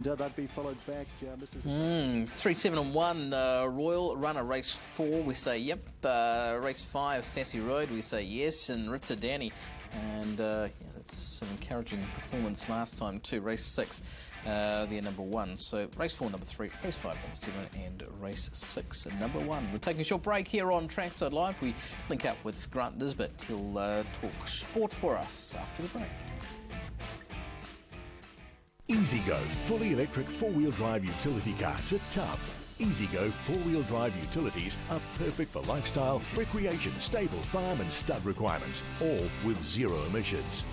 They'd be followed back, Mrs. 3-7-1 Royal Runner, race 4, we say yep. Race 5, Sassy Road, we say yes. And Ritza Danny, and yeah, that's an encouraging performance last time too. Race 6, they're number 1. So race 4, number 3, race 5, number 7, and race 6, number 1. We're taking a short break here on Trackside Live. We link up with Grant Nisbet. He'll talk sport for us after the break. EasyGo fully electric four-wheel drive utility carts are tough. EasyGo four-wheel drive utilities are perfect for lifestyle, recreation, stable farm and stud requirements, all with zero emissions.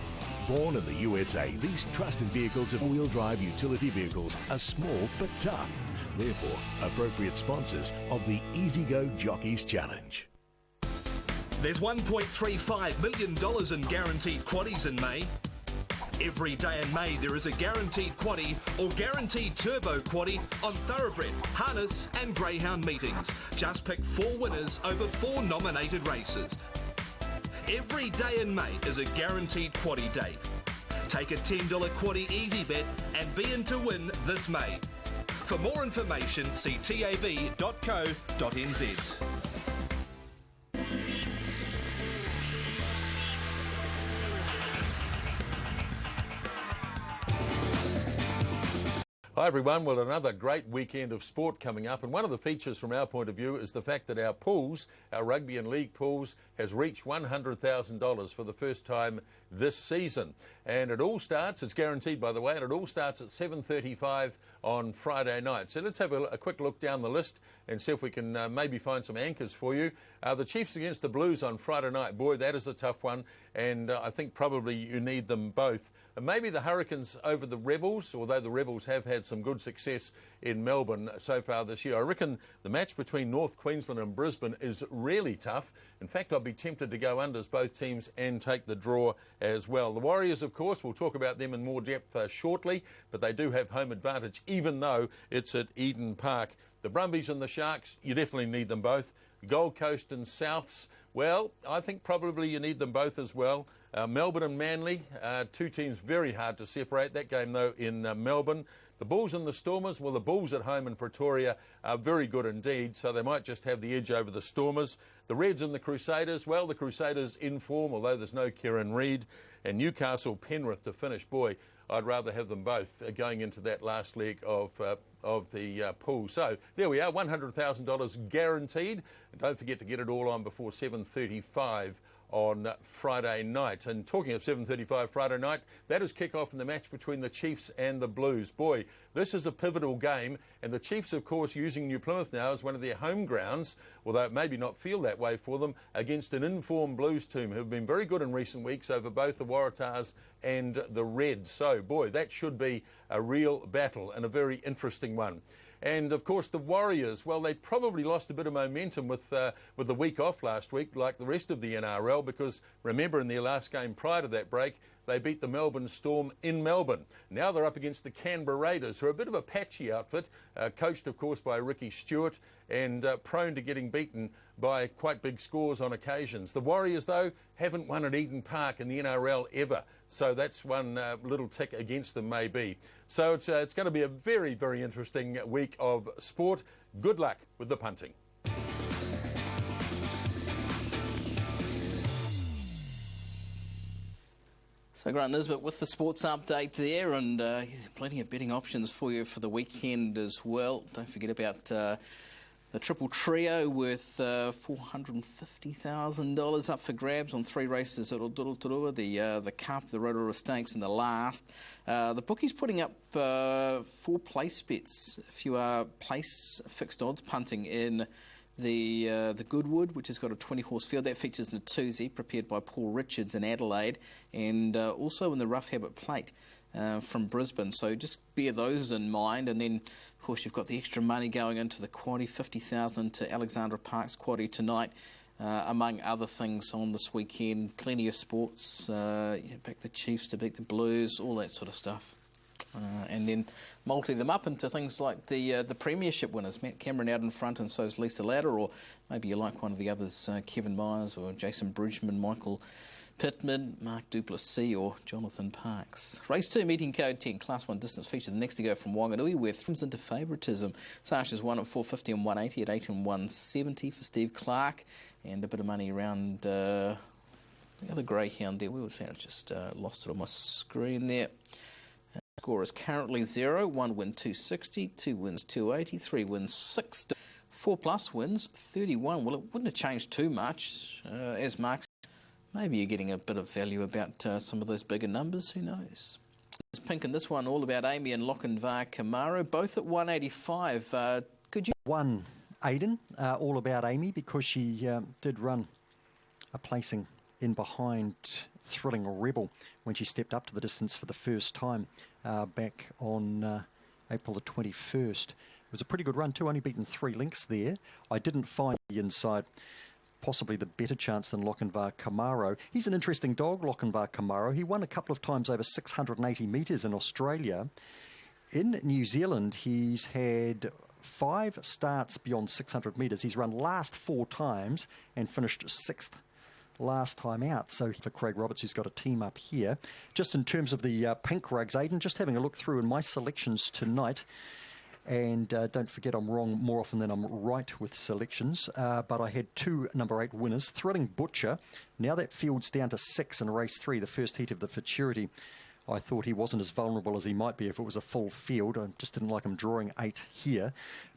Born in the USA, these trusted vehicles and four-wheel drive utility vehicles are small but tough. Therefore, appropriate sponsors of the EasyGo Jockeys Challenge. There's $1.35 million in guaranteed quaddies in May. Every day in May there is a guaranteed quaddie or guaranteed turbo quaddie on thoroughbred, harness and greyhound meetings. Just pick 4 winners over 4 nominated races. Every day in May is a guaranteed quaddie day. Take a $10 quaddie easy bet and be in to win this May. For more information, see tab.co.nz. Hi everyone, well another great weekend of sport coming up, and one of the features from our point of view is the fact that our pools, our rugby and league pools, has reached $100,000 for the first time this season. And it all starts, it's guaranteed by the way, and it all starts at 7:35 on Friday night. So let's have a quick look down the list and see if we can maybe find some anchors for you. The Chiefs against the Blues on Friday night, boy that is a tough one, and I think probably you need them both. And maybe the Hurricanes over the Rebels, although the Rebels have had some good success in Melbourne so far this year. I reckon the match between North Queensland and Brisbane is really tough. In fact, I'd be tempted to go unders both teams and take the draw as well. The Warriors, of course, we'll talk about them in more depth shortly, but they do have home advantage, even though it's at Eden Park. The Brumbies and the Sharks, you definitely need them both. Gold Coast and Souths, well, I think probably you need them both as well. Melbourne and Manly, 2 teams very hard to separate. That game, though, in Melbourne. The Bulls and the Stormers, well, the Bulls at home in Pretoria are very good indeed, so they might just have the edge over the Stormers. The Reds and the Crusaders, well, the Crusaders in form, although there's no Kieran Reid. And Newcastle, Penrith to finish. Boy, I'd rather have them both going into that last leg of the pool. So there we are, $100,000 guaranteed. And don't forget to get it all on before 7:35 on Friday night. And talking of 7:35 Friday night, that is kick-off in the match between the Chiefs and the Blues. Boy, this is a pivotal game, and the Chiefs, of course, using New Plymouth now as one of their home grounds, although it maybe not feel that way for them, against an informed Blues team who have been very good in recent weeks over both the Waratahs and the Reds. So, boy, that should be a real battle and a very interesting one. And, of course, the Warriors, well, they probably lost a bit of momentum with the week off last week, like the rest of the NRL, because, remember, in their last game prior to that break, they beat the Melbourne Storm in Melbourne. Now they're up against the Canberra Raiders, who are a bit of a patchy outfit, coached, of course, by Ricky Stewart, and prone to getting beaten by quite big scores on occasions. The Warriors, though, haven't won at Eden Park in the NRL ever, so that's one little tick against them maybe. So it's going to be a very, very interesting week of sport. Good luck with the punting. So Grant Nisbet with the sports update there, and there's plenty of betting options for you for the weekend as well. Don't forget about the Triple Trio worth $450,000 up for grabs on 3 races at the Cup, the Rotorua Stakes and the last. The bookies putting up 4 place bets if you are place fixed odds punting in the Goodwood, which has got a 20-horse field. That features in a 2Z prepared by Paul Richards in Adelaide, and also in the Rough Habit Plate from Brisbane. So just bear those in mind, and then of course you've got the extra money going into the quaddie, 50,000 to Alexandra Park's quaddie tonight, among other things on this weekend. Plenty of sports, back the Chiefs to beat the Blues, all that sort of stuff. And then multi them up into things like the premiership winners. Matt Cameron out in front, and so is Lisa Ladder, or maybe you like one of the others, Kevin Myers or Jason Bridgman, Michael Pittman, Mark Duplessis or Jonathan Parks. Race 2, meeting code 10, Class 1 distance feature. The next to go from Wanganui, where comes into favouritism. Sasha's won at 450 and 180 at 8 and 170 for Steve Clark. And a bit of money around the other greyhound there. Where was that? I just lost it on my screen there. Score is currently 0. 1 win 260, 2 wins 280, 3 wins 60, 4 plus wins 31. Well, it wouldn't have changed too much, as Mark said. Maybe you're getting a bit of value about some of those bigger numbers. Who knows? There's pink in this one, all about Amy and Lochinvar Camaro, both at 185. Could you? One, Aidan, all about Amy, because she did run a placing in behind Thrilling Rebel when she stepped up to the distance for the first time back on April the 21st. It was a pretty good run too, only beaten 3 lengths there. I didn't find the inside possibly the better chance than Lochinvar Camaro. He's an interesting dog, Lochinvar Camaro. He won a couple of times over 680 metres in Australia. In New Zealand, he's had 5 starts beyond 600 metres. He's run last 4 times and finished 6th last time out. So for Craig Roberts, who's got a team up here. Just in terms of the pink rugs, Aidan, just having a look through in my selections tonight. And don't forget, I'm wrong more often than I'm right with selections. But I had 2 number 8 winners. Thrilling Butcher. Now that field's down to 6 in race 3, the first heat of the Futurity. I thought he wasn't as vulnerable as he might be if it was a full field. I just didn't like him drawing 8 here.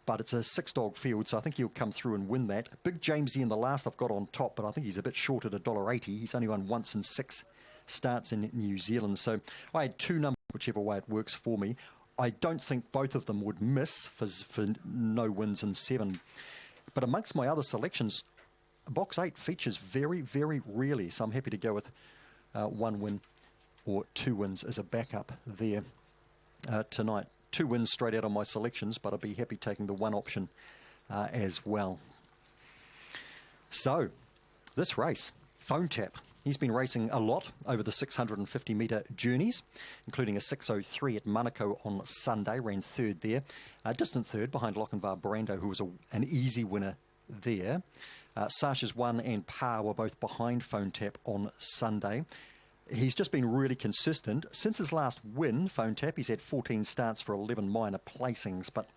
But it's a 6-dog field, so I think he'll come through and win that. Big Jamesy in the last I've got on top, but I think he's a bit short at $1.80. He's only won once in 6 starts in New Zealand. So I had 2 numbers, whichever way it works for me. I don't think both of them would miss for no wins in 7. But amongst my other selections, box 8 features very, very rarely. So I'm happy to go with 1 win or 2 wins as a backup there tonight. 2 wins straight out on my selections, but I'd be happy taking the 1 option as well. So, this race, Phone Tap. He's been racing a lot over the 650-metre journeys, including a 6:03 at Manukau on Sunday, ran 3rd there. Distant 3rd behind Lochinvar Brando, who was an easy winner there. Sasha's 1 and Par were both behind Phone Tap on Sunday. He's just been really consistent. Since his last win, Phone Tap, he's had 14 starts for 11 minor placings, but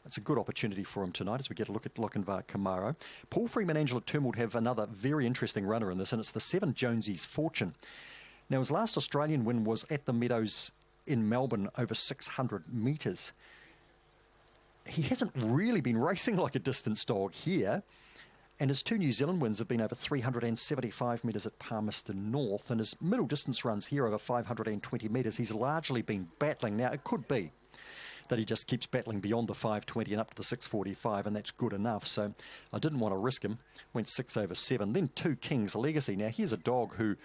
it's a good opportunity for him tonight as we get a look at Lochinvar Camaro. Paul Freeman and Angela Turnbull have another very interesting runner in this, and it's the 7 Jonesy's Fortune. Now, his last Australian win was at the Meadows in Melbourne over 600 metres. He hasn't really been racing like a distance dog here. And his 2 New Zealand wins have been over 375 metres at Palmerston North, and his middle distance runs here over 520 metres. He's largely been battling. Now, it could be that he just keeps battling beyond the 520 and up to the 645, and that's good enough. So I didn't want to risk him. Went 6 over 7. Then 2 King's Legacy. Now, here's a dog who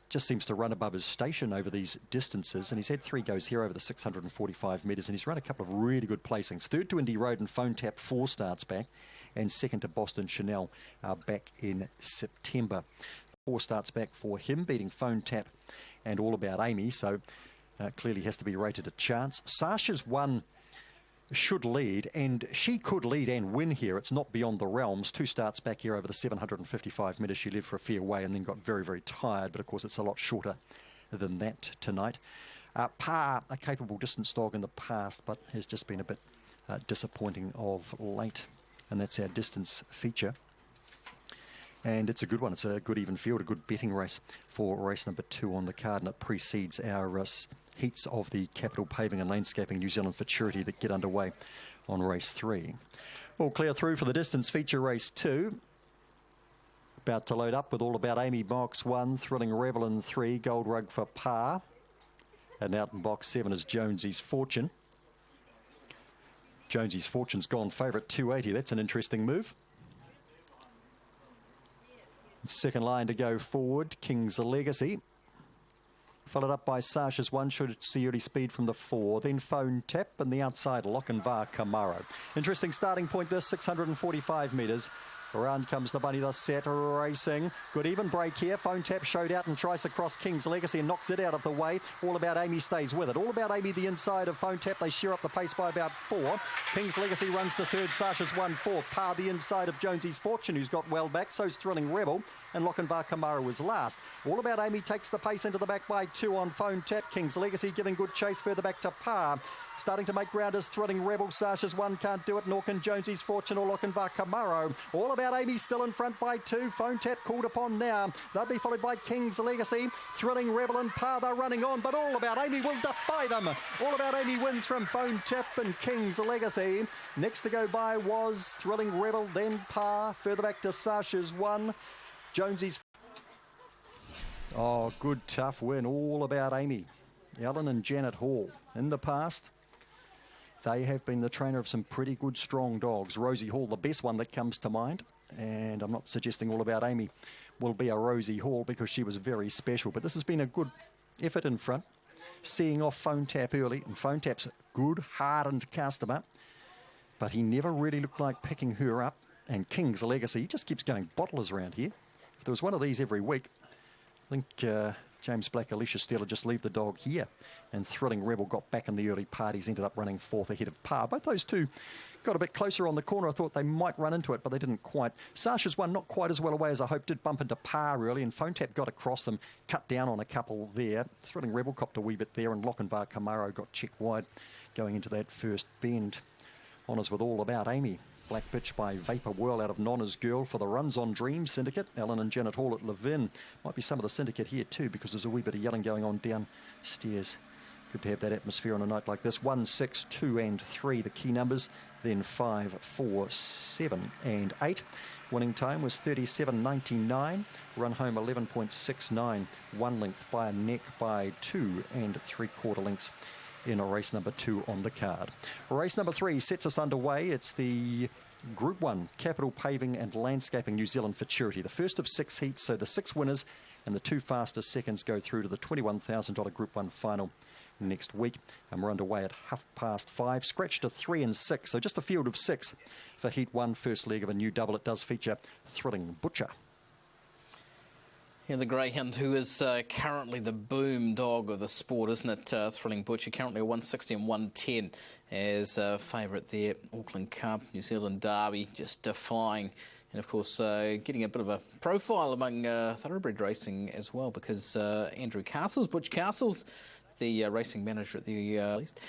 just seems to run above his station over these distances, and he's had 3 goes here over the 645 metres, and he's run a couple of really good placings. 3rd to Indy Road and Phone Tap 4 starts back, and 2nd to Boston Chanel back in September. 4 starts back for him, beating Phone Tap and All About Amy, so clearly has to be rated a chance. Sasha's 1 should lead, and she could lead and win here. It's not beyond the realms. 2 starts back here over the 755 metres. She lived for a fair way and then got very, very tired, but of course it's a lot shorter than that tonight. Par, a capable distance dog in the past, but has just been a bit disappointing of late, and that's our distance feature. And it's a good one. It's a good even field, a good betting race for race number 2 on the card, and it precedes our heats of the Capital Paving and Landscaping New Zealand Futurity that get underway on race 3. All clear through for the distance feature race 2. About to load up with All About Amy box 1, Thrilling Rebel in 3, Gold Rug for Par. And out in box 7 is Jonesy's Fortune. Jonesy's Fortune's gone favourite 280. That's an interesting move. Second line to go forward, King's Legacy. Followed up by Sasha's 1, should see early speed from the 4. Then Phone Tap and the outside Lochinvar Camaro. Interesting starting point this, 645 metres. Around comes the bunny, the set racing. Good even break here. Phone Tap showed out and tries across King's Legacy and knocks it out of the way. All About Amy stays with it. All About Amy the inside of Phone Tap. They sheer up the pace by about 4. King's Legacy runs to third. Sasha's 1-4. Par the inside of Jonesy's Fortune, who's got well back. So's Thrilling Rebel. And Lochinvar Kamaru is last. All About Amy takes the pace into the back by 2 on Phone Tap. King's Legacy giving good chase further back to par. Starting to make ground is Thrilling Rebel. Sasha's 1 can't do it. Nor can Jonesy's Fortune or Lochinvar Kamaru. All About Amy still in front by 2. Phone Tap called upon now. They'll be followed by King's Legacy. Thrilling Rebel and par, they're running on, but All About Amy will defy them. All About Amy wins from Phone Tap and King's Legacy. Next to go by was Thrilling Rebel, then par. Further back to Sasha's 1. Jonesy's... Oh, good tough win. All About Amy. Alan and Janet Hall. In the past, they have been the trainer of some pretty good, strong dogs. Rosie Hall, the best one that comes to mind. And I'm not suggesting All About Amy will be a Rosie Hall because she was very special. But this has been a good effort in front. Seeing off Phone Tap early. And Phone Tap's a good, hardened customer. But he never really looked like picking her up. And King's Legacy just keeps going bottlers around here. If there was one of these every week, I think James Black, Alicia Steele just leave the dog here. And Thrilling Rebel got back in the early parties, ended up running 4th ahead of par. Both those two got a bit closer on the corner. I thought they might run into it, but they didn't quite. Sasha's 1 not quite as well away as I hoped. Did bump into par early, and Phone Tap got across them, cut down on a couple there. Thrilling Rebel copped a wee bit there, and Lochinvar Kamaru got checked wide going into that first bend. Honours with All About Amy. Black Bitch by Vapor Whirl out of Nonna's Girl for the Runs on Dream Syndicate. Alan and Janet Hall at Levin. Might be some of the syndicate here too, because there's a wee bit of yelling going on downstairs. Good to have that atmosphere on a night like this. 1, 6, 2 and 3, the key numbers. Then 5, 4, 7 and 8. Winning time was 37.99. Run home 11.69. 1 length by a neck by 2 3/4 lengths in a race number 2 on the card. Race number 3 sets us underway. It's the Group 1 Capital Paving and Landscaping New Zealand Futurity. The first of 6 heats, so the 6 winners and the 2 fastest seconds go through to the $21,000 Group 1 final next week. And we're underway at 5:30. Scratch to 3 and 6, so just a field of 6 for Heat 1, first leg of a new double. It does feature Thrilling Butcher. Yeah, the greyhound, who is currently the boom dog of the sport, isn't it? Thrilling Butcher, currently a 160 and 110 as favourite there. Auckland Cup, New Zealand Derby, just defying. And, of course, getting a bit of a profile among thoroughbred racing as well, because Andrew Castles, Butch Castles, the racing manager at the least.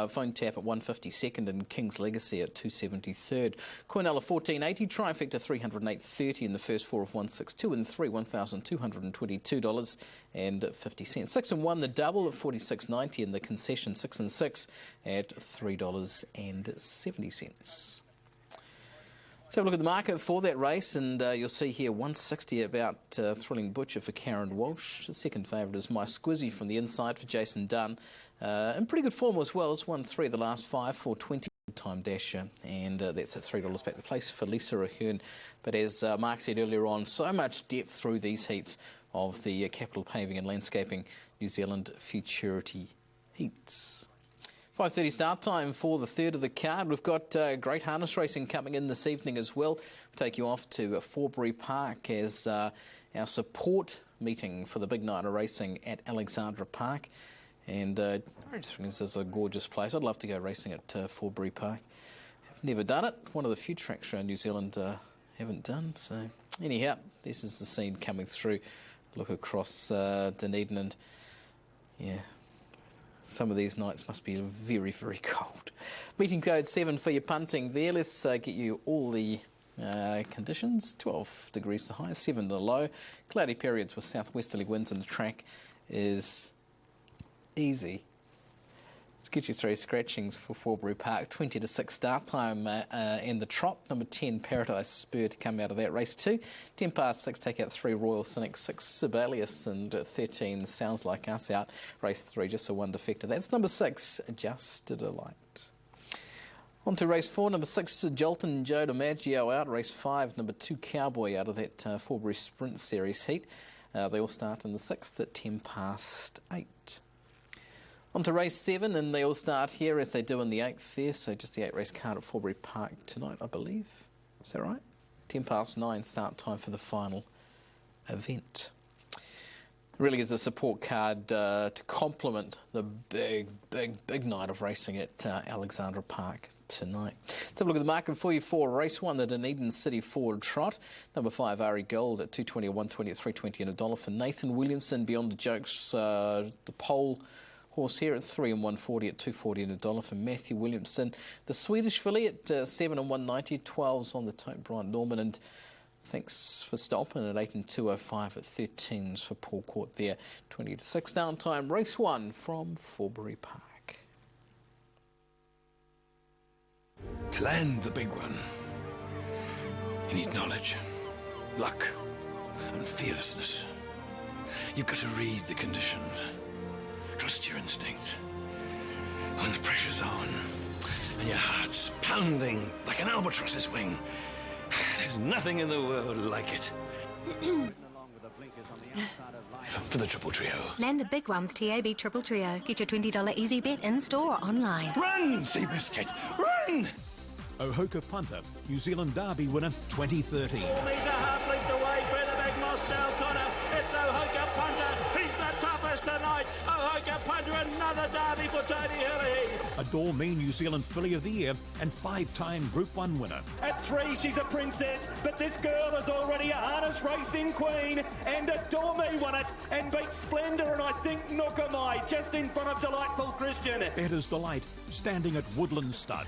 Phone Tap at 152nd and King's Legacy at 273rd. Cornella 1480, Trifecta 308.30 in the first 4 of 162 and 3, $1,222.50. 6 and 1 the double at 46.90 and the concession 6 and 6 at $3.70. Let's have a look at the market for that race, and you'll see here 160 about Thrilling Butcher for Karen Walsh. The second favourite is My Squizzy from the inside for Jason Dunn. In pretty good form as well. It's won 3 of the last 5 for 20 time dasher, and that's at $3 back the place for Lisa Ahern. But as Mark said earlier on, so much depth through these heats of the Capital Paving and Landscaping New Zealand Futurity heats. 5:30 start time for the third of the card. We've got great harness racing coming in this evening as well. We'll take you off to Forbury Park as our support meeting for the big night of racing at Alexandra Park. And I just think this is a gorgeous place. I'd love to go racing at Forbury Park. I've never done it. One of the few tracks around New Zealand haven't done. So anyhow, this is the scene coming through. Look across Dunedin and yeah. Some of these nights must be very, very cold. Meeting code 7 for your punting there. Let's get you all the conditions. 12 degrees the high, 7 the low. Cloudy periods with southwesterly winds, and the track is easy. Let's get you 3 scratchings for Forbury Park. 20 to 6 start time and the trot. Number 10, Paradise Spur to come out of that. Race 2, 10 past 6, take out 3, Royal Cynic, 6, Sibelius, and 13, Sounds Like Us out. Race 3, just a 1 defector. That's number 6, Just a Delight. On to race 4, number 6, Jolton Joe DiMaggio out. Race 5, number 2, Cowboy out of that Forbury Sprint Series heat. They all start in the 6th at 10 past 8. On to race 7, and they all start here as they do in the 8th there, so just the 8 race card at Forbury Park tonight, I believe. Is that right? 9 start time for the final event. Really is a support card to complement the big night of racing at Alexandra Park tonight. Let's have a look at the market for you for race 1 at Dunedin City Forward Trot. Number 5, Ari Gold at 220 or 120 at 320 and $1 for Nathan Williamson. Beyond the Jokes, the pole horse here at 3 and 140 at 240 and $1 for Matthew Williamson. The Swedish filly at 7 and 190, 12s on the Tote, Brian Norman, and thanks for Stolpen at 8 and 205 at 13s for Paul Court there. 20 to 6 downtime, race 1 from Forbury Park. To land the big one, you need knowledge, luck, and fearlessness. You've got to read the conditions, trust your instincts. When the pressure's on, and your heart's pounding like an albatross's wing, there's nothing in the world like it. For the Triple Trio. Land the big one with TAB Triple Trio. Get your $20 easy bet in-store or online. Run, Seabiscuit, run! Ohoka Punter, New Zealand Derby winner 2013. He's a half length away by the big Moscow Connor. It's Ohoka Punter. He's the toughest tonight. Ohoka Punter, another derby for Tony Hurley. A Dormeen New Zealand Filly of the Year and 5-time Group 1 winner. At 3, she's a princess, but this girl is already a harness racing queen. And Adore Me won it and beat Splendour and I think Nookamai just in front of Delightful Christian. Bettor's Delight, standing at Woodlands Stud.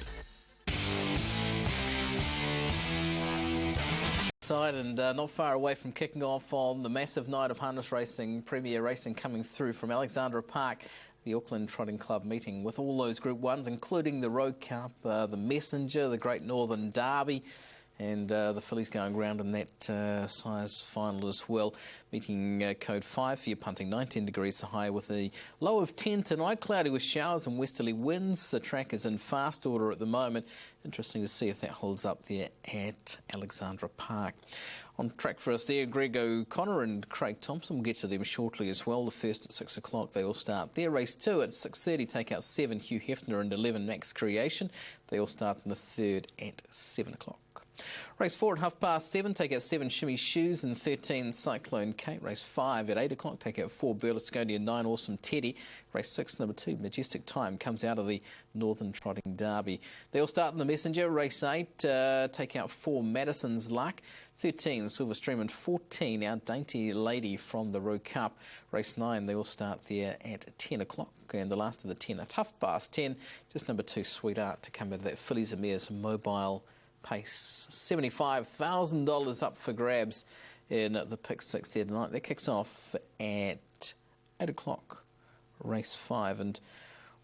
And not far away from kicking off on the massive night of harness racing, premier racing coming through from Alexandra Park, the Auckland Trotting Club meeting with all those Group 1s, including the Rowe Cup, the Messenger, the Great Northern Derby, and the fillies going round in that size final as well. Meeting code 5 for your punting, 19 degrees high with a low of 10 tonight. Cloudy with showers and westerly winds. The track is in fast order at the moment. Interesting to see if that holds up there at Alexandra Park. On track for us there, Greg O'Connor and Craig Thompson. We'll get to them shortly as well. The first at 6 o'clock, they all start there. Race 2 at 6:30, take out 7, Hugh Hefner and 11, Max Creation. They all start in the third at 7 o'clock. Race 4 at 7:30, take out 7, Shimmy Shoes and 13, Cyclone Kate. Race 5 at 8 o'clock, take out 4, Berlusconi and 9, Awesome Teddy. Race 6, number 2, Majestic Time, comes out of the Northern Trotting Derby. They all start in the Messenger. Race 8, take out 4, Madison's Luck. 13, Silver Stream, and 14, Our Dainty Lady from the Rowe Cup. Race 9, they all start there at 10 o'clock. And the last of the 10 at 10:30, just number 2, Sweetheart, to come out of that Fillies Emirs Mobile Pace. $75,000 up for grabs in the pick 6 there tonight. That kicks off at 8 o'clock, race 5. And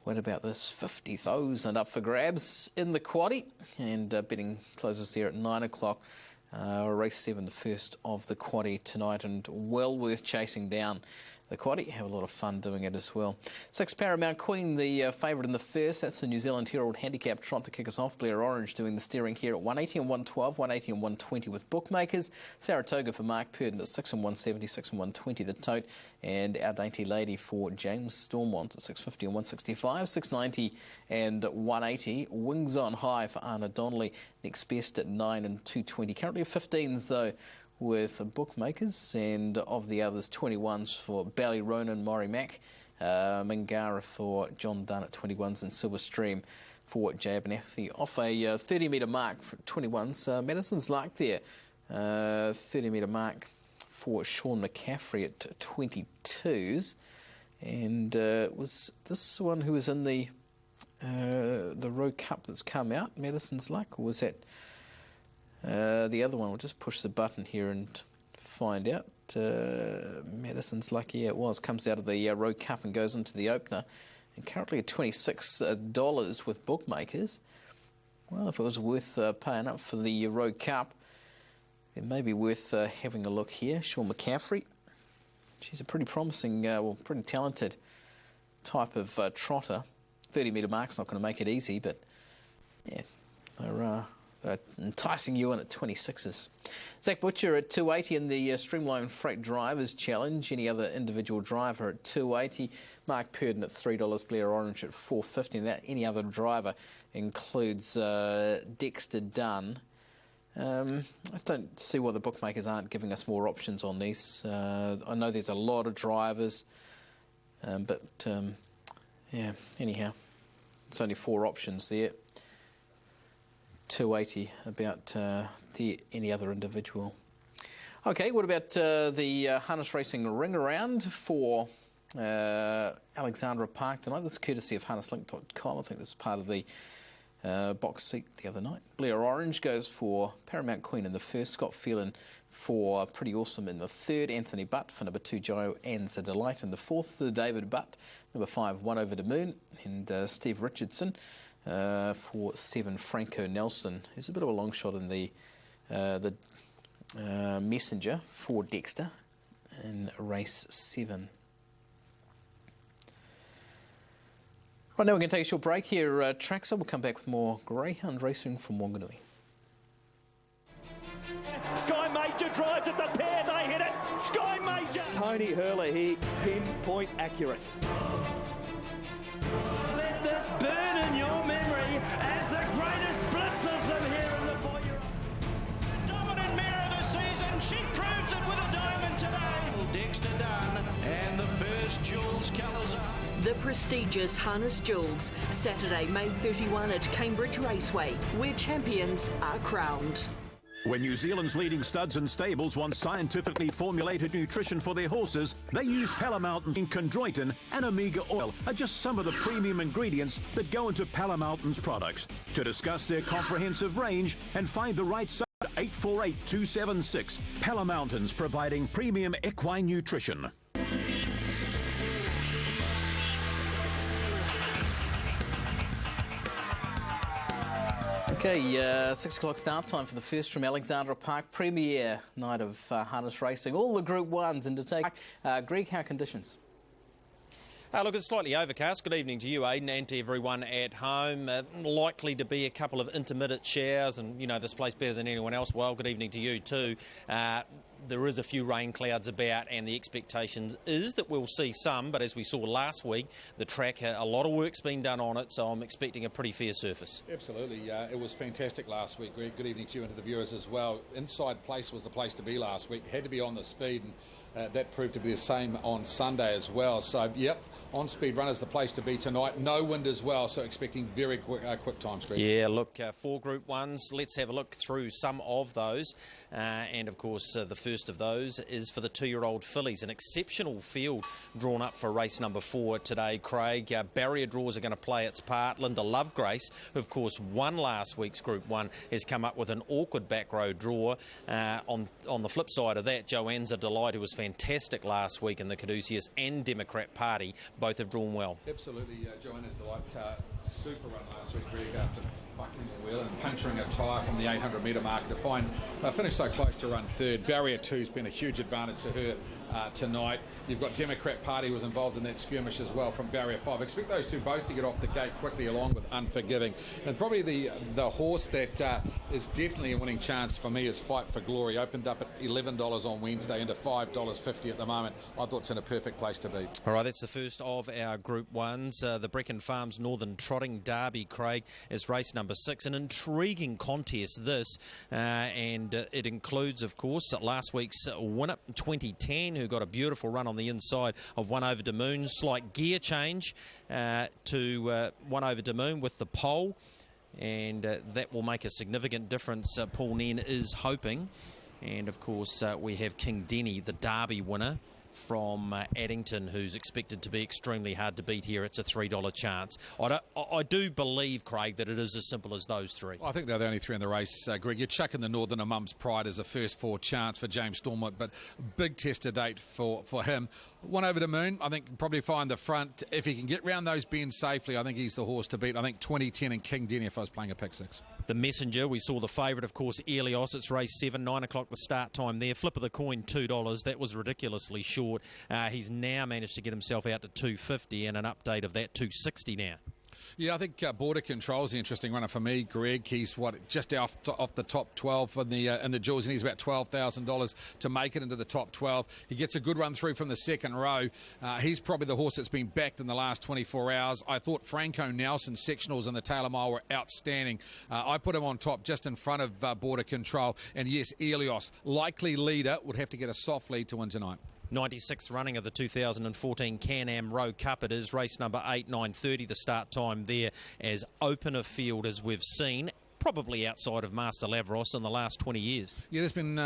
what about this? 50,000 up for grabs in the quaddie. And betting closes there at 9 o'clock. Race 7, the first of the quaddie tonight, and well worth chasing down the quaddie. Have a lot of fun doing it as well. 6, Paramount Queen, the favourite in the first. That's the New Zealand Herald Handicap Trot to kick us off. Blair Orange doing the steering here at 180 and 112, 180 and 120 with bookmakers. Saratoga for Mark Purdon at 6 and 170, 6 and 120 the Tote. And Our Dainty Lady for James Stormont at 650 and 165, 690 and 180. Wings on High for Anna Donnelly. Next best at 9 and 220. Currently at 15s though, with bookmakers, and of the others 21s for Ballyronan, Maury Mack, Mingara for John Dunn at 21s, and Silver Stream for Jay Abernathy off a 30 metre mark for 21s. Madison's Luck there, 30 metre mark for Sean McCaffrey at 22s, and was this one who was in the Rowe Cup that's come out, Madison's Luck, or was that the other one? We'll just push the button here and find out. Madison's Luck, yeah, it was. Comes out of the Rowe Cup and goes into the opener. And currently at $26 with bookmakers. Well, if it was worth paying up for the Rowe Cup, it may be worth having a look here. Sean McCaffrey. She's a pretty promising, well, pretty talented type of trotter. 30 metre mark's not going to make it easy, but yeah, they're enticing you in at 26s. Zach Butcher at 280 in the Streamline Freight Drivers Challenge. Any other individual driver at 280. Mark Purdon at $3. Blair Orange at $4.50. And that any other driver includes Dexter Dunn, I just don't see why the bookmakers aren't giving us more options on these. I know there's a lot of drivers, but yeah, anyhow, it's only 4 options there. 280 about any other individual. Okay, what about the harness racing ring around for Alexandra Park tonight? This is courtesy of harnesslink.com. I think this is part of the box seat the other night. Blair Orange goes for Paramount Queen in the first, Scott Phelan for Pretty Awesome in the third, Anthony Butt for number 2, Joanne's a Delight in the fourth, David Butt, number 5, One Over the Moon, and Steve Richardson for 7, Franco Nelson, who's a bit of a long shot in the Messenger for Dexter in race 7. Right, now we're going to take a short break here, Traxxer. We'll come back with more greyhound racing from Wanganui. Sky Major drives at the pair, they hit it. Sky Major. Tony Hurley here, pinpoint accurate. Let this burn in your memory as the greatest blitzes them here in the 4-year-old. Dominant mare of the season, she proves it with a diamond today. Dexter done, and the first Jules colours up. The prestigious Harness Jewels, Saturday, May 31 at Cambridge Raceway, where champions are crowned. When New Zealand's leading studs and stables want scientifically formulated nutrition for their horses, they use Palamountain's chondroitin and omega oil are just some of the premium ingredients that go into Palamountain's products. To discuss their comprehensive range and find the right side, 848-276. Palamountain's providing premium equine nutrition. Okay, 6 o'clock start time for the first from Alexandra Park, premier night of harness racing. All the Group 1s in to take. Greg, how conditions? Look, it's slightly overcast. Good evening to you, Aidan, and to everyone at home. Likely to be a couple of intermittent showers, and you know this place better than anyone else. Well, good evening to you too. There is a few rain clouds about, and the expectation is that we'll see some, but as we saw last week, the track, a lot of work's been done on it, so I'm expecting a pretty fair surface. Absolutely. It was fantastic last week, Greg. Good evening to you and to the viewers as well. Inside place was the place to be last week. Had to be on the speed, and that proved to be the same on Sunday as well. So, yep, on-speed run is the place to be tonight. No wind as well, so expecting very quick times, Greg. Yeah, look, 4 Group 1s. Let's have a look through some of those. And, of course, the first of those is for the 2-year-old fillies. An exceptional field drawn up for race number 4 today, Craig. Barrier draws are going to play its part. Linda Lovegrace, who, of course, won last week's Group 1, has come up with an awkward back row draw. On the flip side of that, Joanne's a Delight, who was fantastic last week in the Caduceus and Democrat Party. Both have drawn well. Absolutely. Joanne's Delight, super run last week, Greg, after buckling the wheel and puncturing a tyre from the 800-metre marker to find finish so close to run third. Barrier 2's been a huge advantage to her tonight. You've got Democrat Party was involved in that skirmish as well from Barrier 5. Expect those two both to get off the gate quickly along with Unforgiving. And probably the horse that is definitely a winning chance for me is Fight for Glory. Opened up at $11 on Wednesday into $5.50 at the moment. I thought it's in a perfect place to be. All right, that's the first of our Group 1s. The BRECKON Farms Northern Trotting Derby, Craig, is race number 6. An intriguing contest this, and it includes, of course, last week's winner, 2010, who got a beautiful run on the inside of One Over the Moon. Slight gear change to One Over the Moon with the pole, and that will make a significant difference, Paul Nen is hoping. And, of course, we have King Denny, the Derby winner, from Addington, who's expected to be extremely hard to beat here. It's a $3 chance. I do believe, Craig, that it is as simple as those 3. I think they're the only 3 in the race, Greg. You're chucking the Northerner Mum's Pride as a first 4 chance for James Stormont, but big tester date for him. One Over the Moon, I think probably find the front. If he can get round those bends safely, I think he's the horse to beat. I think 2010 and King Denny if I was playing a pick 6. The Messenger, we saw the favourite, of course, Elios. It's race 7, 9 o'clock the start time there. Flip of the coin, $2. That was ridiculously short. He's now managed to get himself out to $2.50, and an update of that, $2.60 now. Yeah, I think Border Control's the interesting runner for me, Greg. He's just off the top 12 in the Jewels, and he's about $12,000 to make it into the top 12. He gets a good run through from the second row. He's probably the horse that's been backed in the last 24 hours. I thought Franco Nelson's sectionals in the Taylor Mile were outstanding. I put him on top just in front of Border Control. And yes, Elios, likely leader, would have to get a soft lead to win tonight. 96th running of the 2014 CANAM Rowe Cup. It is race number 8, 9:30 the start time there, as open a field as we've seen, probably outside of Master Lavros in the last 20 years. Yeah, there's been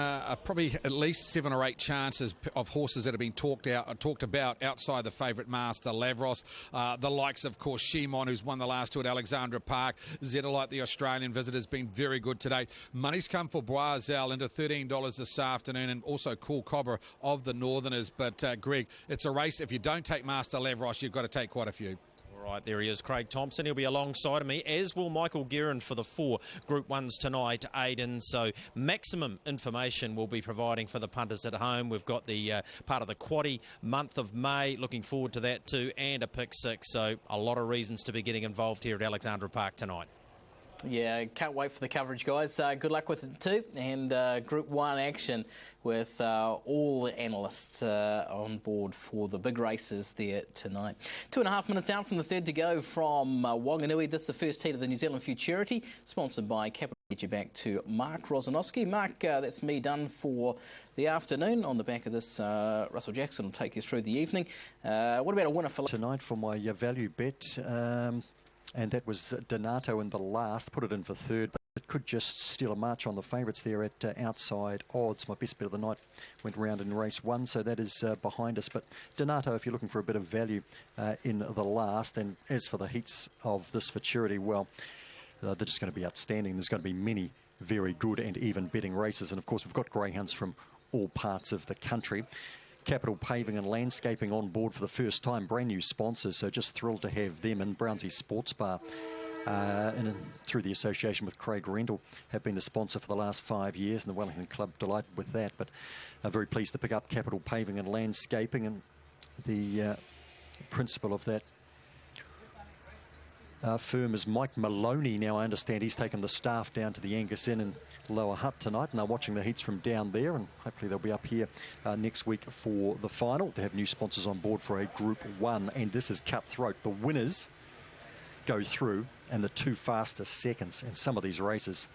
probably at least 7 or 8 chances of horses that have been talked about outside the favourite Master Lavros. The likes, of course, Shimon, who's won the last 2 at Alexandra Park. Zettelite, the Australian visitor, has been very good today. Money's come for Boiselle into $13 this afternoon, and also Cool Cobra of the Northerners. But, Greg, it's a race. If you don't take Master Lavros, you've got to take quite a few. Right, there he is, Craig Thompson. He'll be alongside of me, as will Michael Guerin for the 4 Group 1s tonight, Aidan. So maximum information we'll be providing for the punters at home. We've got the part of the quaddie month of May. Looking forward to that too, and a pick 6. So a lot of reasons to be getting involved here at Alexandra Park tonight. Yeah, can't wait for the coverage, guys. Good luck with it too, and Group 1 action with all the analysts on board for the big races there tonight. 2.5 minutes out from the third to go from Wanganui. This is the first heat of the New Zealand Futurity, sponsored by Capital. Get you back to Mark Rosanowski. Mark, that's me done for the afternoon. On the back of this, Russell Jackson will take you through the evening. What about a winner for tonight for my value bet? And that was Donato in the last. Put it in for third, but it could just steal a march on the favourites there at outside odds. My best bet of the night went round in race 1, so that is behind us. But Donato, if you're looking for a bit of value in the last, and as for the heats of this Futurity, well, they're just going to be outstanding. There's going to be many very good and even betting races. And of course, we've got greyhounds from all parts of the country. Capital Paving and Landscaping on board for the first time, brand new sponsors, so just thrilled to have them. And Brownsy Sports Bar, and through the association with Craig Rendell, have been the sponsor for the last 5 years, and the Wellington Club delighted with that. But very pleased to pick up Capital Paving and Landscaping, and the principal of that firm is Mike Maloney. Now I understand he's taken the staff down to the Angus Inn in Lower Hutt tonight, and they're watching the heats from down there, and hopefully they'll be up here next week for the final. They have new sponsors on board for a Group 1, and this is cutthroat. The winners go through, and the 2 fastest seconds. And some of these races,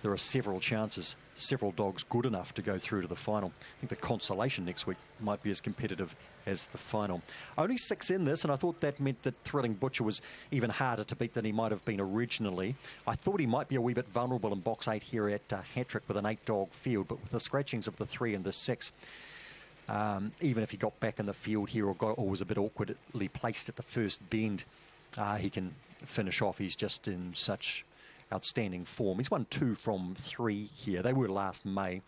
there are several chances, several dogs good enough to go through to the final. I think the consolation next week might be as competitive as the final. Only 6 in this, and I thought that meant that Thrilling Butcher was even harder to beat than he might have been originally. I thought he might be a wee bit vulnerable in box 8 here at Hattrick with an 8-dog field, but with the scratchings of the 3 and the 6, even if he got back in the field here or was a bit awkwardly placed at the first bend, he can finish off. He's just in such outstanding form. He's won 2 from 3 here. They were last May,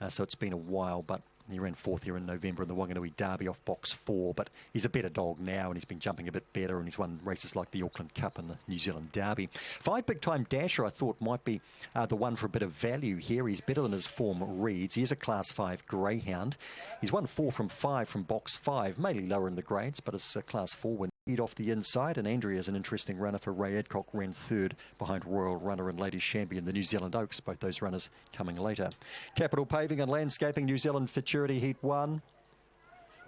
so it's been a while, but he ran 4th here in November in the Wanganui Derby off box 4, but he's a better dog now, and he's been jumping a bit better, and he's won races like the Auckland Cup and the New Zealand Derby. 5 Big Time Dasher I thought might be the one for a bit of value here. He's better than his form reads. He is a Class 5 greyhound. He's won 4 from 5 from box 5, mainly lower in the grades, but it's a Class 4 win. Off the inside, and Andrea is an interesting runner for Ray Adcock, ran 3rd behind Royal Runner and Lady Champion, the New Zealand Oaks, both those runners coming later. Capital Paving and Landscaping, New Zealand Futurity Heat 1.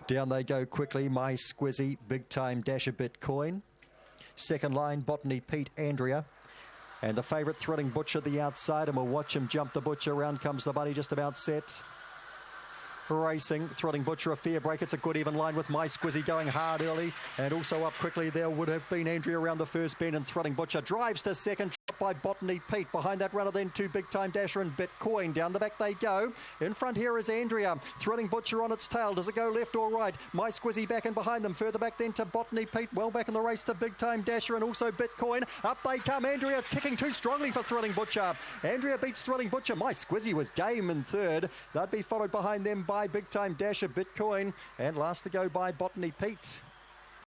Down they go quickly. My Squizzy, Big Time Dasher Bitcoin. Second line, Botany Pete, Andrea. And the favourite Thrilling Butcher, the outside, and we'll watch him jump the Butcher. Around comes the bunny, just about set. Racing, Thrilling Butcher, a fair break. It's a good even line with My Squizzy going hard early, and also up quickly there would have been Andrea around the first bend, and Thrilling Butcher drives to second by Botany Pete. Behind that runner then 2 Big Time Dasher and Bitcoin. Down the back they go. In front here is Andrea. Thrilling Butcher on its tail. Does it go left or right? My Squizzy back in behind them. Further back then to Botany Pete. Well back in the race to Big Time Dasher and also Bitcoin. Up they come. Andrea kicking too strongly for Thrilling Butcher. Andrea beats Thrilling Butcher. My Squizzy was game in 3rd. They'd be followed behind them by Big Time Dasher, Bitcoin, and last to go by Botany Pete.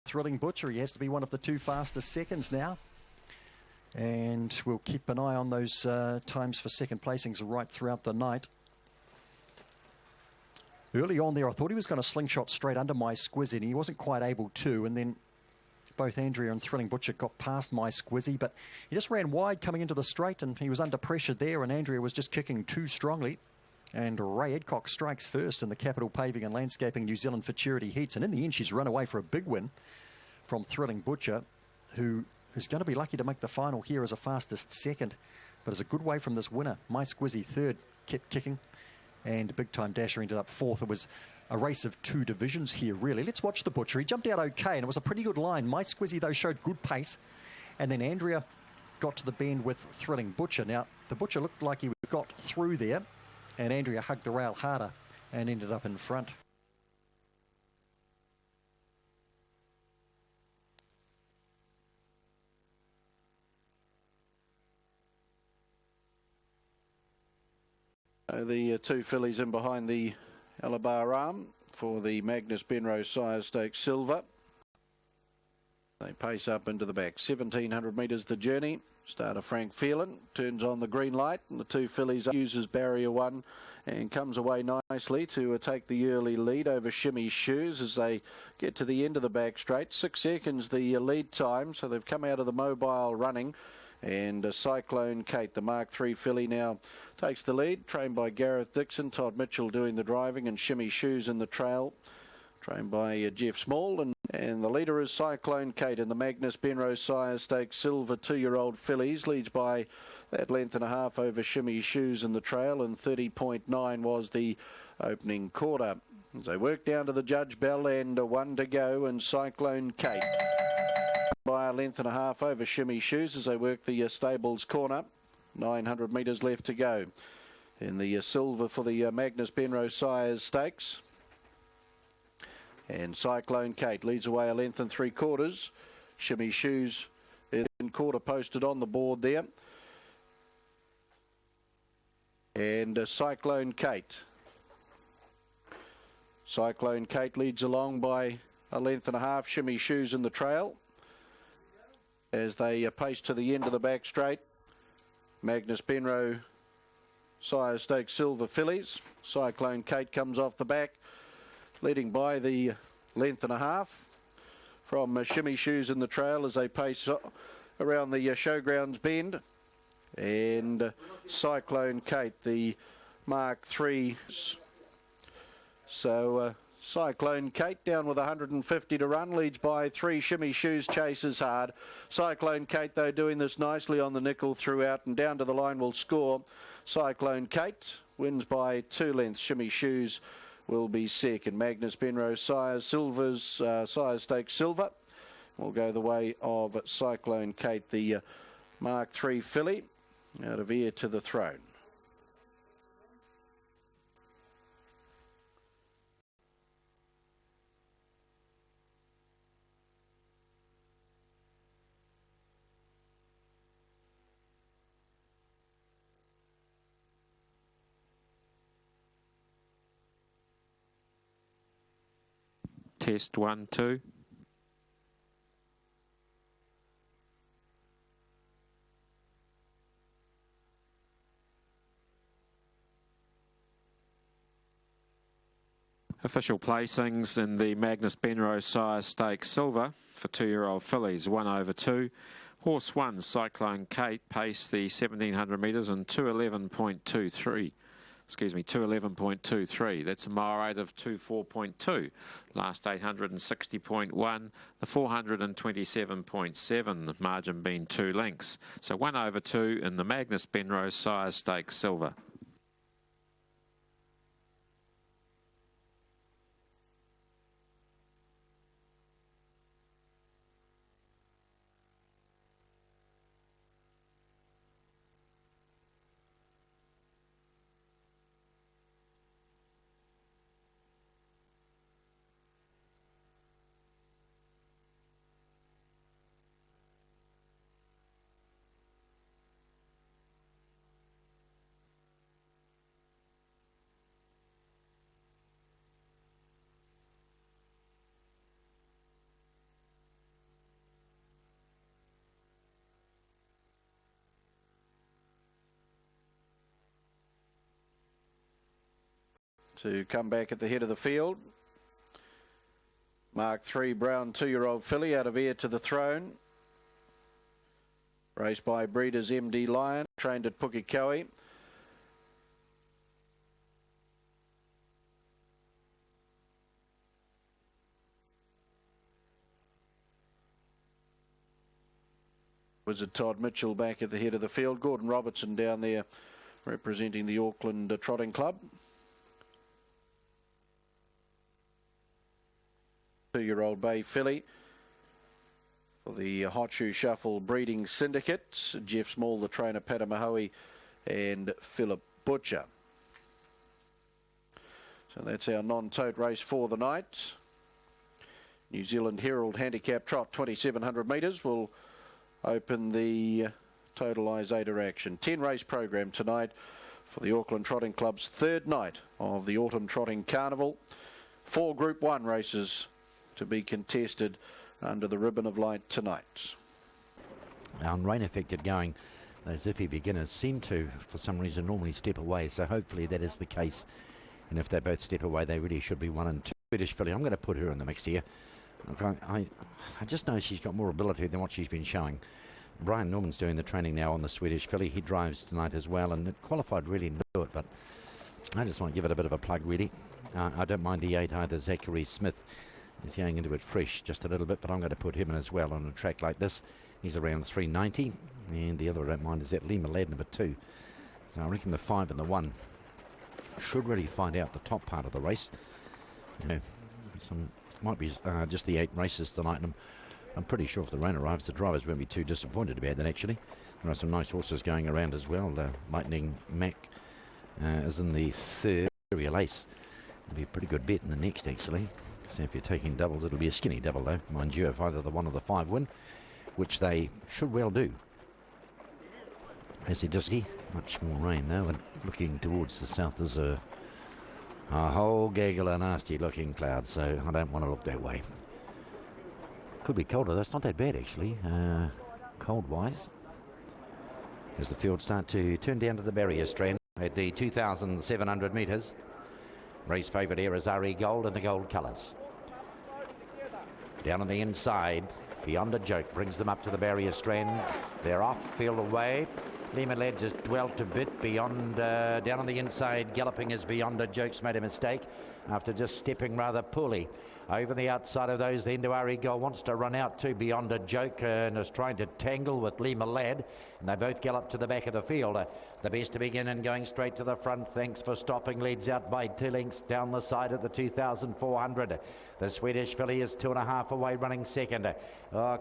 Thrilling Butcher, he has to be one of the 2 fastest seconds now. And we'll keep an eye on those times for second placings right throughout the night. Early on there, I thought he was going to slingshot straight under My Squizzy, and he wasn't quite able to. And then both Andrea and Thrilling Butcher got past My Squizzy, but he just ran wide coming into the straight, and he was under pressure there, and Andrea was just kicking too strongly. And Ray Adcock strikes first in the Capital Paving and Landscaping New Zealand Futurity Heats, and in the end she's run away for a big win from Thrilling Butcher, who is going to be lucky to make the final here as a fastest second, but is a good way from this winner. My Squizzy third, kept kicking, and Big Time Dasher ended up fourth. It was a race of two divisions here, really. Let's watch the Butcher. He jumped out okay, and it was a pretty good line. My Squizzy, though, showed good pace, and then Andrea got to the bend with Thrilling Butcher. Now, the Butcher looked like he got through there, and Andrea hugged the rail harder and ended up in front. The two fillies in behind the Alabar arm for the Magnus Benrow Sire Stakes Silver. They pace up into the back. 1,700 metres the journey. Starter Frank Phelan turns on the green light, and the two fillies uses barrier one and comes away nicely to take the early lead over Shimmy Shoes as they get to the end of the back straight. 6 seconds the lead time, so they've come out of the mobile running. And Cyclone Kate, the Mark III filly, now takes the lead, trained by Gareth Dixon, Todd Mitchell doing the driving, and Shimmy Shoes in the trail, trained by Jeff Small. And the leader is Cyclone Kate in the Magnus Benrow Sire Stakes Silver 2-year-old fillies, leads by that length and a half over Shimmy Shoes in the trail, and 30.9 was the opening quarter. As they work down to the judge bell, and one to go, and Cyclone Kate by a length and a half over Shimmy Shoes as they work the stables corner. 900 metres left to go in the silver for the Magnus Benrow Sires Stakes. And Cyclone Kate leads away a length and 3/4. Shimmy Shoes in quarter posted on the board there. And Cyclone Kate. Cyclone Kate leads along by a length and a half. Shimmy Shoes in the trail as they pace to the end of the back straight. Magnus Benrow Sire Stakes Silver fillies. Cyclone Kate comes off the back, leading by the length and a half from Shimmy Shoes in the trail as they pace around the showgrounds bend. And Cyclone Kate, the Mark III. So Cyclone Kate down with 150 to run, leads by 3. Shimmy Shoes chases hard. Cyclone Kate, though, doing this nicely on the nickel throughout, and down to the line will score. Cyclone Kate wins by 2 lengths. Shimmy Shoes will be second. Magnus Benrow Sires Silvers, Sire Stakes Silver will go the way of Cyclone Kate, the Mark III filly, out of Heir to the Throne. Test 1, 2. Official placings in the Magnus Benrow Sire Stakes Silver for 2-year-old fillies. 1/2. Horse 1, Cyclone Kate, paced the 1,700 metres in 2:11.23. Excuse me, 2:11.23. That's a mile rate of 2:4.2. Last 860.1. The 427.7. The margin being 2 lengths. So 1/2 in the Magnus Benrow Sire Stakes Silver. To come back at the head of the field Mark 3 brown 2-year-old filly out of Heir to the Throne. Raced by breeders MD Lion, trained at Pukekohe. Was it Todd Mitchell back at the head of the field? Gordon Robertson down there representing the Auckland Trotting Club. 2-year-old bay filly for the Hot Shoe Shuffle Breeding Syndicate. Jeff Small, the trainer, Patamahoe and Philip Butcher. So that's our non-tote race for the night. New Zealand Herald Handicap Trot 2,700 metres will open the Total Isata action. 10 race program tonight for the Auckland Trotting Club's third night of the Autumn Trotting Carnival. 4 Group 1 races to be contested under the ribbon of light tonight. On rain affected going, those iffy beginners seem to, for some reason, normally step away, so hopefully that is the case. And if they both step away, they really should be 1 and 2. British filly, I'm going to put her in the mix here. I just know she's got more ability than what she's been showing. Brian Norman's doing the training now on the Swedish filly. He drives tonight as well, and it qualified really to do it, but I just want to give it a bit of a plug, really. I don't mind the 8 either. Zachary Smith is going into it fresh just a little bit, but I'm going to put him in as well on a track like this. He's around 390, and the other I don't mind is that Lima Lad number 2. So I reckon the 5 and the 1 should really find out the top part of the race. You know, might be just the 8 races tonight, and I'm pretty sure if the rain arrives, the drivers won't be too disappointed about that, actually. There are some nice horses going around as well. Lightning Mac is in the 3rd. Real Ace will be a pretty good bet in the next, actually. So if you're taking doubles, it'll be a skinny double, though, mind you, if either the 1 or the 5 win, which they should well do. As it does see, much more rain, though, and looking towards the south is a whole gaggle of nasty-looking clouds, so I don't want to look that way. Could be colder, that's not that bad, actually, cold-wise. As the fields start to turn down to the barrier strand at the 2,700 metres. Race favourite here is RE Gold in the gold colours. Down on the inside, Beyond a Joke brings them up to the barrier strand. They're off, field away. Lima Lad just dwelt a bit beyond, down on the inside, galloping as Beyond a Joke's made a mistake after just stepping rather poorly. Over the outside of those, the RE Gold wants to run out to Beyond a Joke and is trying to tangle with Lima Lad, and they both gallop to the back of the field. The best to begin and going straight to the front. Thanks for Stopping leads out by 2 lengths down the side at the 2,400. The Swedish filly is 2.5 away, running second.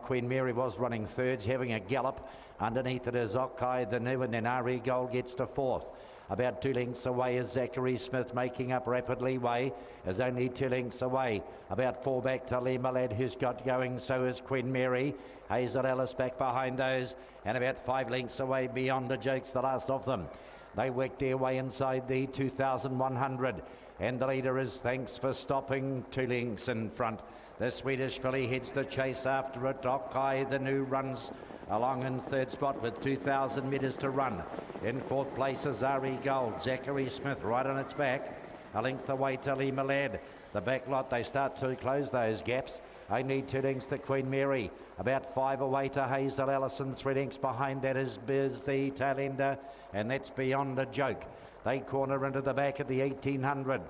Queen Mary was running third, having a gallop. Underneath it is Okai the New, and then RE Gold gets to 4th. About 2 lengths away is Zachary Smith, making up rapidly way, is only 2 lengths away. About 4 back to Lima Lad, who's got going, so is Queen Mary. Hazel Ellis back behind those, and about 5 lengths away Beyond a Joke's the last of them. They work their way inside the 2,100, and the leader is Thanks for Stopping, 2 lengths in front. The Swedish filly heads the chase after it. Okai the New runs along in 3rd spot with 2,000 metres to run. In 4th place is RE Gold. Zachary Smith right on its back. A length away to Lima Lad. The back lot, they start to close those gaps. Only 2 lengths to Queen Mary. About 5 away to Hazel Ellison. 3 lengths behind that is Biz the tail ender, and that's Beyond a Joke. They corner into the back at the 1,800.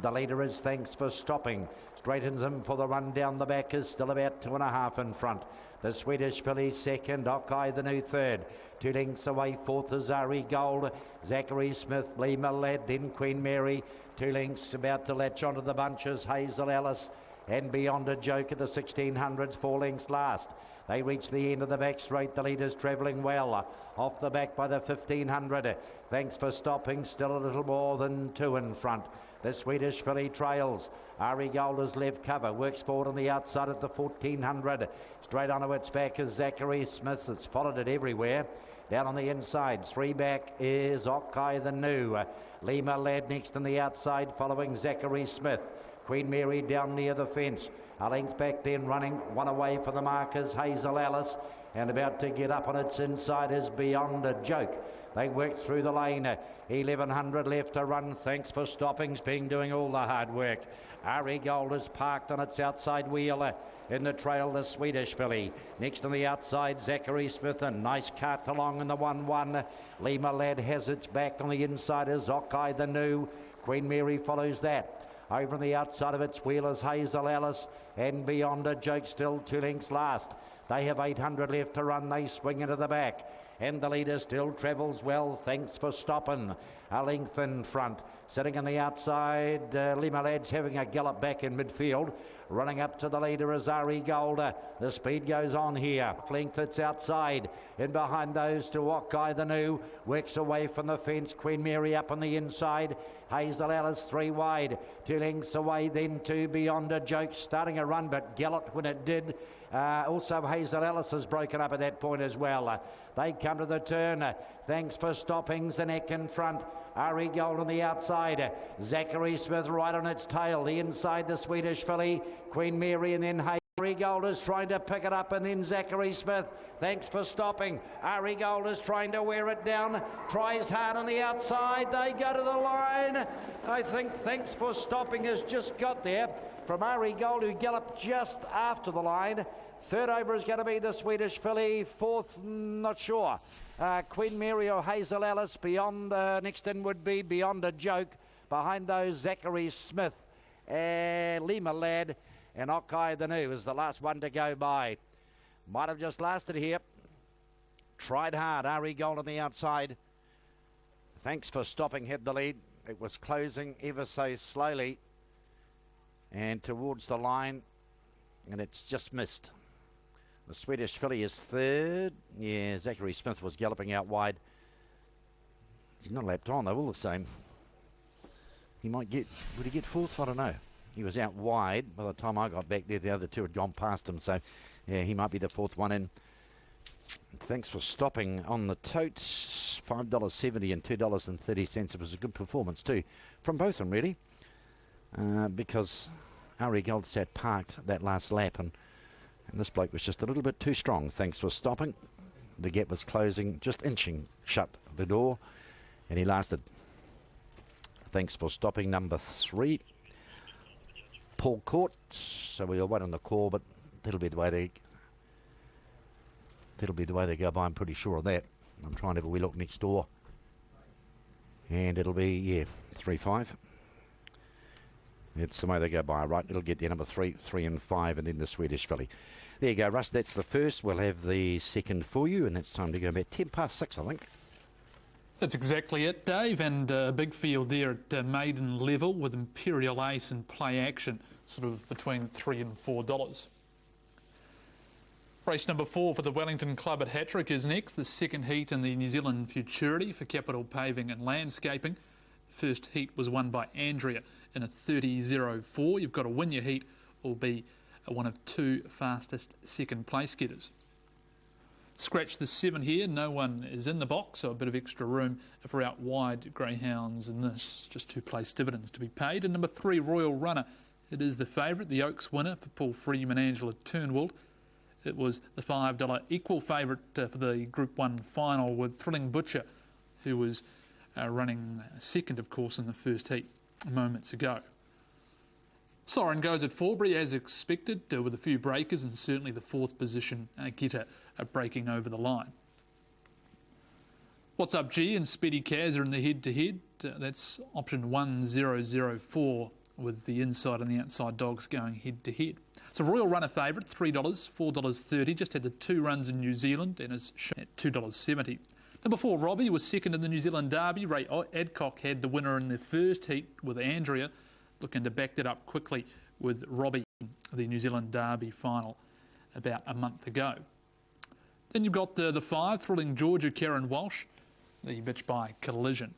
The leader is Thanks for Stopping. Straightens him for the run down the back, is still about 2.5 in front. The Swedish filly second, Okai the New third. 2 lengths away, 4th is RE Gold. Zachary Smith, Lima Lad, then Queen Mary. 2 lengths about to latch onto the bunches, Hazel Ellis. And Beyond a Joke at the 1,600s, 4 lengths last. They reach the end of the back straight. The leader's travelling well. Off the back by the 1,500. Thanks for Stopping, still a little more than 2 in front. The Swedish filly trails. RE Gold is left cover, works forward on the outside at the 1,400. Straight onto its back is Zachary Smith. It's followed it everywhere. Down on the inside, 3 back is Okai the New. Lima Lad next on the outside, following Zachary Smith. Queen Mary down near the fence. A length back then running, 1 away for the markers, Hazel Ellis. and about to get up on its inside is Beyond a Joke. They work through the lane. 1100 left to run. Thanks for Stopping's been doing all the hard work. Ari Gold is parked on its outside wheel. In the trail, the Swedish filly. Next on the outside, Zachary Smith. A nice cart along in the 1-1. Lima Lad has its back. On the inside is Okai the New. Queen Mary follows that. Over on the outside of its wheel is Hazel Alice. And Beyond a Joke still 2 lengths last. They have 800 left to run. They swing into the back. And the leader still travels well. Thanks for Stoppin'. A length in front. Sitting on the outside, Lima Lad's having a gallop back in midfield. Running up to the leader is Ari Golder. The speed goes on here. Length it's outside. In behind those to Okai the New. Works away from the fence. Queen Mary up on the inside. Hazel Alice 3 wide. 2 lengths away then to Beyond a Joke. Starting a run but galloped when it did. Also Hazel Alice has broken up at that point as well. They come to the turn. Thanks for Stoppings. The neck in front. Ari Gold on the outside. Zachary Smith right on its tail. The inside, the Swedish filly. Queen Mary and then Ari Gold is trying to pick it up and then Zachary Smith. Thanks for Stopping. Ari Gold is trying to wear it down. Tries hard on the outside. They go to the line. I think Thanks for Stopping has just got there from Ari Gold, who galloped just after the line. Third over is going to be the Swedish filly. Fourth, not sure. Queen Mary or Hazel Alice. Beyond, next in would be Beyond a Joke. Behind those, Zachary Smith and Lima Lad and Okai the New is the last one to go by. Might have just lasted here. Tried hard. Ari Gold on the outside. Thanks for Stopping had the lead. It was closing ever so slowly and towards the line, and it's just missed. The Swedish filly is third. Yeah, Zachary Smith was galloping out wide. He's not lapped on, they're all the same. He might get, would he get fourth? I don't know. He was out wide by the time I got back there. The other two had gone past him, so yeah, he might be the fourth one in. Thanks for Stopping on the Tote. $5.70 and $2.30. It was a good performance too from both of them, really, because Ari Gold sat parked that last lap, and this bloke was just a little bit too strong. Thanks for Stopping. The gap was closing, just inching shut the door, and he lasted. Thanks for Stopping, number 3. Paul Court. So we'll wait on the call, but that'll be the way they go by. I'm pretty sure of that. I'm trying to have a wee look next door, and it'll be 3-5. It's the way they go by, right? It'll get there, number 3, 3 and 5, and then the Swedish filly. There you go, Russ. That's the first. We'll have the second for you, and it's time to go about 6:10, I think. That's exactly it, Dave, and a big field there at maiden level with Imperial Ace and play action, sort of between $3 and $4. Race number 4 for the Wellington Club at Hattrick is next. The second heat in the New Zealand Futurity for Capital Paving and Landscaping. The first heat was won by Andrea in a 30.04. You've got to win your heat or be one of 2 fastest second place getters. Scratch the 7 here. No one is in the box, so a bit of extra room for out wide greyhounds in this. Just 2 place dividends to be paid. And number 3, Royal Runner. It is the favourite, the Oaks winner for Paul Freeman, Angela Turnwald. It was the $5 equal favourite for the Group 1 final with Thrilling Butcher, who was running second, of course, in the first heat moments ago. Siren goes at Forbury as expected, with a few breakers, and certainly the 4th position getter breaking over the line. What's Up G and Speedy Kaz are in the head-to-head. That's option 1004 with the inside and the outside dogs going head-to-head. It's a Royal Runner favourite, $3, $4.30. Just had the 2 runs in New Zealand and is at $2.70. Number 4, Robbie, was second in the New Zealand Derby. Ray Adcock had the winner in the first heat with Andrea, looking to back that up quickly with Robbie, the New Zealand Derby final about a month ago. Then you've got the 5, Thrilling Georgia, Karen Walsh, the bitch by Collision.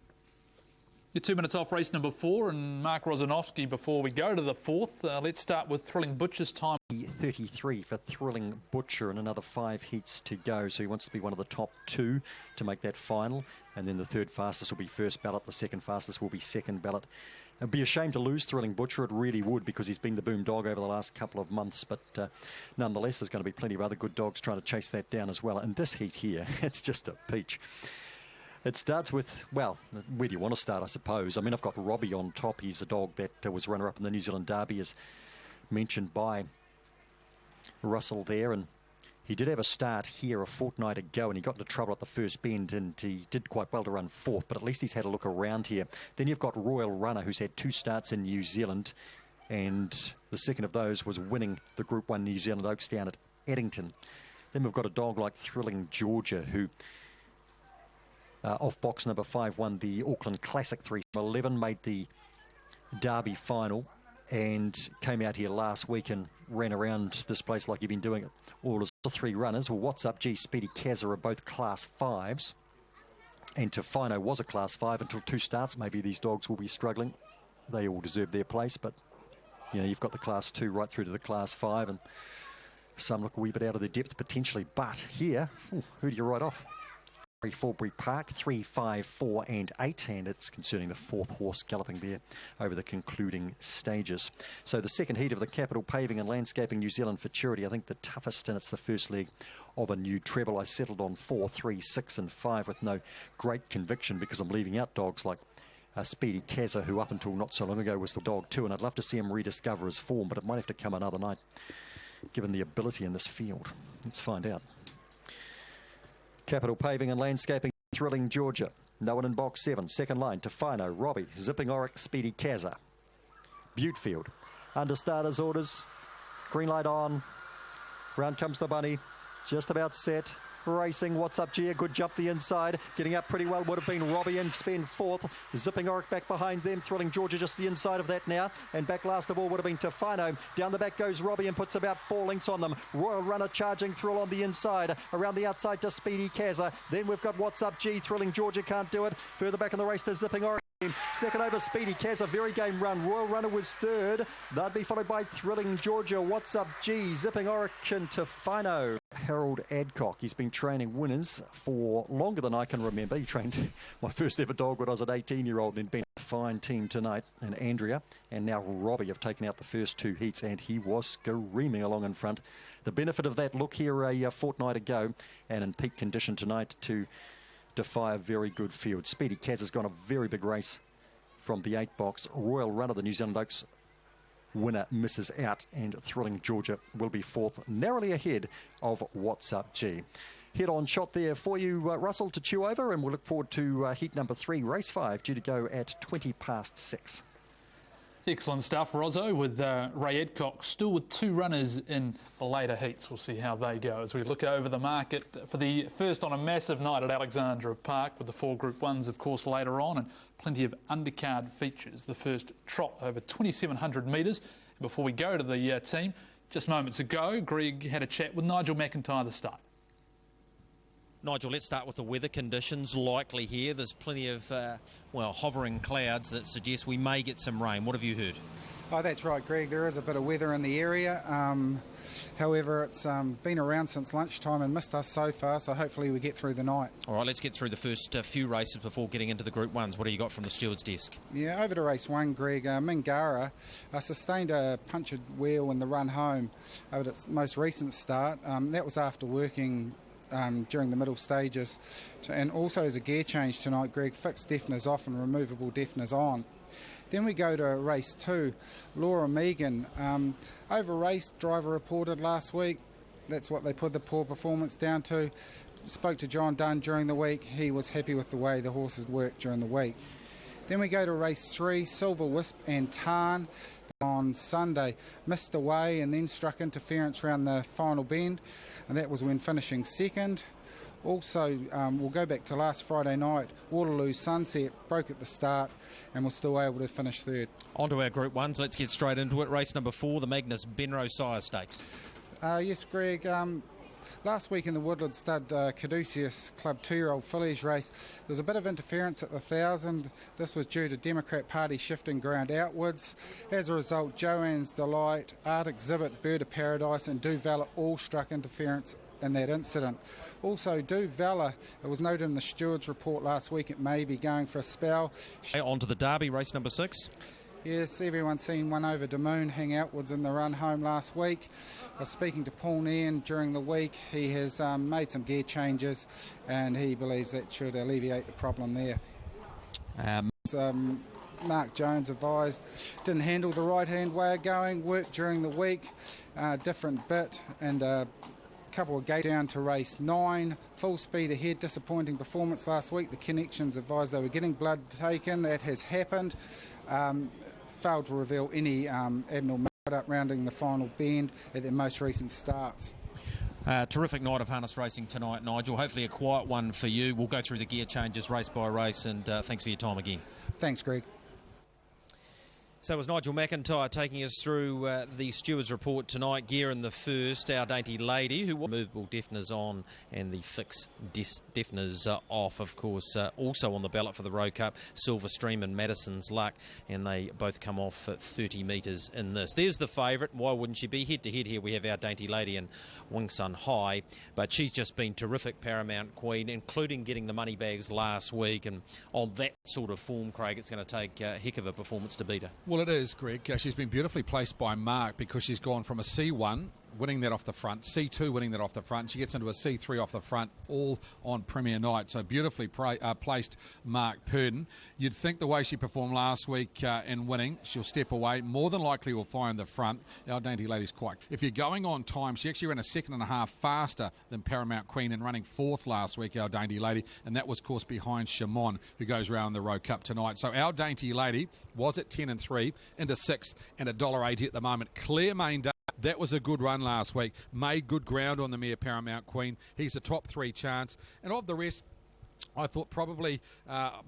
Your 2 minutes off race number 4, and Mark Rosanowski before we go to the 4th. Let's start with Thrilling Butcher's time. 33 for Thrilling Butcher and another 5 heats to go, so he wants to be one of the top 2 to make that final, and then the 3rd fastest will be first ballot, the 2nd fastest will be second ballot. It'd be a shame to lose Thrilling Butcher, it really would, because he's been the boom dog over the last couple of months. But nonetheless, there's going to be plenty of other good dogs trying to chase that down as well. And this heat here, it's just a peach. It starts with, well, where do you want to start, I suppose? I mean, I've got Robbie on top. He's a dog that was runner-up in the New Zealand Derby, as mentioned by Russell there. And he did have a start here a fortnight ago, and he got into trouble at the first bend, and he did quite well to run fourth, but at least he's had a look around here. Then you've got Royal Runner, who's had 2 starts in New Zealand, and the second of those was winning the Group 1 New Zealand Oaks down at Eddington. Then we've got a dog like Thrilling Georgia, who off box number 5 won the Auckland Classic 3-11, made the Derby final, and came out here last week and ran around this place like he'd been doing it all his 3 runners. Well, What's Up G, Speedy Kazza are both Class 5s, and Tofino was a Class 5 until 2 starts. Maybe these dogs will be struggling. They all deserve their place, but you know, you've got the Class 2 right through to the Class 5, and some look a wee bit out of their depth potentially. But here, who do you write off? Forbury Park, 3, 5, 4 and 8, and it's concerning the 4th horse galloping there over the concluding stages. So the second heat of the Capital Paving and Landscaping New Zealand Futurity, I think the toughest, and it's the first leg of a new treble. I settled on 4, 3, 6 and 5 with no great conviction, because I'm leaving out dogs like Speedy Kazza, who up until not so long ago was the dog too, and I'd love to see him rediscover his form, but it might have to come another night given the ability in this field. Let's find out. Capital Paving and Landscaping, Thrilling Georgia. No one in box 7. Second line, Tofino, Robbie, Zipping Oric, Speedy Kazza. Butefield. Under starters orders. Green light on. Round comes the bunny. Just about set. Racing, What's Up G, a good jump the inside. Getting up pretty well would have been Robbie and Spen 4th. Zipping Oric back behind them. Thrilling Georgia just the inside of that now. And back last of all would have been Tofino. Down the back goes Robbie and puts about 4 lengths on them. Royal Runner charging Thrill on the inside. Around the outside to Speedy Kazza. Then we've got What's Up G. Thrilling Georgia can't do it. Further back in the race to Zipping Oric. Second over Speedy Kazza, very game run. Royal Runner was 3rd. They'd be followed by Thrilling Georgia, What's Up G, Zipping Oric and Tofino. Harold Adcock, he's been training winners for longer than I can remember. He trained my first ever dog when I was an 18-year-old, and been a fine team tonight. And Andrea and now Robbie have taken out the first 2 heats, and he was screaming along in front. The benefit of that look here a fortnight ago, and in peak condition tonight to defy a very good field. Speedy Kaz has gone a very big race from the 8 box. Royal Runner, the New Zealand Oaks winner, misses out, and Thrilling Georgia will be 4th, narrowly ahead of What's Up G. Head-on shot there for you, Russell, to chew over, and we'll look forward to heat number 3, race 5, due to go at 6:20. Excellent stuff, Rozzo, with Ray Adcock still with 2 runners in the later heats. We'll see how they go as we look over the market for the first on a massive night at Alexandra Park, with the 4 Group 1s, of course, later on, and plenty of undercard features. The first trot over 2,700 metres. Before we go to the team, just moments ago, Greg had a chat with Nigel McIntyre at the start. Nigel, let's start with the weather conditions likely here. There's plenty of, hovering clouds that suggest we may get some rain. What have you heard? Oh, that's right, Greg. There is a bit of weather in the area. However, it's been around since lunchtime and missed us so far, so hopefully we get through the night. All right, let's get through the first few races before getting into the Group 1s. What do you got from the steward's desk? Yeah, over to race 1, Greg. Mingara sustained a punctured wheel in the run home over its most recent start. That was after working during the middle stages, and also as a gear change tonight, Greg. Fixed deafeners off and removable deafeners on. Then we go to race 2, Laura Megan. Over race, driver reported last week. That's what they put the poor performance down to. Spoke to John Dunn during the week. He was happy with the way the horses worked during the week. Then we go to race 3, Silver Wisp and Tarn. On Sunday, missed away and then struck interference around the final bend, and that was when finishing 2nd. Also, we'll go back to last Friday night. Waterloo Sunset broke at the start and was still able to finish 3rd. On to our Group 1s. Let's get straight into it. Race number 4, the MAGNESS BENROW Sire Stakes. Yes, Greg. Last week in the Woodland Stud Caduceus Club 2-year-old fillies race, there was a bit of interference at the 1,000. This was due to Democrat Party shifting ground outwards. As a result, Joanne's Delight, Art Exhibit, Bird of Paradise and Do Valor all struck interference in that incident. Also, Do Valor, it was noted in the steward's report last week, it may be going for a spell. On to the Derby, race number 6. Yes, everyone's seen One Over Damoon hang outwards in the run home last week. I was speaking to Paul Nairn during the week. He has made some gear changes and he believes that should alleviate the problem there. Mark Jones advised didn't handle the right-hand way of going, worked during the week, different bit, and a couple of gates down to race 9, full speed ahead, disappointing performance last week. The connections advised they were getting blood taken. That has happened. Failed to reveal any abnormal up rounding the final bend at their most recent starts. Terrific night of harness racing tonight, Nigel. Hopefully a quiet one for you. We'll go through the gear changes race by race, and thanks for your time again. Thanks, Greg. So it was Nigel McIntyre taking us through the stewards report tonight. Gear in the first, Our Dainty Lady, who movable deafeners on and the fixed deafeners off, of course. Also on the ballot for the Rowe Cup, Silver Stream and Madison's Luck, and they both come off at 30 metres in this. There's the favourite. Why wouldn't she be? Head to head here we have Our Dainty Lady and Wing Sun High, but she's just been terrific, Paramount Queen, including getting the money bags last week, and on that sort of form, Craig, it's going to take a heck of a performance to beat her. Well, it is, Greg. She's been beautifully placed by Mark because she's gone from a C1, winning that off the front, C2 winning that off the front. She gets into a C3 off the front, all on Premier Night. So beautifully placed Mark Purdon. You'd think the way she performed last week in winning, she'll step away. More than likely will fire in the front. Our Dainty Lady's quite. If you're going on time, she actually ran a second and a half faster than Paramount Queen and running 4th last week, Our Dainty Lady. And that was, of course, behind Shimon, who goes round the Rowe Cup tonight. So Our Dainty Lady was at 10 and 3, into 6 and $1.80 at the moment. Clear main day. That was a good run last week. Made good ground on the mare Paramount Queen. He's a top 3 chance. And of the rest, I thought probably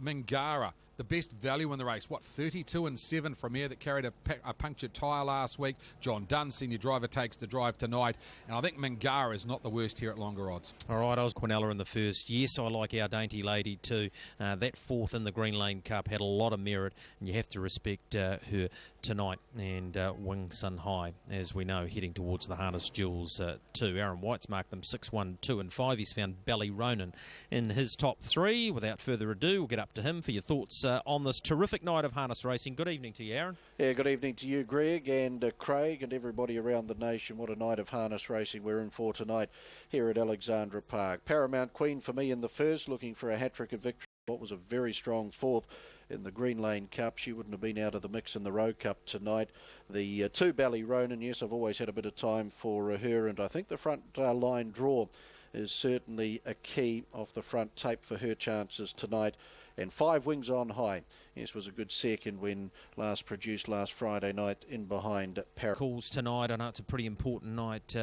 Mingara, the best value in the race. 32 and 7 from here that carried a punctured tyre last week. John Dunn, senior driver, takes the drive tonight. And I think Mingara is not the worst here at longer odds. All right, I was Quinella in the first. Yes, I like Our Dainty Lady too. That 4th in the Green Lane Cup had a lot of merit, and you have to respect her tonight. And Wing Sun High, as we know, heading towards the Harness Jewels too. Aaron White's marked them 6, 1, 2 and 5. He's found Ballyronan in his top 3. Without further ado, we'll get up to him for your thoughts on this terrific night of harness racing. Good evening to you, Aaron. Yeah, good evening to you, Greg, and Craig, and everybody around the nation. What a night of harness racing we're in for tonight here at Alexandra Park. Paramount Queen for me in the first, looking for a hat-trick of victory. What was a very strong 4th in the Green Lane Cup. She wouldn't have been out of the mix in the Rowe Cup tonight. The 2 Ballyronan, yes, I've always had a bit of time for her, and I think the front line draw is certainly a key off the front tape for her chances tonight. And 5 Wings on High, yes, was a good second when last produced last Friday night in behind Paris. Calls tonight. I know it's a pretty important night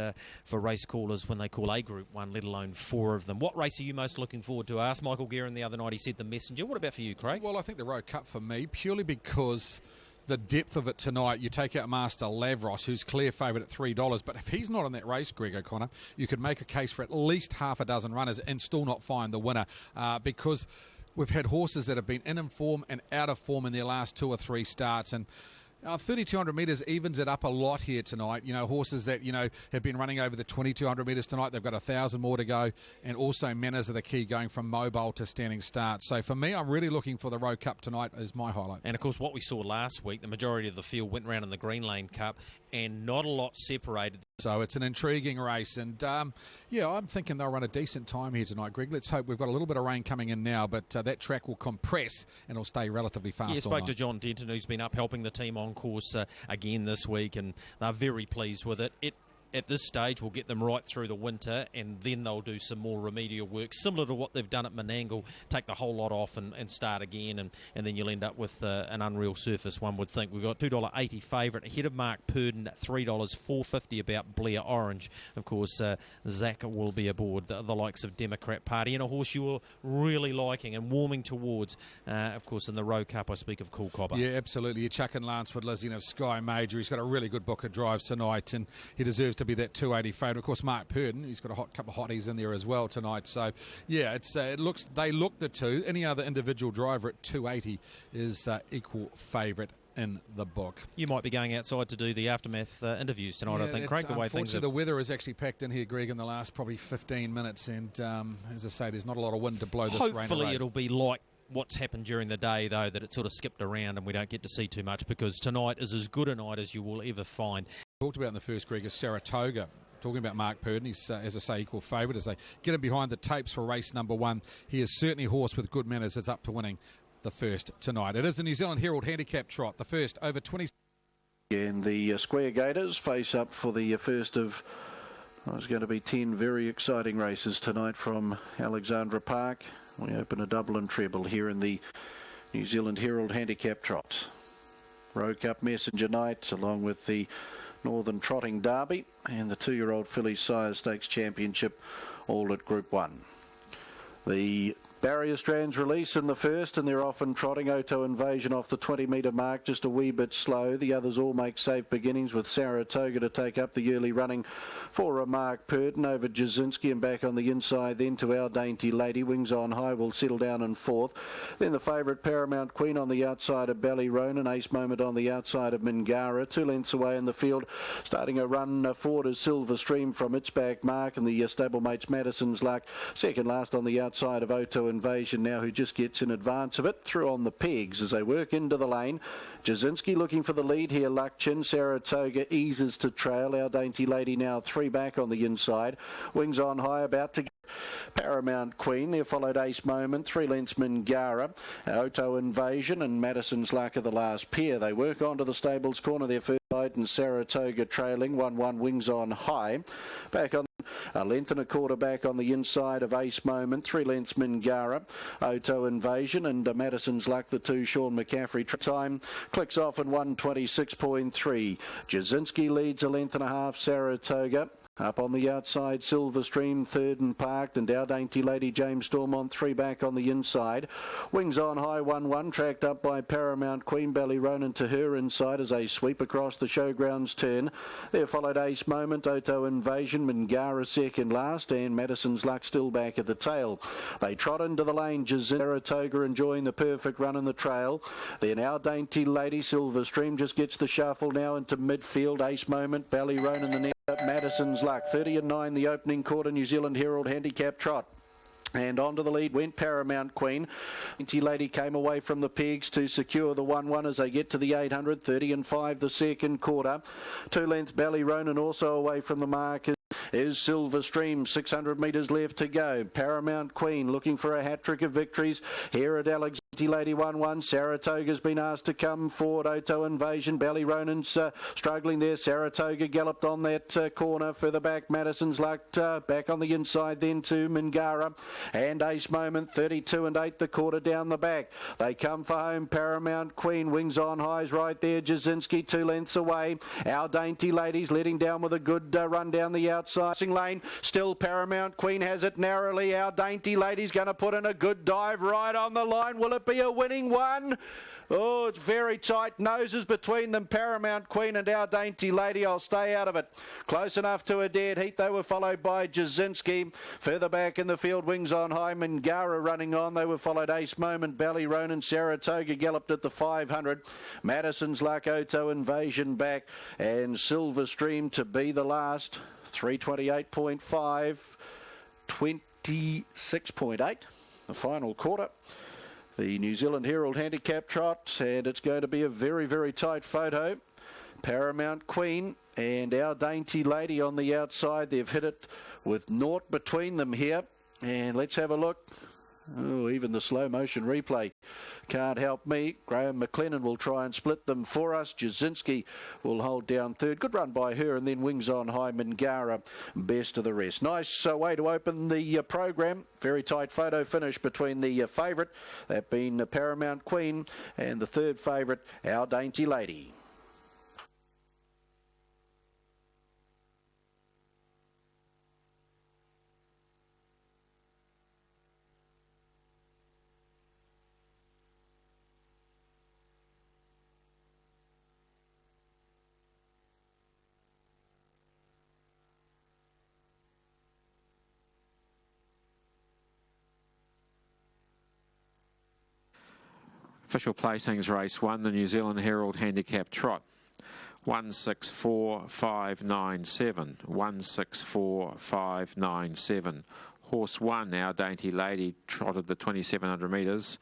for race callers when they call A Group 1, let alone 4 of them. What race are you most looking forward to? I asked Michael Guerin the other night. He said the Messenger. What about for you, Craig? Well, I think the Rowe Cup for me, purely because the depth of it tonight. You take out Master Lavros, who's clear favourite at $3, but if he's not in that race, Greg O'Connor, you could make a case for at least half a dozen runners and still not find the winner because we've had horses that have been in form and out of form in their last 2 or 3 starts, and 3,200 metres evens it up a lot here tonight. You know, horses that, you know, have been running over the 2,200 metres tonight. They've got 1,000 more to go. And also manners are the key, going from mobile to standing start. So for me, I'm really looking for the Rowe Cup tonight as my highlight. And of course, what we saw last week, the majority of the field went round in the Green Lane Cup and not a lot separated. So it's an intriguing race. And yeah, I'm thinking they'll run a decent time here tonight, Greg. Let's hope. We've got a little bit of rain coming in now, but that track will compress and it'll stay relatively fast. Yeah, spoke to John Denton, who's been up helping the team on course again this week, and they're very pleased with it. At this stage, will get them right through the winter, and then they'll do some more remedial work, similar to what they've done at Menangle, take the whole lot off and start again, and then you'll end up with an unreal surface, one would think. We've got $2.80 favourite, ahead of Mark Purdon at $3, $4.50 about Blair Orange. Of course, Zach will be aboard, the likes of Democrat Party, and a horse you're really liking and warming towards, of course, in the Rowe Cup, I speak of Cool Cobber. Yeah, absolutely. You're chucking Lanceford Lizzie of Sky Major. He's got a really good book of drives tonight, and he deserves to be that 280 favourite. Of course, Mark Purdon, he's got a couple of hotties in there as well tonight. So, yeah, they look the two. Any other individual driver at 280 is equal favourite in the book. You might be going outside to do the aftermath interviews tonight, I think, Craig, the way things are. The weather is actually packed in here, Greg, in the last probably 15 minutes, and as I say, there's not a lot of wind to blow this rain away. Hopefully it'll be like what's happened during the day, though, that it sort of skipped around and we don't get to see too much, because tonight is as good a night as you will ever find. Talked about in the first, Greg, is Saratoga. Talking about Mark Purdon, he's, as I say, equal favourite as they get him behind the tapes for race number 1. He is certainly a horse with good manners. It's up to winning the first tonight. It is the New Zealand Herald Handicap Trot, the first over 20. And the Square Gators face up for the first of, there's going to be 10 very exciting races tonight from Alexandra Park. We open a double and treble here in the New Zealand Herald Handicap Trot. Rowe Cup Messenger Night, along with the Northern Trotting Derby and the 2-year-old Fillies Sires Stakes Championship, all at Group 1. The barrier strands release in the first, and they're often trotting. Oto Invasion off the 20-metre mark, just a wee bit slow. The others all make safe beginnings, with Saratoga to take up the early running for Mark Purdon over Jasinski, and back on the inside then to Our Dainty Lady. Wings on High will settle down in fourth. Then the favourite Paramount Queen on the outside of Ballyronan, Ace Moment on the outside of Mingara. 2 lengths away in the field, starting a run forward is Silver Stream from its back mark, and the stablemates Madison's Luck second last on the outside of Oto Invasion now, who just gets in advance of it. Through on the pegs as they work into the lane. Jasinski looking for the lead here. Luckchin. Saratoga eases to trail. Our Dainty Lady now 3 back on the inside. Wings on High about to Paramount Queen. There followed Ace Moment. 3 lengths Mingara. Oto Invasion and Madison's Luck are the last pair. They work on to the stables corner their first side, and Saratoga trailing 1-1. Wings on High. Back on a length and a quarter back on the inside of Ace Moment. 3 lengths Mingara. Oto Invasion and Madison's Luck, the 2 Sean McCaffrey. Time clicks off in 1:26.3. Jasinski leads a length and a half. Saratoga. Up on the outside, Silver Stream, third and parked, and Our Dainty Lady James Stormont 3 back on the inside. Wings on High 1-1, tracked up by Paramount Queen. Ballyronan to her inside as they sweep across the showgrounds turn. There followed Ace Moment, Oto Invasion, Mingara second last, and Madison's Luck still back at the tail. They trot into the lane. Saratoga enjoying the perfect run in the trail. Then Our Dainty Lady, Silver Stream just gets the shuffle now into midfield. Ace Moment, Ballyronan the next. Madison's Luck, 30-9 the opening quarter. New Zealand Herald Handicap Trot. And onto the lead went Paramount Queen. Dainty Lady came away from the pegs to secure the 1-1 as they get to the 800. 30-5 the second quarter. 2 lengths Ballyronan also away from the mark is Silver Stream. 600 metres left to go. Paramount Queen looking for a hat-trick of victories here at Alexandra. Lady 1-1. Saratoga's been asked to come forward. Oto Invasion. Ballyronan's struggling there. Saratoga galloped on that corner. Further back, Madison's Luck back on the inside then to Mingara. And Ace Moment, 32-8 the quarter down the back. They come for home. Paramount Queen. Wings on High's right there. Jasinski 2 lengths away. Our Dainty Ladies letting down with a good run down the outside lane. Still Paramount Queen has it narrowly. Our Dainty Lady's going to put in a good dive right on the line. Will it be a winning one? Oh, it's very tight noses between them. Paramount Queen and Our Dainty Lady. I'll stay out of it. Close enough to a dead heat. They were followed by Jasinski. Further back in the field, Wings on High. Mingara running on. They were followed Ace Moment, Ballyronan. Saratoga galloped at the 500. Madison's Luck, Oto Invasion back. And Silver Stream to be the last. 328.5. 26.8. The final quarter. The New Zealand Herald Handicap Trot, and it's going to be a very, very tight photo. Paramount Queen and Our Dainty Lady on the outside. They've hit it with naught between them here. And let's have a look. Oh, even the slow motion replay can't help me. Graham McLennan will try and split them for us. Jasinski will hold down third. Good run by her, and then Wings on High. Mingara best of the rest. Nice way to open the program. Very tight photo finish between the favourite, that being Paramount Queen, and the third favourite, Our Dainty Lady. Official placings race 1, the New Zealand Herald Handicap Trot. 164,597. 164,597. Horse 1, Our Dainty Lady, trotted the 2,700 metres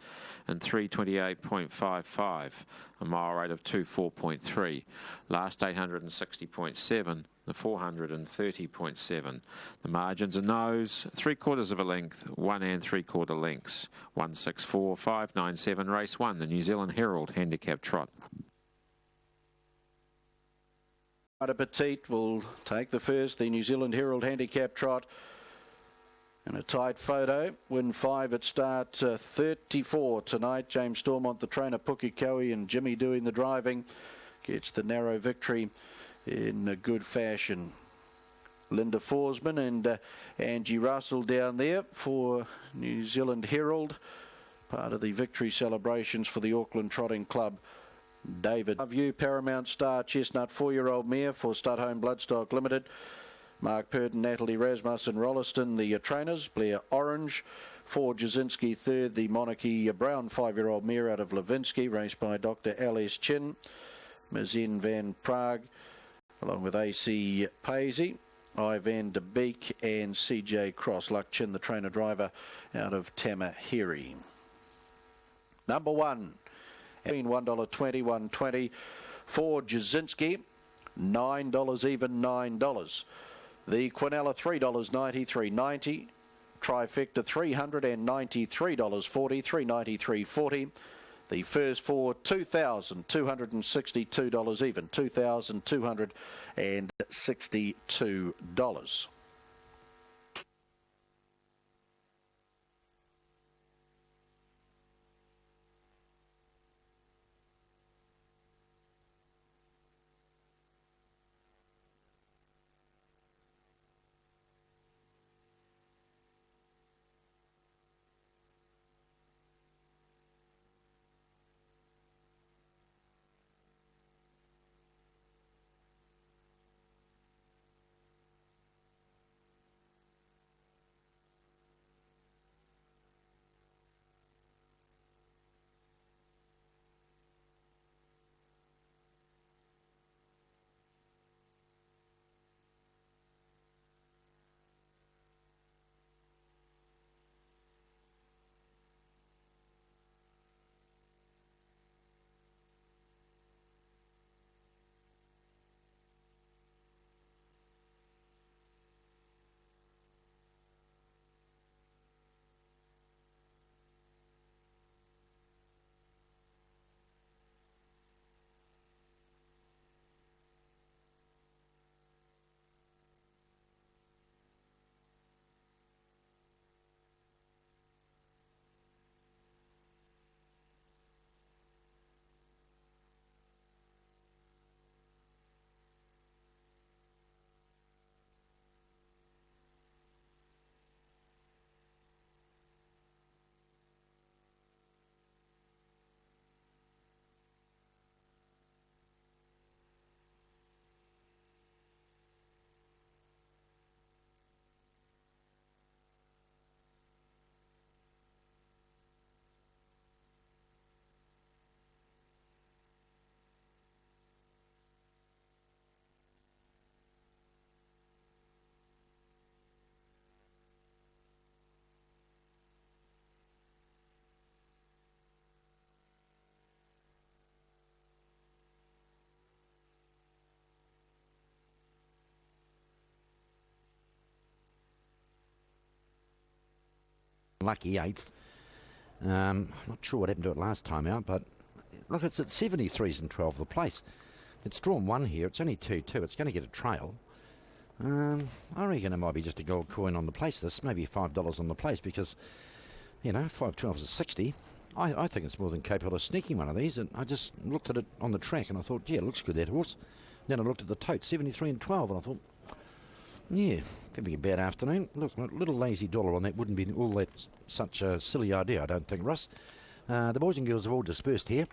in 3:28.55, a mile rate of 2:4.3. Last 860.7, the 430.7. The margins are nose, 3/4 of a length, 1 3/4 lengths, 164.597, race 1, the New Zealand Herald Handicap Trot. Petite will take the first, the New Zealand Herald Handicap Trot. And a tight photo. Win 5 at start 34 tonight. James Stormont, the trainer, Pukikoe, and Jimmy doing the driving. Gets the narrow victory in a good fashion. Linda Forsman and Angie Russell down there for New Zealand Herald. Part of the victory celebrations for the Auckland Trotting Club. David View, Paramount Star, Chestnut 4-year-old mare for Studholme Bloodstock Limited. Mark Purden, Natalie Rasmussen, Rolliston, the trainers. Blair Orange, for Jasinski third, the Monarchy Brown 5-year-old mare out of Levinsky, raced by Dr. Alice Chin. Mazin Van Prague, along with AC Paisley, Ivan de Beek and CJ Cross. Luck Chin, the trainer driver out of Tamaheri. Number 1, $1.20, $1.20 for Jasinski, $9 even, $9. The Quinella, $3.90, $3.90. Trifecta, $393.40, $393.40. The first four, $2,262 even, $2,262. Lucky 8th. Not sure what happened to it last time out, but look, it's at 73s and 12th the place. It's drawn 1 here. It's only 2-2. It's going to get a trail. I reckon it might be just a gold coin on the place. This maybe $5 on the place because, you know, 5/12 is 60. I think it's more than capable of sneaking one of these. And I just looked at it on the track and I thought, yeah, it looks good, that horse. Then I looked at the tote, 73 and 12, and I thought, yeah, could be a bad afternoon. Look, a little lazy dollar on that wouldn't be all that such a silly idea, I don't think, Russ. The boys and girls have all dispersed here.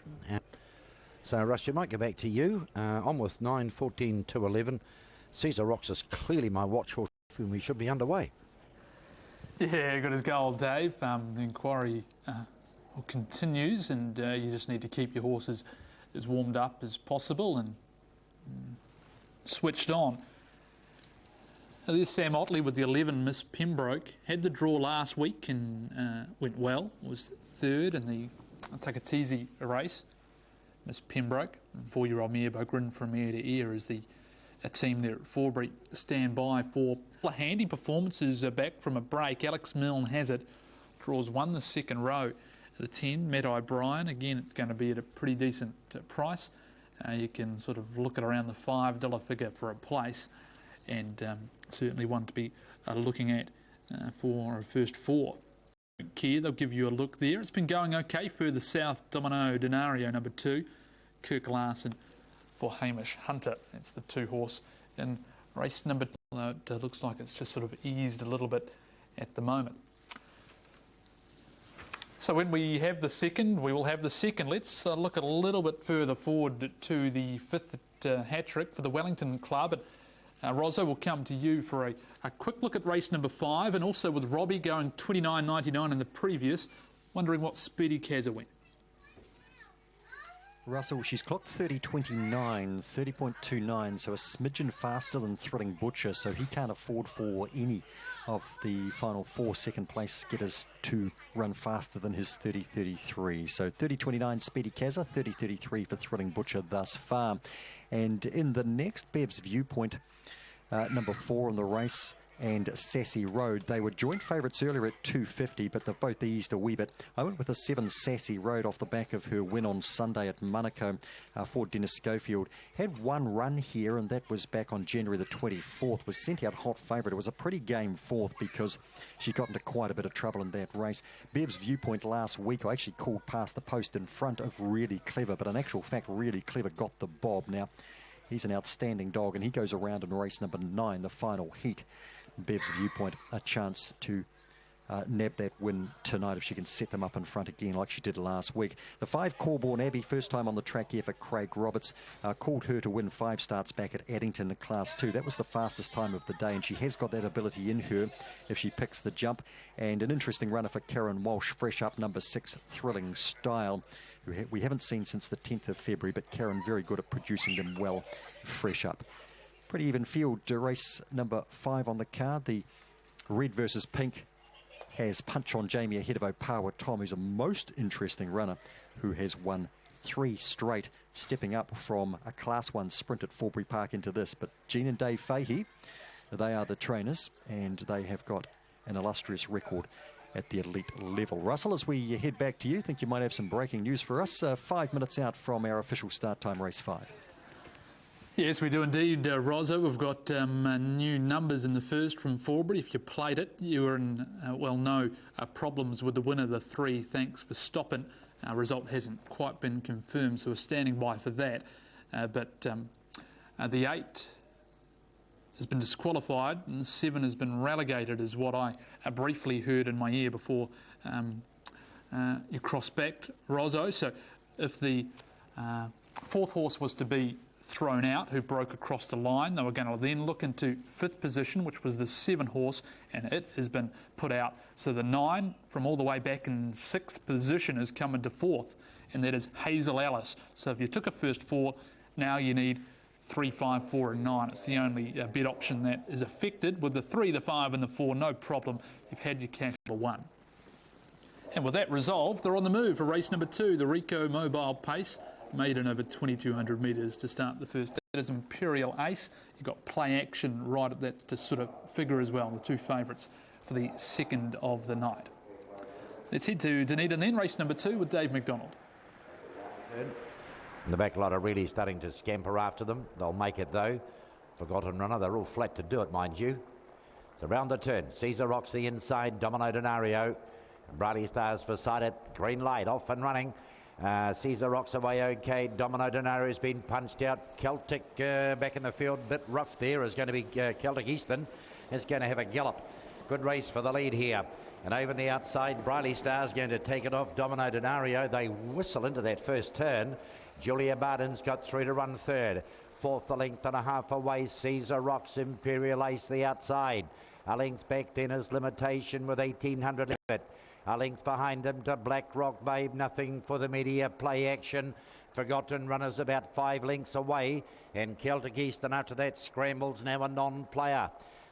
So, Russ, you might go back to you. On with 9, 14, 2, 11. Caesar Rocks is clearly my watch horse, and we should be underway. Yeah, good as gold, Dave. The inquiry continues, and you just need to keep your horses as warmed up as possible and switched on. There's Sam Otley with the 11, Miss Pembroke. Had the draw last week and went well. Was third in the Takatizi race. Miss Pembroke, 4-year-old mare Bogrin from ear to ear, is a team there at Forbury. Stand by for handy performances back from a break. Alex Milne has it. Draws 1 the second row. The 10, Matt O'Brien. Again, it's going to be at a pretty decent price. You can sort of look at around the $5 figure for a place, and certainly one to be looking at for a first 4. Care, they'll give you a look there. It's been going okay further south. Domino Denario, number 2. Kirk Larson for Hamish Hunter. That's the 2-horse in race number 2. Although it looks like it's just sort of eased a little bit at the moment. So when we have the second, we will have the second. Let's look a little bit further forward to the 5th hat-trick for the Wellington Club. And Rozzo will come to you for a quick look at race number 5, and also with Robbie going 29.99 in the previous, wondering what Speedy Kazza went. Russell, she's clocked 30.29, so a smidgen faster than Thrilling Butcher, so he can't afford for any of the final 4 second-place skitters to run faster than his 30.33. So 30.29 Speedy Kazza, 30.33 for Thrilling Butcher thus far. And in the next, Bev's Viewpoint, number 4 in the race, and Sassy Road. They were joint favourites earlier at 250, but they've both eased a wee bit. I went with a 7 Sassy Road off the back of her win on Sunday at Monaco for Dennis Schofield. Had one run here, and that was back on January the 24th. Was sent out hot favourite. It was a pretty game 4th because she got into quite a bit of trouble in that race. Bev's Viewpoint last week, I actually called past the post in front of Really Clever, but in actual fact, Really Clever got the bob. Now, he's an outstanding dog, and he goes around in race number 9, the final heat. Bev's Viewpoint, a chance to nab that win tonight if she can set them up in front again like she did last week. The 5 Corborn Abbey, first time on the track here for Craig Roberts, called her to win 5 starts back at Addington in Class 2. That was the fastest time of the day, and she has got that ability in her if she picks the jump. And an interesting runner for Karen Walsh, fresh up, number 6, Thrilling Style, who we haven't seen since the 10th of February, but Karen very good at producing them well, fresh up. Pretty even field. Race number 5 on the card. The red versus pink has Punch on Jamie ahead of Opawa Tom, who's a most interesting runner who has won 3 straight, stepping up from a Class 1 sprint at Forbury Park into this. But Jean and Dave Fahey, they are the trainers, and they have got an illustrious record at the elite level. Russell, as we head back to you, think you might have some breaking news for us. 5 minutes out from our official start time, race 5. Yes, we do indeed, Rozzo. We've got new numbers in the first from Forbury. If you played it, you were in, no problems with the winner, the 3, thanks for stopping. Result hasn't quite been confirmed, so we're standing by for that. But the 8 has been disqualified, and the 7 has been relegated, is what I briefly heard in my ear before you cross back, Rozzo. So if the 4th horse was to be thrown out, who broke across the line, they were going to then look into 5th position, which was the 7 horse, and it has been put out. So the 9 from all the way back in 6th position has come into 4th, and that is Hazel Alice. So if you took a first 4, now you need 3, 5, 4 and 9. It's the only bid option that is affected. With the 3, the 5 and the 4, no problem. You've had your cash for 1. And with that resolved, they're on the move for race number 2, the Rico Mobile Pace. Maiden over 2,200 metres to start the first. That is Imperial Ace. You've got Play Action right at that to sort of figure as well, the 2 favourites for the second of the night. Let's head to Dunedin then, race number 2 with Dave McDonald. The back lot are really starting to scamper after them. They'll make it though. Forgotten Runner, they're all flat to do it, mind you. It's around the turn. Caesar Rocks the inside, Domino Denario. Briley Stars beside it. Green light off and running. Caesar Rocks away okay. Domino Denario has been punched out. Celtic back in the field, bit rough there, is going to be Celtic Easton is going to have a gallop. Good race for the lead here. And over the outside, Briley Star's going to take it off Domino Denario. They whistle into that first turn. Julia Barden's got through to run 3rd. 4th, a length and a half away. Caesar Rocks, Imperial Ace the outside. A length back then is Limitation with 1,800 left. A length behind him to Black Rock Babe, nothing for the media. Play Action. Forgotten Runners about 5 lengths away. And Celtic Eastern after that scrambles now a non-player.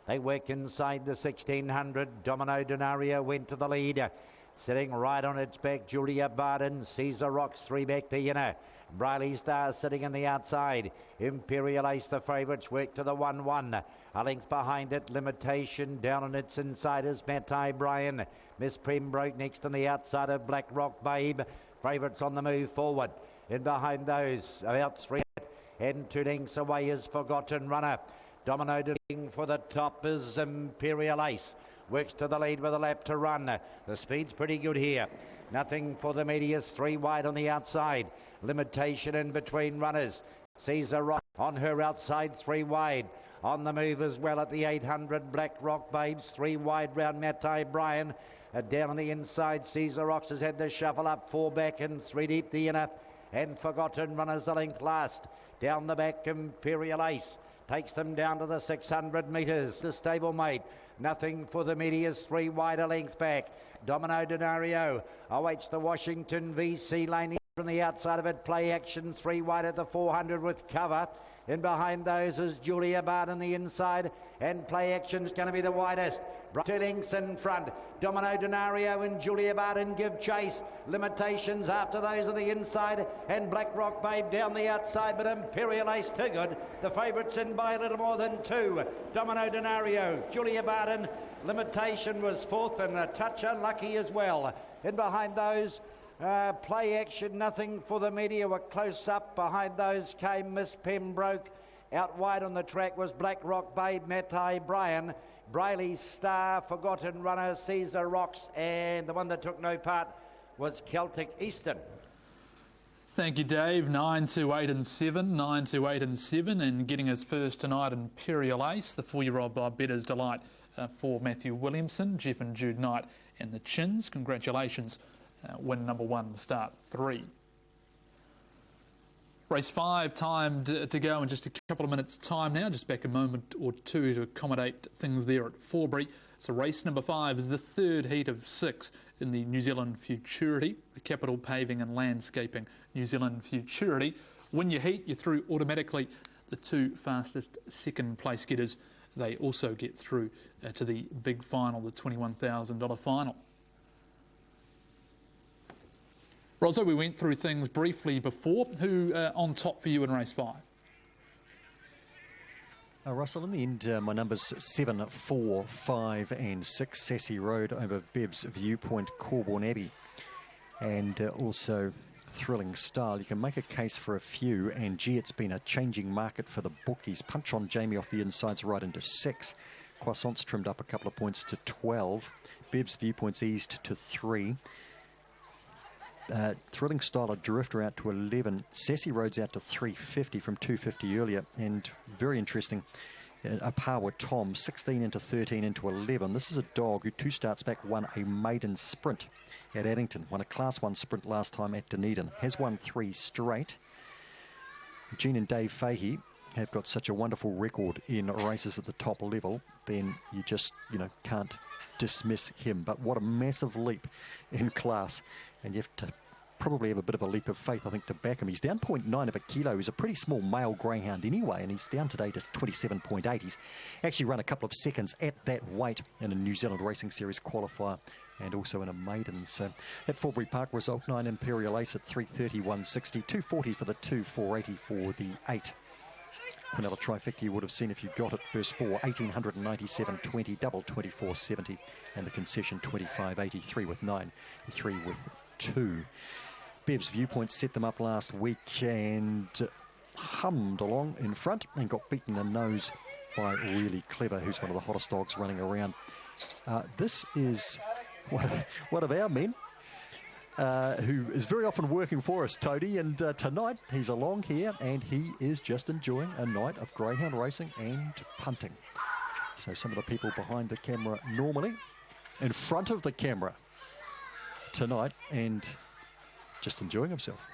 They work inside the 1600. Domino Denario went to the lead. Sitting right on its back, Julia Barden. Caesar Rocks 3 back the inner. Briley Star sitting on the outside. Imperial Ace, the favourites, work to the 1-1. A length behind it, Limitation. Down on its insiders, Matai Bryan. Miss Pembroke next on the outside of Black Rock Babe. Favourites on the move forward. In behind those, about 3. And 2 lengths away is Forgotten Runner. Domino Denario for the top is Imperial Ace. Works to the lead with a lap to run. The speed's pretty good here. Nothing for the Medias, 3 wide on the outside. Limitation in between runners. Caesar Rock on her outside, 3 wide. On the move as well at the 800, Black Rock Babes, 3 wide round Matai Bryan. Down on the inside, Caesar Rocks has had the shuffle up, 4 back and 3 deep the inner. And Forgotten Runners the length last. Down the back, Imperial Ace. Takes them down to the 600 metres. The stablemate. Nothing for the Medias, 3 wide a length back. Domino Denario awaits the Washington VC lane from the outside of it. Play Action 3 wide at the 400 with cover. In behind those is Julia Bard on the inside, and Play Action's going to be the widest. 2 lengths in front. Domino Denario and Julia Barden give chase. Limitations after those on the inside, and Black Rock Babe down the outside, but Imperial Ace too good. The favourites in by a little more than 2. Domino Denario, Julia Barden. Limitation was 4th and a touch unlucky as well. In behind those, Play Action, Nothing for the Media were close up. Behind those came Miss Pembroke. Out wide on the track was Black Rock Babe, Matai Bryan. Briley Star, Forgotten Runner, Caesar Rocks, and the one that took no part was Celtic Eastern. Thank you, Dave. 9 to 8 and 7, 9 to 8 and 7, and getting us first tonight, Imperial Ace, the 4-year-old by Better's Delight for Matthew Williamson, Jeff and Jude Knight, and the Chins. Congratulations. Win number 1, start 3. Race 5 timed to go in just a couple of minutes' time now. Just back a moment or two to accommodate things there at Forbury. So race number 5 is the 3rd heat of 6 in the New Zealand Futurity, the Capital Paving and Landscaping New Zealand Futurity. Win your heat, you're through automatically. The 2 fastest second place getters, they also get through to the big final, the $21,000 final. Rosso, we went through things briefly before. Who on top for you in race 5? Russell, in the end, my numbers 7, 4, 5 and 6. Sassy Road over Beb's Viewpoint, Corborn Abbey. And also Thrilling Style. You can make a case for a few. And gee, it's been a changing market for the bookies. Punch on Jamie off the insides right into 6. Croissant's trimmed up a couple of points to 12. Beb's Viewpoint's eased to 3. Thrilling Style, a drifter out to 11. Sassy Road's out to 350 from 250 earlier. And very interesting, a par with Tom, 16 into 13 into 11. This is a dog who 2 starts back won a maiden sprint at Addington. Won a Class 1 sprint last time at Dunedin. Has won 3 straight. Gene and Dave Fahey have got such a wonderful record in races at the top level, then you just, can't dismiss him. But what a massive leap in class. And you have to probably have a bit of a leap of faith, I think, to back him. He's down 0.9 of a kilo. He's a pretty small male greyhound anyway, and he's down today to 27.8. He's actually run a couple of seconds at that weight in a New Zealand Racing Series qualifier and also in a maiden. So at Forbury Park, result 9, Imperial Ace at 330, 160, 240 for the 2, 480 for the 8. Another trifecta you would have seen if you got it. Verse 4, 1897.20, double 24.70, and the concession 25.83 with 9, 3 with 2. Bev's Viewpoint set them up last week and hummed along in front and got beaten in the nose by Really Clever, who's one of the hottest dogs running around. This is one of our men, who is very often working for us, Tote, and tonight he's along here and he is just enjoying a night of greyhound racing and punting. So some of the people behind the camera normally, in front of the camera tonight, and just enjoying himself,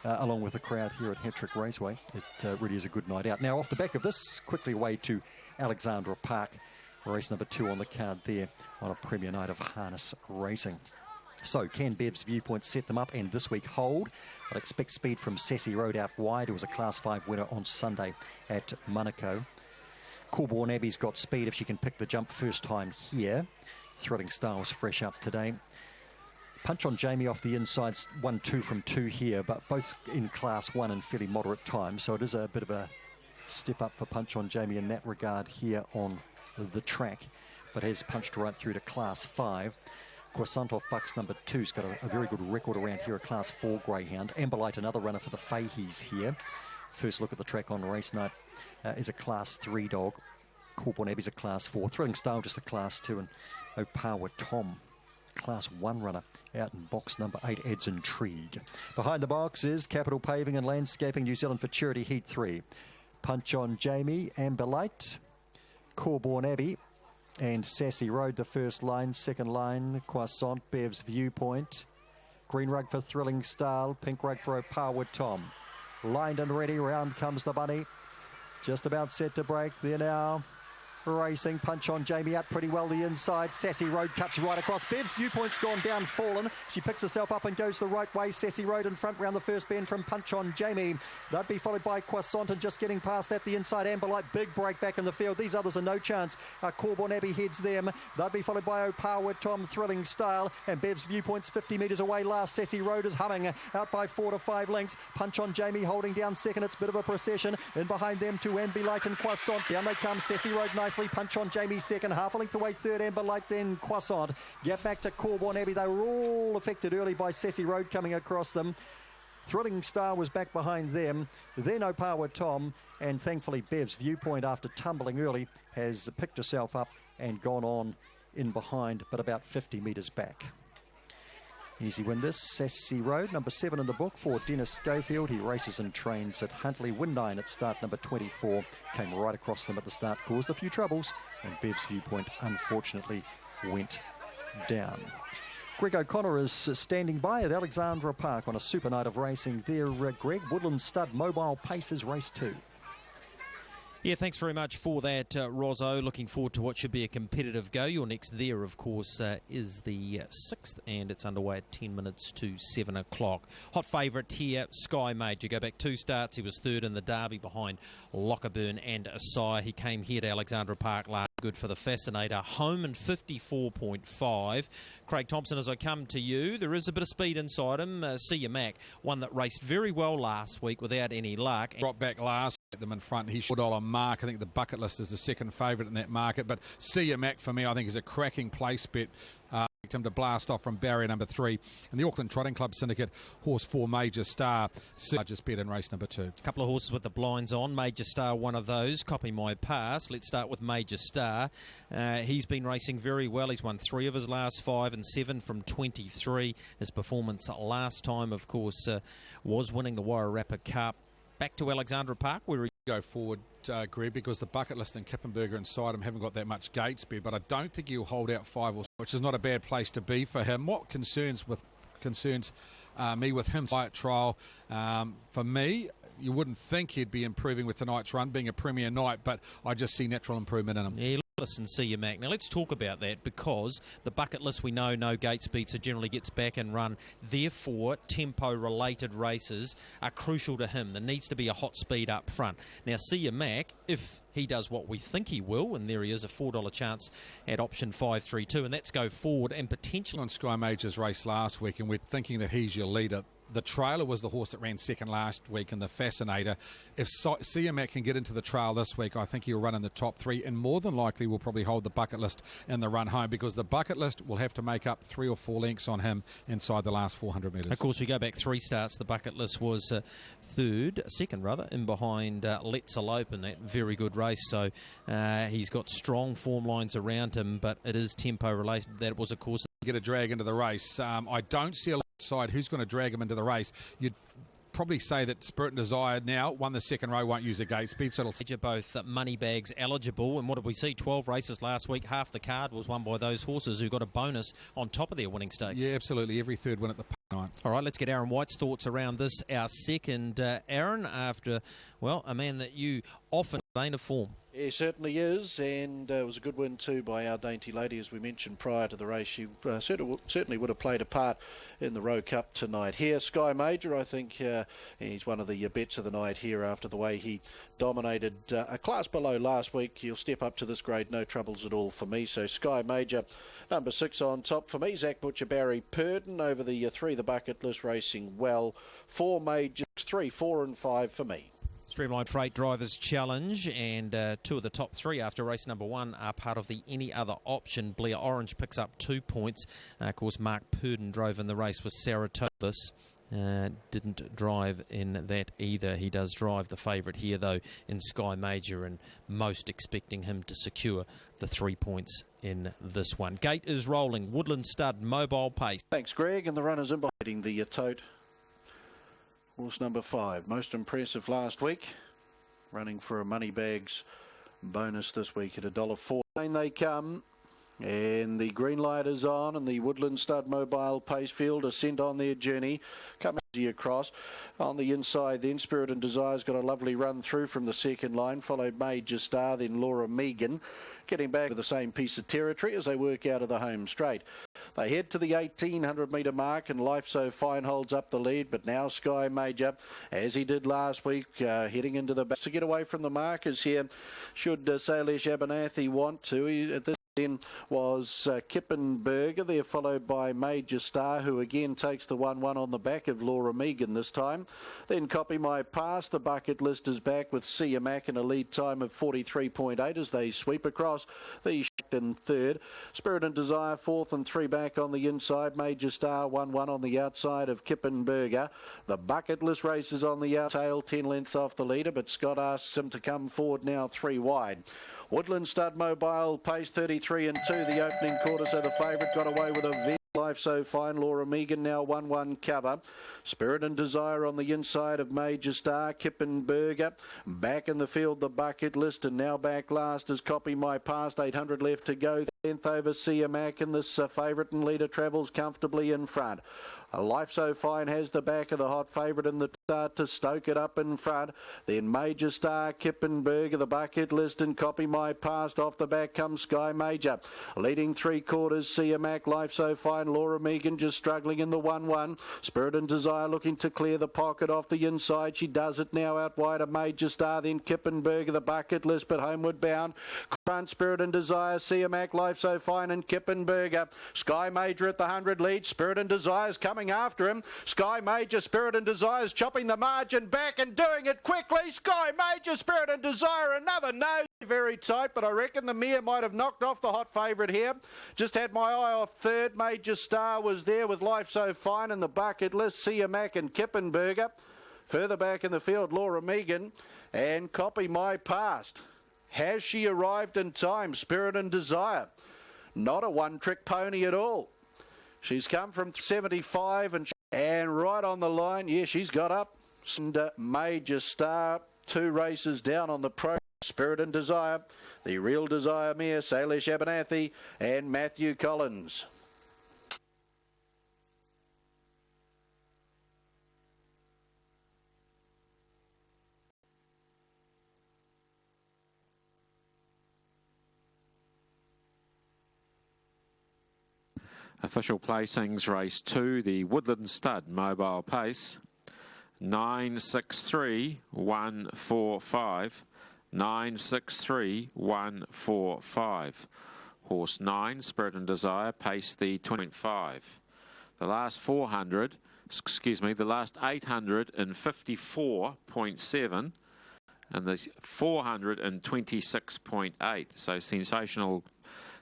along with the crowd here at Hattrick Raceway. It really is a good night out. Now, off the back of this, quickly away to Alexandra Park, race number 2 on the card there on a premier night of harness racing. So, can Bev's Viewpoint set them up and this week hold? I'd expect speed from Sassy Road out wide, who was a Class 5 winner on Sunday at Monaco. Corborn Abbey's got speed if she can pick the jump first time here. Thrilling Styles fresh up today. Punch on Jamie off the insides, 1-2 from 2 here, but both in Class 1 and fairly moderate time, so it is a bit of a step up for Punch on Jamie in that regard here on the track, but has punched right through to Class 5. Croissant off Bucks number 2's got a very good record around here, a Class 4 greyhound. Amberlight, another runner for the Fahey's here. First look at the track on race night is a Class 3 dog. Corborn Abbey's a Class 4. Thrilling Style just a Class 2, and Opawa Tom, Class 1 runner out in box number 8, adds intrigue. Behind the box is Capital Paving and Landscaping New Zealand Futurity Heat 3. Punch on Jamie, Amberlight, Corborn Abbey and Sassy Road, the first line. Second line, Croissant, Bev's Viewpoint. Green rug for Thrilling Style, pink rug for Opawa Tom. Lined and ready, round comes the bunny. Just about set to break, there now. Racing, Punch on Jamie out pretty well the inside. Sassy Road cuts right across. Bev's Viewpoint's gone down, fallen. She picks herself up and goes the right way. Sassy Road in front round the first bend from Punch on Jamie. That'd be followed by Croissant, and just getting past that, the inside Amberlight. Big break back in the field. These others are no chance. Corborn Abbey heads them. That'd be followed by Opawa Tom, Thrilling Style, and Bev's Viewpoint's 50 metres away last. Sassy Road is humming out by 4 to 5 lengths. Punch on Jamie holding down second. It's a bit of a procession. In behind them to Amberlight and Croissant. Down they come. Sassy Road nicely. Punch on Jamie second, half a length away third, Amberlight, then Croissant. Get back to Corborn Abbey. They were all affected early by Sassy Road coming across them. Thrilling Star was back behind them. Then Opawa Tom, and thankfully Bev's Viewpoint, after tumbling early, has picked herself up and gone on in behind, but about 50 metres back. Easy win this. Sassy Road, number 7 in the book for Dennis Schofield. He races and trains at Huntley. Win 9 at start number 24. Came right across them at the start, caused a few troubles, and Bev's Viewpoint unfortunately went down. Greg O'Connor is standing by at Alexandra Park on a super night of racing there. Greg, Woodlands Stud Mobile Paces race 2. Yeah, thanks very much for that, Rozzo. Looking forward to what should be a competitive go. Your next there, of course, is the 6th, and it's underway at 10 minutes to 7 o'clock. Hot favourite here, Sky Major. Go back 2 starts. He was third in the Derby behind Lockerburn and Asai. He came here to Alexandra Park last. Good for the Fascinator. Home in 54.5. Craig Thompson, as I come to you, there is a bit of speed inside him. See Ya Mac, one that raced very well last week without any luck. Dropped back last. Them in front. He's $4 mark. I think the Bucket List is the second favourite in that market, but See Ya Mac for me I think is a cracking place bet. Him to blast off from barrier number 3 and the Auckland Trotting Club Syndicate horse 4 Major Star, largest bet in race number 2. A couple of horses with the blinds on. Major Star, one of those. Copy my pass. Let's start with Major Star. He's been racing very well. He's won 3 of his last 5 and 7 from 23. His performance last time, of course, was winning the Wairarapa Cup. Back to Alexandra Park, where he go forward, Greg, because the Bucket List and Kippenberger inside him haven't got that much gate speed, but I don't think he'll hold out 5 or 6, which is not a bad place to be for him. What concerns me with him at trial, for me, you wouldn't think he'd be improving with tonight's run, being a premier night, but I just see natural improvement in him. Yeah, listen, See Ya Mac. Now let's talk about that, because the Bucket List, we know no gate speed, so generally gets back and run. Therefore, tempo-related races are crucial to him. There needs to be a hot speed up front. Now, See Ya Mac, if he does what we think he will, and there he is, a $4 chance at option 532, and that's go forward and potentially on Sky Major's race last week, and we're thinking that he's your leader. The Trailer was the horse that ran second last week in the Fascinator. If See Ya Mac can get into the trail this week, I think he'll run in the top 3 and more than likely will probably hold the Bucket List in the run home, because the Bucket List will have to make up 3 or 4 lengths on him inside the last 400 metres. Of course, we go back 3 starts. The Bucket List was second in behind Let's Open, that very good race. So he's got strong form lines around him, but it is tempo related. That was, of course, get a drag into the race. I don't see a side who's going to drag him into the race. You'd probably say that Spirit and Desire now won the second row, won't use a gate speed, so it'll both money bags eligible. And what did we see? 12 races last week. Half the card was won by those horses who got a bonus on top of their winning stakes. Yeah, absolutely. Every third win at the night. All right, let's get Aaron White's thoughts around this. Our second, Aaron, after, well, a man that you often vein of form. He certainly is, and it was a good win too by our dainty lady, as we mentioned prior to the race. She certainly would have played a part in the Rowe Cup tonight. Here, Sky Major, I think he's one of the bets of the night here after the way he dominated a class below last week. He'll step up to this grade, no troubles at all for me. So Sky Major, number 6 on top for me. Zach Butcher, Barry Purdon over the 3, the bucket list, racing well. 4 Majors, 3, 4 and 5 for me. Streamlined Freight Drivers Challenge, and 2 of the top 3 after race number 1 are part of the any other option. Blair Orange picks up 2 points. Of course, Mark Purdon drove in the race with Sarah Tote. Didn't drive in that either. He does drive the favourite here, though, in Sky Major, and most expecting him to secure the 3 points in this one. Gate is rolling. Woodland Stud, Mobile Pace. Thanks, Greg, and the runners in behind the Tote. Horse number 5, most impressive last week, running for a money bags bonus this week at $1.04. They come, and the green light is on, and the Woodland Stud Mobile Pace field is sent on their journey. Come across on the inside, then Spirit and Desire's got a lovely run through from the second line, followed Major Star, then Laura Megan, getting back to the same piece of territory as they work out of the home straight. They head to the 1,800 metre mark, and Life So Fine holds up the lead, but now Sky Major, as he did last week, heading into the back to get away from the markers here. Should Salish Abernathy want to, at this then was Kippenberger there, followed by Major Star, who again takes the 1-1 on the back of Laura Megan this time. Then Copy My Pass, the bucket list is back with Sia Mack in a lead time of 43.8 as they sweep across the in third. Spirit and Desire 4th and 3 back on the inside. Major Star 1-1 on the outside of Kippenberger. The bucket list races on the outtail, 10 lengths off the leader, but Scott asks him to come forward now 3 wide. Woodland Stud Mobile Pace 33 and 2, the opening quarter, so the favourite got away with a Life So Fine. Laura Megan now 1-1 cover. Spirit and Desire on the inside of Major Star. Kippenberger back in the field, the bucket list, and now back last is Copy My Past. 800 left to go. 10th over Sia Mack, and this favourite and leader travels comfortably in front. Life So Fine has the back of the hot favourite in the start to stoke it up in front. Then Major Star, Kippenberger, the bucket list, and Copy My Past. Off the back comes Sky Major. Leading 3/4, Sia Mack, Life So Fine. Laura Megan just struggling in the 1-1. Spirit and Desire looking to clear the pocket off the inside. She does it now out wide of Major Star. Then Kippenberger, the bucket list, but homeward bound. Front, Spirit and Desire, Sia Mack, Life So Fine, and Kippenberger. Sky Major at the 100 lead. Spirit and Desire's coming after him. Sky Major, Spirit and Desire's chopping the margin back and doing it quickly. Sky Major, Spirit and Desire, another nose. Very tight, but I reckon the mare might have knocked off the hot favourite here. Just had my eye off third. Major Star was there with Life So Fine and the bucket list, Sia Mack and Kippenberger. Further back in the field, Laura Megan and Copy My Past. Has she arrived in time? Spirit and Desire. Not a one-trick pony at all. She's come from 75 and right on the line. Yeah, she's got up. Major Star, 2 races down on the pro. Spirit and Desire, the Real Desire mare, Salish Abernathy and Matthew Collins. Official placings, race 2, the Woodland Stud Mobile Pace, 963-145, 963-145. Horse 9, Spirit and Desire, pace the 20.5. The last 400, the last 854.7, and the 426.8. So sensational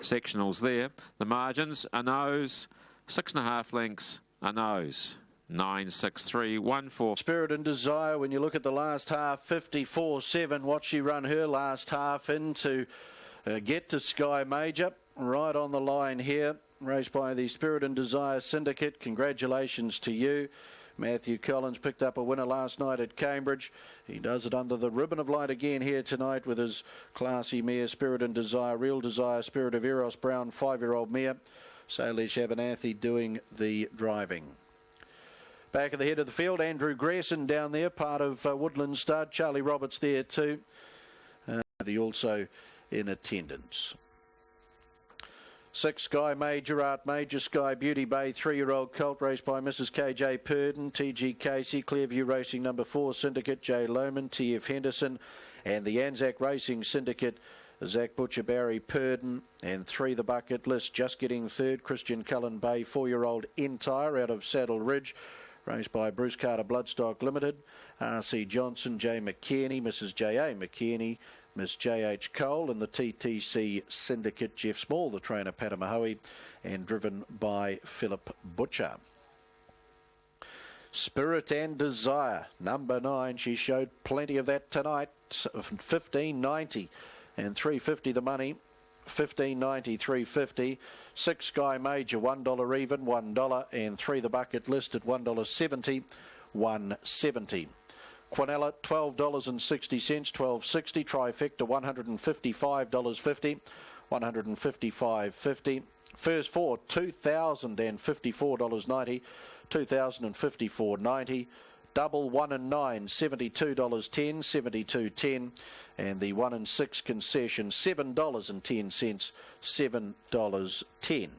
sectionals there. The margins, a nose, 6.5 lengths, a nose. 96314. Spirit and Desire, when you look at the last half, 54.7. What she run her last half in to get to Sky Major. Right on the line here. Raced by the Spirit and Desire Syndicate. Congratulations to you. Matthew Collins picked up a winner last night at Cambridge. He does it under the ribbon of light again here tonight with his classy mare, Spirit and Desire, Real Desire, Spirit of Eros Brown, 5-year-old mare. Salish Abernathy doing the driving. Back at the head of the field, Andrew Grayson down there, part of Woodland Stud. Charlie Roberts there too. Also in attendance. 6 Sky Major Art Major Sky Beauty Bay 3-year-old colt raced by Mrs. KJ Purdon, TG Casey, Clearview Racing number 4 Syndicate J Lohman, TF Henderson, and the Anzac Racing Syndicate Zach Butcher, Barry Purdon, and 3 the bucket list. Just getting third, Christian Cullen Bay 4-year-old Entire out of Saddle Ridge, raced by Bruce Carter Bloodstock Limited, R.C. Johnson, J McKinney, Mrs. J.A. McKinney, Miss J.H. Cole, and the TTC Syndicate Jeff Small, the trainer Patamahoe, and driven by Philip Butcher. Spirit and Desire, number 9. She showed plenty of that tonight. 15.90 and 3.50 the money. 15.90, 3.50. 6 Sky Major, $1 even, $1, and 3 the bucket list at $1.70, $1.70. Quinella, $12.60, $12.60. Trifecta, $155.50, $155.50. First 4, $2,054.90, $2,054.90. Double 1 and 9, $72.10, $72.10. And the 1 and 6 concession, $7.10, $7.10.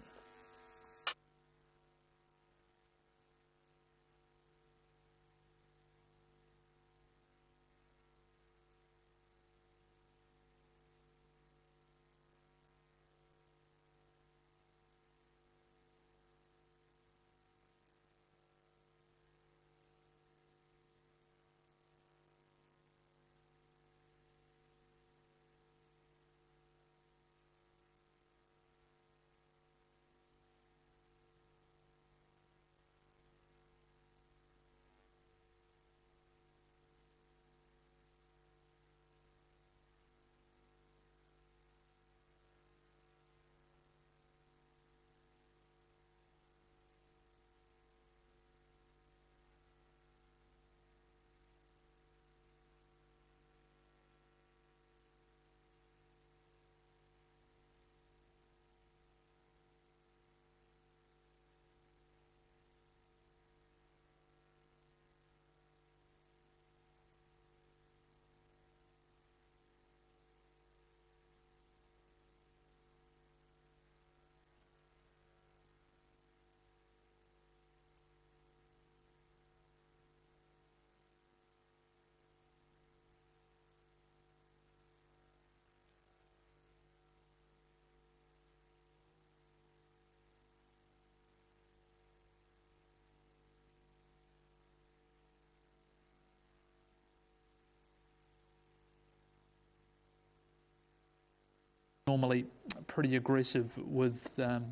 Normally pretty aggressive with the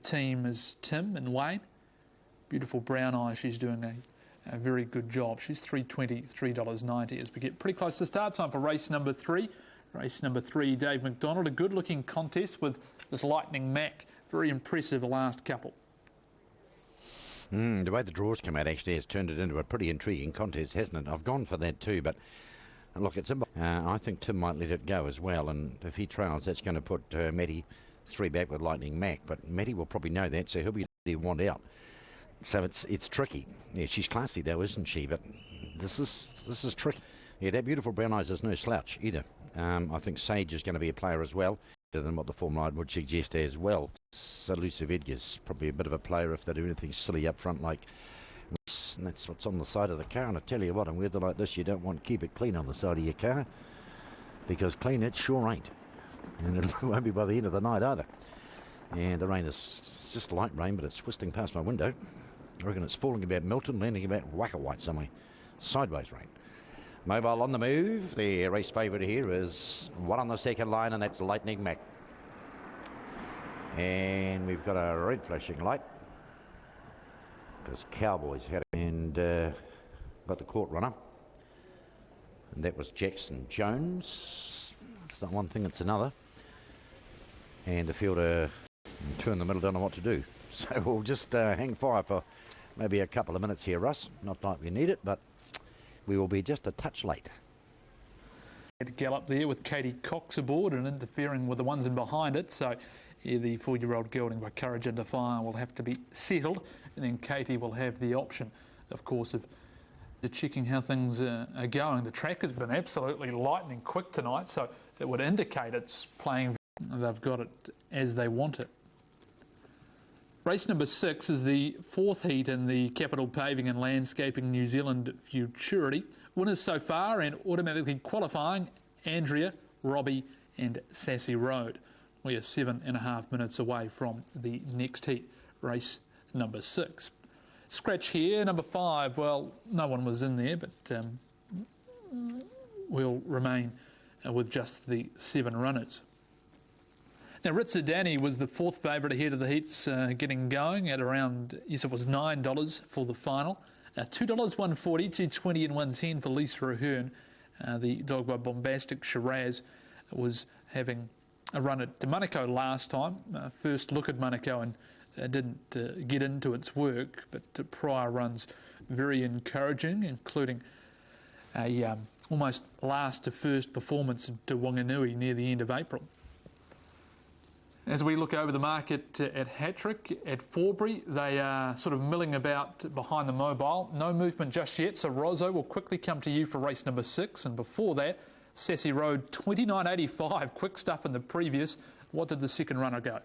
team is Tim and Wayne. Beautiful brown eyes. She's doing a very good job. She's $3.20, $3.90 as we get pretty close to start time for race number 3. Race number 3, Dave McDonald. A good looking contest with this Lightning Mac. Very impressive the last couple. The way the draws come out actually has turned it into a pretty intriguing contest, hasn't it? I've gone for that too, but look, it's I think Tim might let it go as well, and if he trails, that's going to put Matty 3 back with Lightning Mac, but Matty will probably know that, so he'll be want out. So it's tricky. Yeah, she's classy though, isn't she? But this is tricky. Yeah, that beautiful brown eyes is no slouch either. I think Sage is going to be a player as well, better than what the form line would suggest as well. So Elusive Edgar's probably a bit of a player if they do anything silly up front like this, and that's what's on the side of the car. And I tell you what, in weather like this, you don't want to keep it clean on the side of your car, because clean it sure ain't, and it won't be by the end of the night either. And the rain is just light rain, but it's twisting past my window. I reckon it's falling about Milton, landing about Wackawhite somewhere. Sideways rain. Mobile on the move. The race favourite here is 1 on the second line, and that's Lightning Mac. And we've got a red flashing light because Cowboys had it, and got the court runner, and that was Jackson Jones. It's not one thing, it's another. And the fielder, 2 in the middle, don't know what to do. So we'll just hang fire for maybe a couple of minutes here, Russ. Not like we need it, but we will be just a touch late. Had to gallop there with Katie Cox aboard and interfering with the ones in behind it. So yeah, the 4-year-old gelding by Courage Under Fire will have to be settled, and then Katie will have the option, of course, of Checking how things are going. The track has been absolutely lightning quick tonight, so it would indicate it's playing. They've got it as they want it. Race number 6 is the 4th heat in the Capital Paving and Landscaping New Zealand Futurity. Winners so far and automatically qualifying: Andrea, Robbie and Sassy Road. We are 7.5 minutes away from the next heat, race number 6. Scratch here, number 5. Well, no one was in there, but we'll remain with just the 7 runners. Now, Ritzadani was the 4th favourite ahead of the heats getting going at around, yes, it was $9 for the final. $2, $1.40, $2.20 and $1.10 for Lisa Ahern. The dog by Bombastic Shiraz was having a run at Monaco last time. First look at Monaco and didn't get into its work, but prior runs very encouraging, including a almost last to first performance at Wanganui near the end of April. As we look over the market at Hattrick, at Forbury, they are sort of milling about behind the mobile. No movement just yet, so Rozzo will quickly come to you for race number 6. And before that, Sassy Road, 29.85. Quick stuff in the previous. What did the second runner go?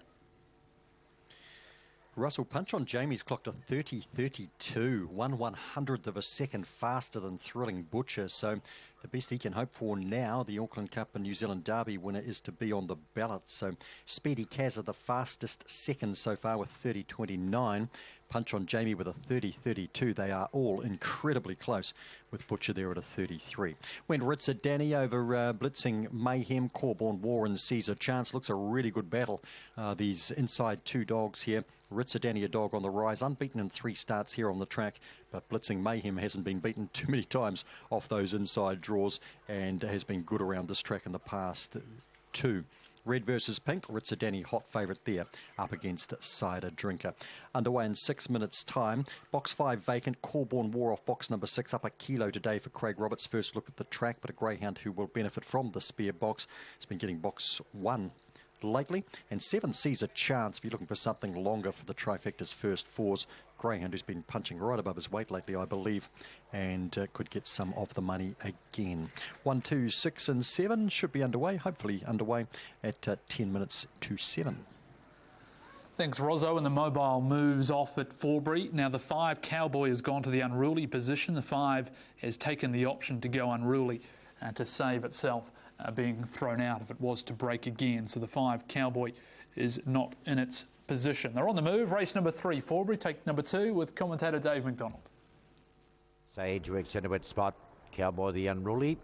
Russell Punch on Jamie's clocked a 30.32, 1/100th of a second faster than Thrilling Butcher. So the best he can hope for now, the Auckland Cup and New Zealand Derby winner, is to be on the ballot. So Speedy Kazza, the fastest second so far with 30.29. Punch on Jamie with a 30.32. They are all incredibly close, with Butcher there at a 33. Went Ritzer Danny over Blitzing Mayhem, Corborn War and Caesar Chance. Looks a really good battle. These inside 2 dogs here. Ritzer Danny, a dog on the rise, unbeaten in 3 starts here on the track, but Blitzing Mayhem hasn't been beaten too many times off those inside draws and has been good around this track in the past 2. Red versus Pink, Ritzer Danny, hot favourite there, up against Cider Drinker. Underway in 6 minutes' time. Box 5 vacant, Corborn War off box number 6, up a kilo today for Craig Roberts. First look at the track, but a greyhound who will benefit from the spare box. It's been getting box 1 lately, and 7 sees a chance if you're looking for something longer for the trifecta's first 4s. Greyhound who's been punching right above his weight lately, I believe, and could get some of the money again. 1, 2, 6 and 7 should be underway, hopefully underway at 10 minutes to 7. Thanks, Rozzo, and the mobile moves off at Forbury. Now the 5 Cowboy has gone to the unruly position. The 5 has taken the option to go unruly to save itself being thrown out if it was to break again. So the 5 Cowboy is not in its position. They're on the move. Race number 3, Forbury, take number 2 with commentator Dave McDonald. Sage works into its spot. Cowboy the unruly.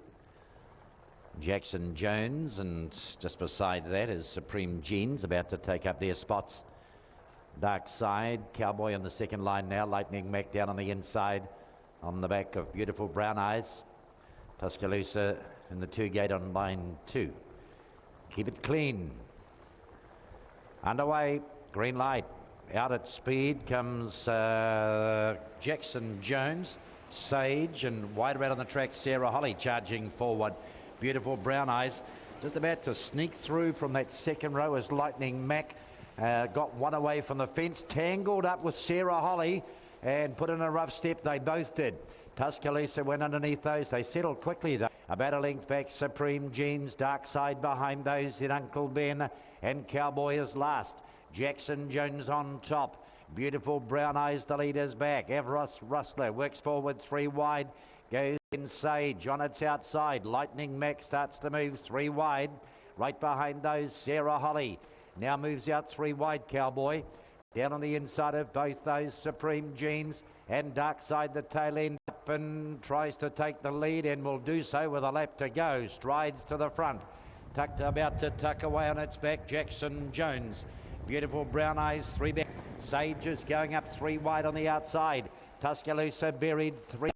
Jackson Jones, and just beside that is Supreme Jeans about to take up their spots. Dark Side, Cowboy on the second line now. Lightning Mac down on the inside on the back of Beautiful Brown Eyes. Tuscaloosa in the 2 gate on line 2. Keep it clean. Underway, green light. Out at speed comes Jackson Jones, Sage, and wide out on the track Sarah Holly charging forward. Beautiful Brown Eyes just about to sneak through from that second row as Lightning Mac got one away from the fence, tangled up with Sarah Holly and put in a rough step. They both did. Tuscaloosa went underneath those. They settled quickly though. About a length back, Supreme Jeans, Dark Side behind those, then Uncle Ben, and Cowboy is last. Jackson Jones on top. Beautiful Brown Eyes, the leader's back. Everos Rustler works forward 3 wide. Goes in Sage on its outside. Lightning Mac starts to move 3 wide. Right behind those, Sarah Holly. Now moves out 3 wide, Cowboy. Down on the inside of both those, Supreme Jeans and Dark Side, the tail end up and tries to take the lead and will do so with a lap to go. Strides to the front. Tucked about to tuck away on its back, Jackson Jones. Beautiful Brown Eyes, 3 back. Sage is going up 3 wide on the outside. Tuscaloosa buried 3.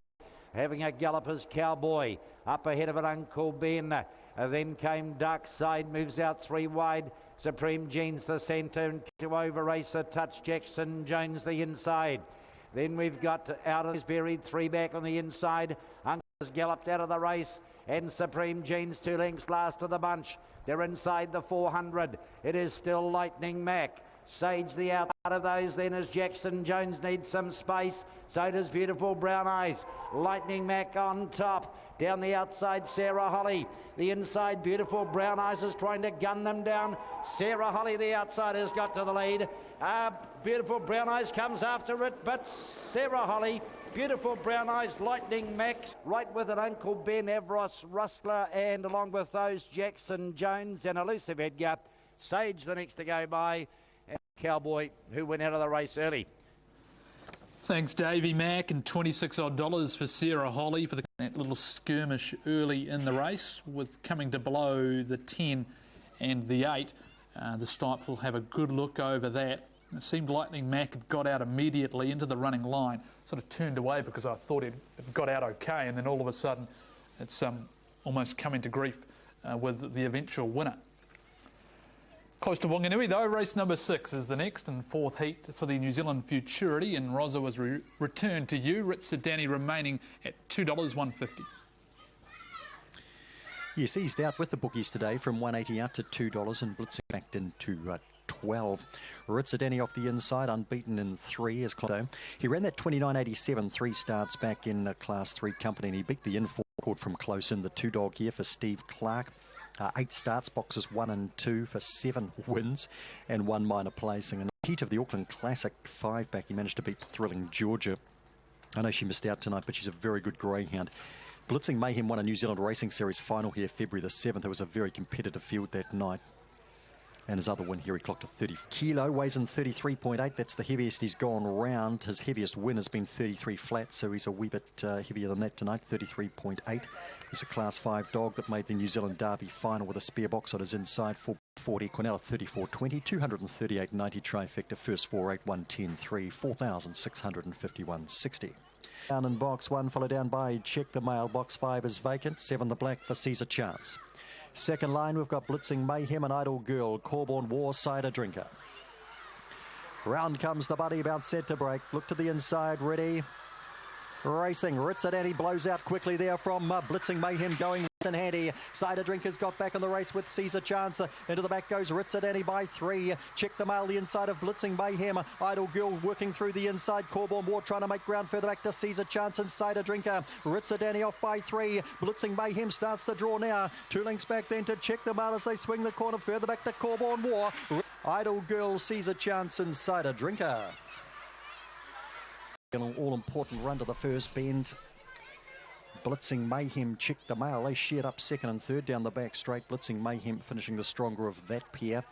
Having a galloper's Cowboy. Up ahead of it, Uncle Ben. Then came Dark Side, moves out 3 wide. Supreme Jeans the centre, and to over racer touch Jackson Jones the inside. Then we've got out of his buried 3 back on the inside. Uncle has galloped out of the race, and Supreme Jeans 2 lengths last of the bunch. They're inside the 400. It is still Lightning Mac. Sage the out of those then as Jackson Jones needs some space. So does Beautiful Brown Eyes. Lightning Mac on top. Down the outside, Sarah Holly. The inside, Beautiful Brown Eyes is trying to gun them down. Sarah Holly, the outside, has got to the lead. Beautiful Brown Eyes comes after it, but Sarah Holly, Beautiful Brown Eyes, Lightning Max, right with it, Uncle Ben, Evros, Rustler, and along with those, Jackson Jones and Elusive Edgar. Sage the next to go by, and Cowboy, who went out of the race early. Thanks, Davey Mack, and $26 odd for Sarah Holly for that little skirmish early in the race, with coming to below the 10 and the 8. The Stipe will have a good look over that. It seemed Lightning Mac had got out immediately into the running line, sort of turned away because I thought it got out okay, and then all of a sudden it's almost coming to grief with the eventual winner. Close to Wanganui though, race number 6 is the next and fourth heat for the New Zealand Futurity, and Rosa was returned to you. Ritza Danny remaining at $2.150. Yes, eased out with the bookies today from $1.80 out to $2 and blitzing back into 12. Ritza Danny off the inside, unbeaten in 3 as though. He ran that 29.87 3 starts back in Class 3 company, and he beat the in-4 record from close in. The 2-dog here for Steve Clark. 8 starts, boxes 1 and 2 for 7 wins and 1 minor placing. And heat of the Auckland Classic 5-back, he managed to beat Thrilling Georgia. I know she missed out tonight, but she's a very good greyhound. Blitzing Mayhem won a New Zealand Racing Series final here February the 7th. It was a very competitive field that night. And his other win here, he clocked a 30 kilo, weighs in 33.8. That's the heaviest he's gone round. His heaviest win has been 33 flat, so he's a wee bit heavier than that tonight, 33.8. He's a Class 5 dog that made the New Zealand Derby final with a spare box on his inside, 440, Quinella 34.20, 238.90 trifecta, first 4.8, 110.3, 4,651.60. Down in box 1, followed down by Check the Mail. Box 5 is vacant, 7 the black for Caesar Chance. Second line, we've got Blitzing Mayhem and Idle Girl. Corborn War, Cider Drinker. Round comes the buddy, about set to break. Look to the inside, ready. Racing, Ritza Danny blows out quickly there from Blitzing Mayhem going and handy. Cider Drinkers got back in the race with Caesar Chance. Into the back goes Ritza Danny by 3. Check the Mail, the inside of Blitzing Mayhem. Idle Girl working through the inside. Corborn War trying to make ground further back to Caesar Chance and Cider Drinker. Ritza Danny off by 3. Blitzing Mayhem starts the draw now. 2 lengths back then to Check the Mail as they swing the corner further back to Corborn War. Idle Girl, Caesar Chance and Cider Drinker. An all-important run to the first bend. Blitzing Mayhem, Check the Mail. They shared up second and third down the back straight. Blitzing Mayhem finishing the stronger of that pair.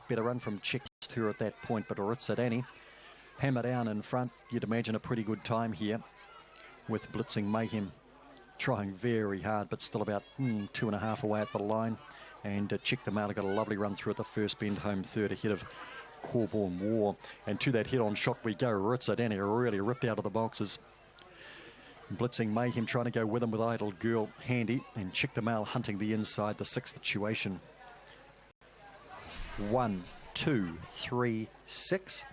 Better run from Check her at that point, but Ritza Danny hammer down in front. You'd imagine a pretty good time here with Blitzing Mayhem trying very hard, but still about 2.5 away at the line. And Check the Mail got a lovely run through at the first bend, home third ahead of Corborn War. And to that head-on shot we go. Ritza Danny really ripped out of the boxes. Blitzing Mayhem trying to go with him with Idle Girl handy, and Check the Mail hunting the inside, the 6th situation. 1, 2, 3, 6,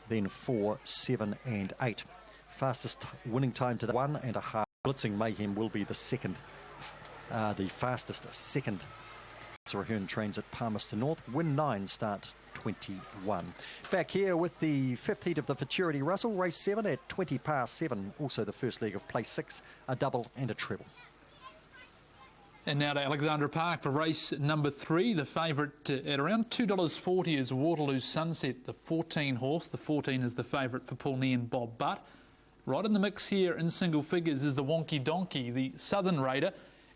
then 4, 7 and 8. Fastest winning time to the 1.5. Blitzing Mayhem will be the second, the fastest second. So Ahern trains at Palmerston North. Win 9, start 21. Back here with the 5th heat of the Futurity Russell, race 7 at 20 past 7. Also the first leg of place 6, a double and a treble. And now to Alexandra Park for race number 3. The favourite at around $2.40 is Waterloo Sunset, the 14 horse. The 14 is the favourite for Paul Nee and Bob Butt. Right in the mix here in single figures is the Wonky Donkey, the Southern Raider.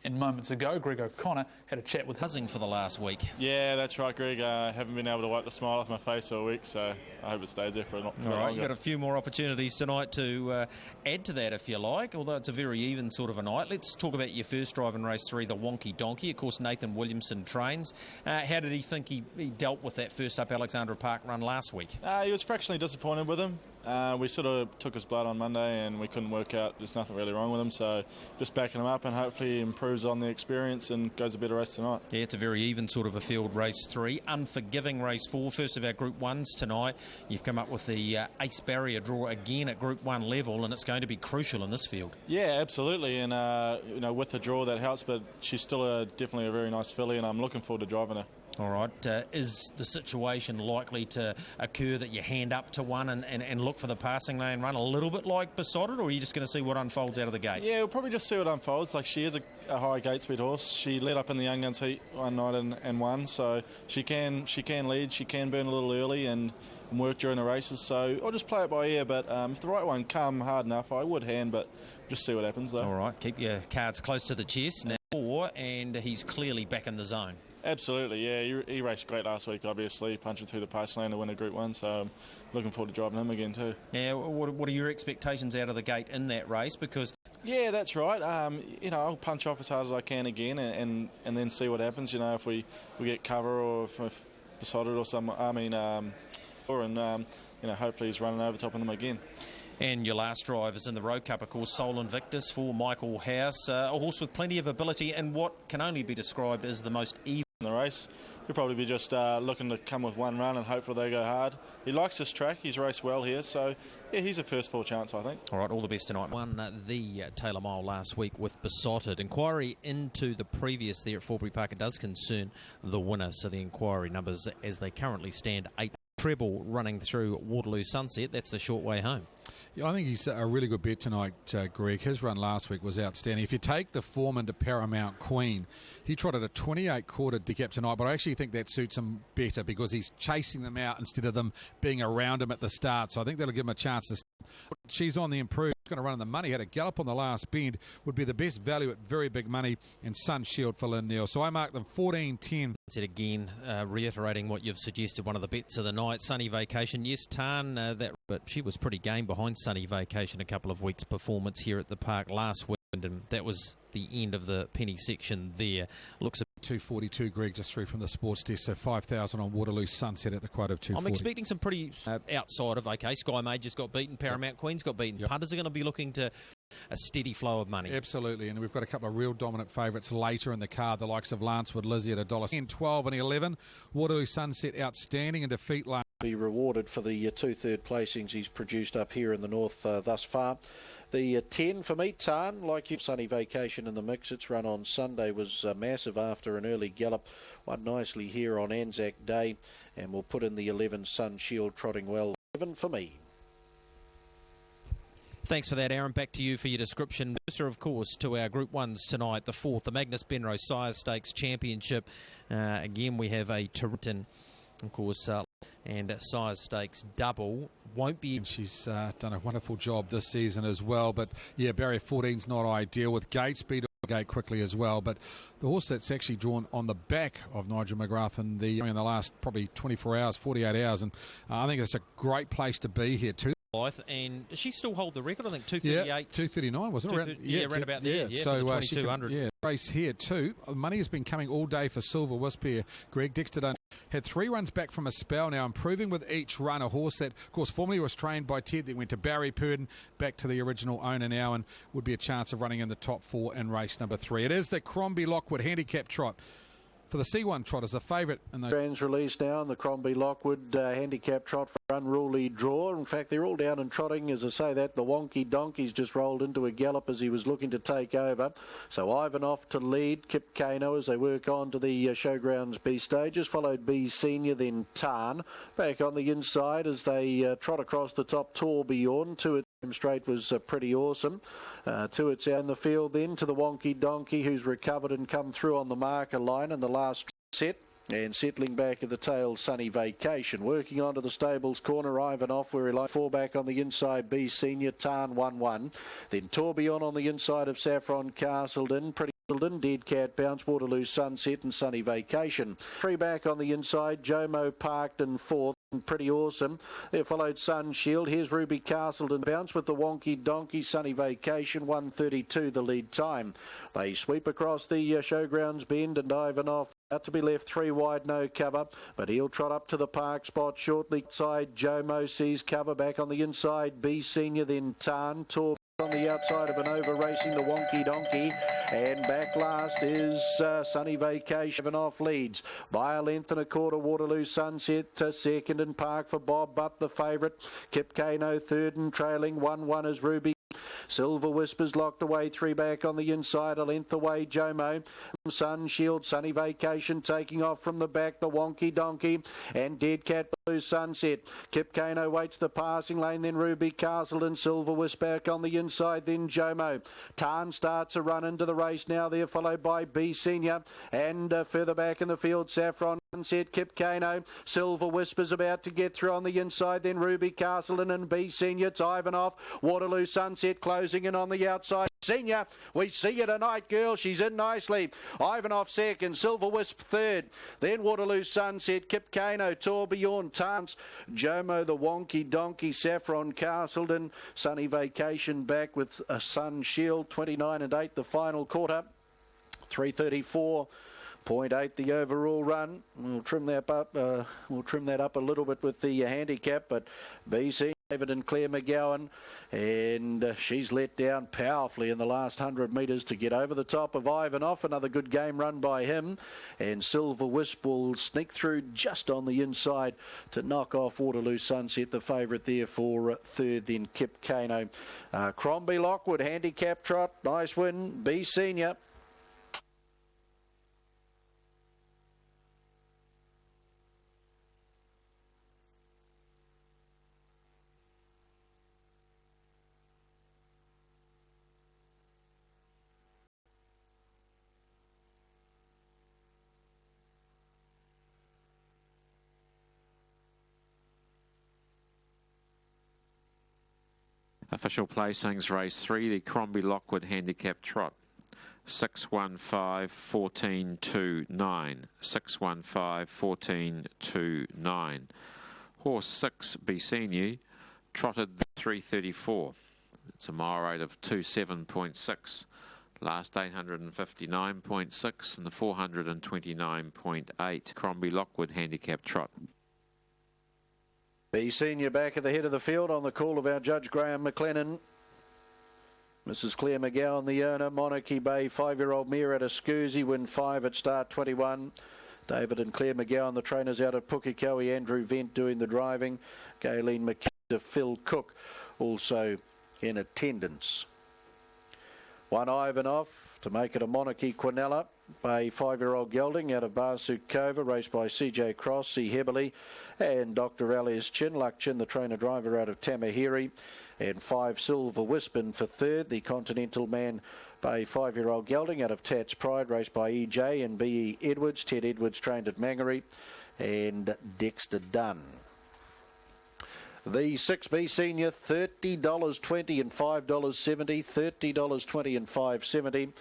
And moments ago, Greg O'Connor had a chat with Huzzing for the last week. Yeah, that's right, Greg. I haven't been able to wipe the smile off my face all week, so I hope it stays there for a lot longer. All right, you've got a few more opportunities tonight to add to that if you like, although it's a very even sort of a night. Let's talk about your first drive in race 3, the Wonky Donkey. Of course, Nathan Williamson trains. How did he think he dealt with that first up Alexandra Park run last week? He was fractionally disappointed with him. We sort of took his blood on Monday and we couldn't work out, there's nothing really wrong with him, so just backing him up and hopefully he improves on the experience and goes a better race tonight. Yeah, it's a very even sort of a field, race 3. Unforgiving race 4, first of our Group 1s tonight. You've come up with the ace barrier draw again at Group 1 level, and it's going to be crucial in this field. Yeah, absolutely, and with the draw that helps, but she's still definitely a very nice filly and I'm looking forward to driving her. All right. Is the situation likely to occur that you hand up to one and look for the passing lane run a little bit like Besotted, or are you just going to see what unfolds out of the gate? Yeah, we'll probably just see what unfolds. Like, she is a high gate speed horse. She led up in the Young Guns heat one night and won, so she can lead. She can burn a little early and work during the races. So I'll just play it by ear. But if the right one come hard enough, I would hand. But just see what happens though. All right. Keep your cards close to the chest now, and he's clearly back in the zone. Absolutely, yeah. He raced great last week, obviously, punching through the pace lane to win a Group 1, so I'm looking forward to driving him again too. Yeah, what are your expectations out of the gate in that race? Because yeah, that's right. I'll punch off as hard as I can again and then see what happens. You know, if we get cover or if Besotted or hopefully he's running over top of them again. And your last drive is in the Rowe Cup, of course, Soul Invictus for Michael House, a horse with plenty of ability and what can only be described as the most even in the race. He'll probably be just looking to come with one run and hopefully they go hard. He likes this track. He's raced well here, so yeah, he's a first full chance, I think. All right, all the best tonight. Won the Taylor Mile last week with Besotted. Inquiry into the previous there at Forbury Park, it does concern the winner, so the inquiry numbers as they currently stand 8. Treble running through Waterloo Sunset. That's the short way home. Yeah, I think he's a really good bet tonight, Greg. His run last week was outstanding. If you take the form into Paramount Queen, he trotted a 28 quarter handicap tonight, but I actually think that suits him better because he's chasing them out instead of them being around him at the start. So I think that'll give him a chance to. She's on the improve. Going to run in the money. Had a gallop on the last bend. Would be the best value at very big money. And Sun Shield for Lynn Neal. So I mark them 14-10. Said again, reiterating what you've suggested. One of the bets of the night. Sunny Vacation. Yes, Tarn. But she was pretty game behind Sunny Vacation a couple of weeks' performance here at the park last week, and that was the end of the penny section there. Looks a 242, Greg, just through from the sports desk, so 5,000 on Waterloo Sunset at the quote of 240. I'm expecting some pretty outside of, okay, Sky Major's got beaten, Paramount Queen's got beaten. Yep. Punters are going to be looking to a steady flow of money. Absolutely, and we've got a couple of real dominant favourites later in the card, the likes of Lancewood, Lizzie at $1.10, 12 and 11. Waterloo Sunset outstanding in defeat last. Be rewarded for the 2 third placings he's produced up here in the north thus far. The 10 for me, Tarn, like you, Sunny Vacation in the mix. Its run on Sunday was massive after an early gallop. Won nicely here on Anzac Day, and we'll put in the 11 Sun Shield trotting well. 11 for me. Thanks for that, Aaron. Back to you for your description. Of course, to our Group 1s tonight, the 4th, the MAGNESS BENROW Sires Stakes Championship. Again, we have a Tote, of course, and Sires Stakes double. Won't be. And she's done a wonderful job this season as well. But yeah, barrier 14's not ideal with gate speed. Gate quickly as well, but the horse that's actually drawn on the back of Nigel McGrath in the last probably 24 hours, 48 hours, and I think it's a great place to be here too. And does she still hold the record? I think 238. Yeah, 239, wasn't it? Around about there. Yeah, so for the 2200. Yeah, race here too. Money has been coming all day for Silver Wisp here. Greg Dexter had 3 runs back from a spell now, improving with each run. A horse that, of course, formerly was trained by Ted, that went to Barry Purdon, back to the original owner now, and would be a chance of running in the top 4 in race number 3. It is the CROMBIE LOCKWOOD handicap trot. For the C1 trot as a favourite. Trans released now in the CROMBIE LOCKWOOD handicap trot for unruly draw. In fact, they're all down and trotting. As I say that, the wonky donkey's just rolled into a gallop as he was looking to take over. So Ivanov to lead, Kip Kano as they work on to the Showgrounds B stages, followed B Senior, then Tarn. Back on the inside as they trot across the top, Tourbillon. To it straight was pretty awesome. To it's out in the field then to the wonky donkey, who's recovered and come through on the marker line in the last set. And settling back at the tail, Sunny Vacation. Working onto the stables corner, Ivanov, where he likes 4 back on the inside, B Senior, Tarn 1-1. Then Tourbillon on the inside of Saffron Castleton. Pretty Dead Cat Bounce, Waterloo Sunset and Sunny Vacation. 3 back on the inside, Jomo parked in 4th. Pretty awesome. There followed Sun Shield. Here's Ruby Castleton bounce with the wonky donkey. Sunny Vacation 1:32 the lead time. They sweep across the Showgrounds bend, and Ivanov out to be left 3 wide, no cover, but he'll trot up to the park spot shortly. Side Jomo sees cover. Back on the inside, B Senior, then Tarn. Tor on the outside of an over, racing the wonky donkey, and back last is Sunny Vacation. Ivanov leads by a length and a quarter. Waterloo Sunset second, and Park for Bob Butt the favourite. Kip Kano third and trailing. 1-1 is Ruby Silver Whispers locked away, 3 back on the inside, a length away, Jomo. Sun Shield, Sunny Vacation taking off from the back, the Wonky Donkey, and Dead Cat Blue Sunset. Kip Kano waits the passing lane, then Ruby Castle and Silver Whisper back on the inside, then Jomo. Tarn starts a run into the race now, they're followed by B Senior, and further back in the field, Saffron Sunset, Kip Kano, Silver Whispers about to get through on the inside, then Ruby Castle and B Senior, it's Ivanov, Waterloo Sunset closing in on the outside. Senior, we see you tonight, girl. She's in nicely. Ivanov second, Silver Wisp third. Then Waterloo Sunset, Kip Kano, Tourbillon, Tance, Jomo, the Wonky Donkey, Saffron Castleton, Sunny Vacation back with a Sun Shield, 29 and 8 the final quarter, 3:34.8 the overall run. We'll trim that up. A little bit with the handicap, but BC. David and Claire McGowan, and she's let down powerfully in the last 100 metres to get over the top of Ivanov. Another good game run by him, and Silver Wisp will sneak through just on the inside to knock off Waterloo Sunset, the favourite there for third, then Kip Kano. Crombie Lockwood, handicap trot, nice win, B Senior. Official placings, race 3, the Crombie Lockwood Handicap Trot. 615-14-2-9. 615-14-2-9. Horse 6, Biseni, trotted 3:34. It's a mile rate of 27.6. Last 859.6 and the 429.8. Crombie Lockwood Handicap Trot. The senior back at the head of the field on the call of our judge Graham McLennan. Mrs. Claire McGowan, the owner. Monarchy Bay, 5-year-old mare at a Scoozy, win 5 at start 21. David and Claire McGowan, the trainers out at Pukekohe. Andrew Vent doing the driving. Gayleen McKenna, Phil Cook also in attendance. One Ivanov to make it a Monarchy Quinella. A 5-year-old gelding out of Barsukova, raced by CJ Cross, C. Heberley, and Dr. Alias Chin, Luck Chin, the trainer-driver out of Tamahiri, and 5 Silver Wispin for third, the Continental Man by 5-year-old gelding out of Tats Pride, raced by EJ and B.E. Edwards, Ted Edwards trained at Mangere, and Dexter Dunn. The 6B Senior, $30.20 and $5.70, $30.20 and $5.70.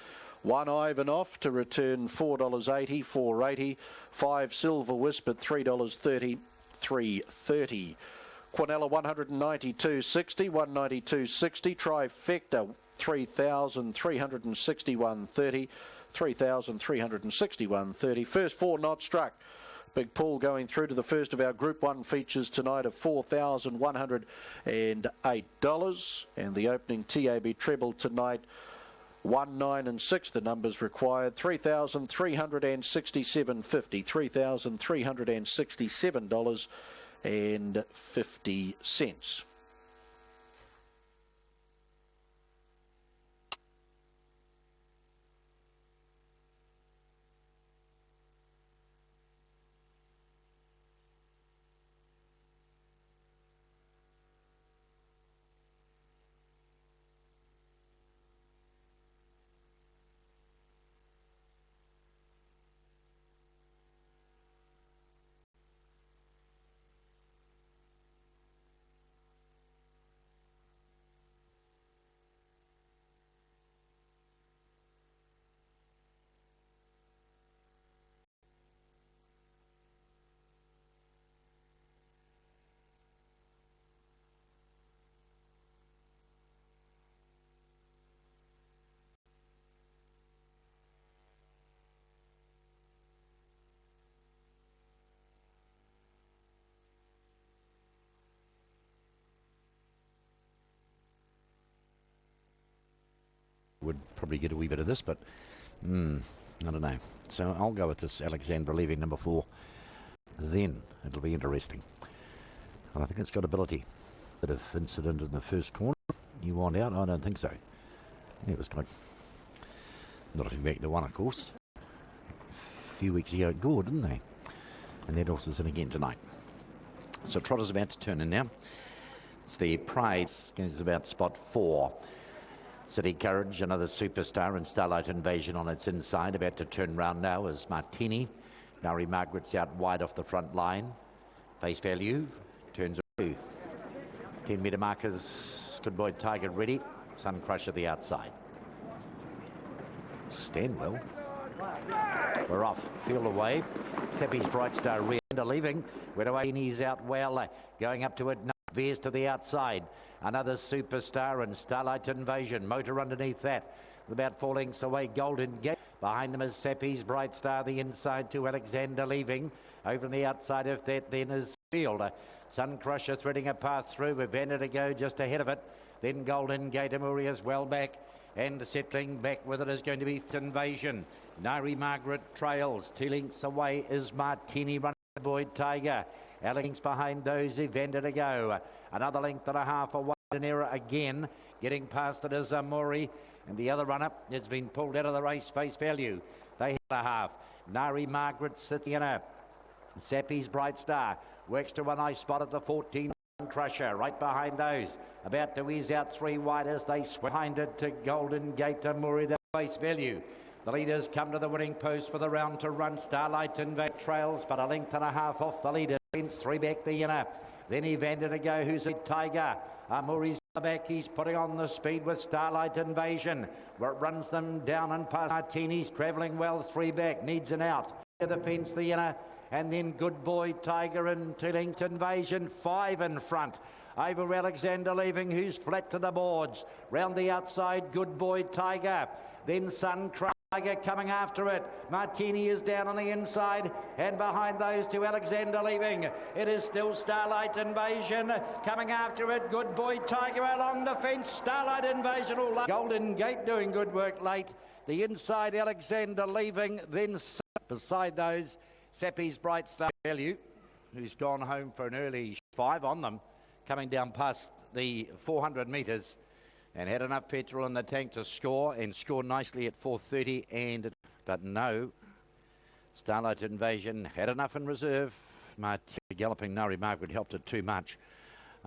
1 Ivanov to return $4.80, $4.80. 5 Silver Wisp at $3.30, $3.30. Quinella $192.60, $192.60. Trifecta $3,361.30, $3,361.30. First 4 not struck. Big pool going through to the first of our Group 1 features tonight of $4,108. And the opening TAB treble tonight, 1, 9 and 6, the numbers required, $3,367.50, $3,367.50. Would probably get a wee bit of this, but I don't know. So I'll go with this Alexandra leaving number 4. Then it'll be interesting. And I think it's got ability. Bit of incident in the first corner. You want out? I don't think so. It was like not if back to one, of course. A few weeks ago at Gore, didn't they? And that horse is in again tonight. So Trotter's about to turn in now. It's the Pride, goes about spot 4. City Courage, another superstar, and Starlight Invasion on its inside. About to turn round now is Martini. Nari Margaret's out wide off the front line. Face Value turns away. 10-metre markers, Good Boy Tiger ready. Sun Crusher the outside. Stanwell. We're off. Field away. Seppi's Bright Star rear leaving. Went away. He's out well. Going up to it. Veers to the outside. Another superstar and Starlight Invasion. Motor underneath that. About 4 lengths away. Golden Gate. Behind them is Seppi's Bright Star. The inside to Alexandra leaving. Over on the outside of that then is Field. Sun Crusher threading a path through. With Vanna to go just ahead of it. Then Golden Gate. Amuri is well back. And settling back with it is going to be Invasion. Nari Margaret trails. 2 lengths away is Martini running Boyd Tiger. Alex behind those, Evander to go. Another length and a half away. An error again. Getting past it is Amuri. And the other run-up has been pulled out of the race. Face Value. They hit a half. Nari Margaret sitting in a Seppi's Bright Star. Works to a nice spot at the 14. Crusher right behind those. About to ease out 3 wide as they swing behind it to Golden Gate to Murray. The Face Value. The leaders come to the winning post for the round to run. Starlight Invasion trails, but a length and a half off the leader. 3 back the inner. Then Evander to go, who's a Tiger. Murray's back. He's putting on the speed with Starlight Invasion. Where it runs them down and past Martini's travelling well. 3 back. Needs an out. The fence, the inner. And then Good Boy Tiger and 2 length Invasion. 5 in front. Over Alexander leaving, who's flat to the boards. Round the outside, Good Boy Tiger. Then Sun Tiger coming after it. Martini is down on the inside. And behind those 2, Alexander leaving. It is still Starlight Invasion. Coming after it, Good Boy Tiger along the fence. Starlight Invasion all up. Golden Gate doing good work late. The inside, Alexander leaving. Then beside those, Seppi's Bright Star Value, who's gone home for an early 5 on them, coming down past the 400 metres and had enough petrol in the tank to score and score nicely at 4:30. But no, Starlight Invasion had enough in reserve. Galloping Nari Margaret helped it too much.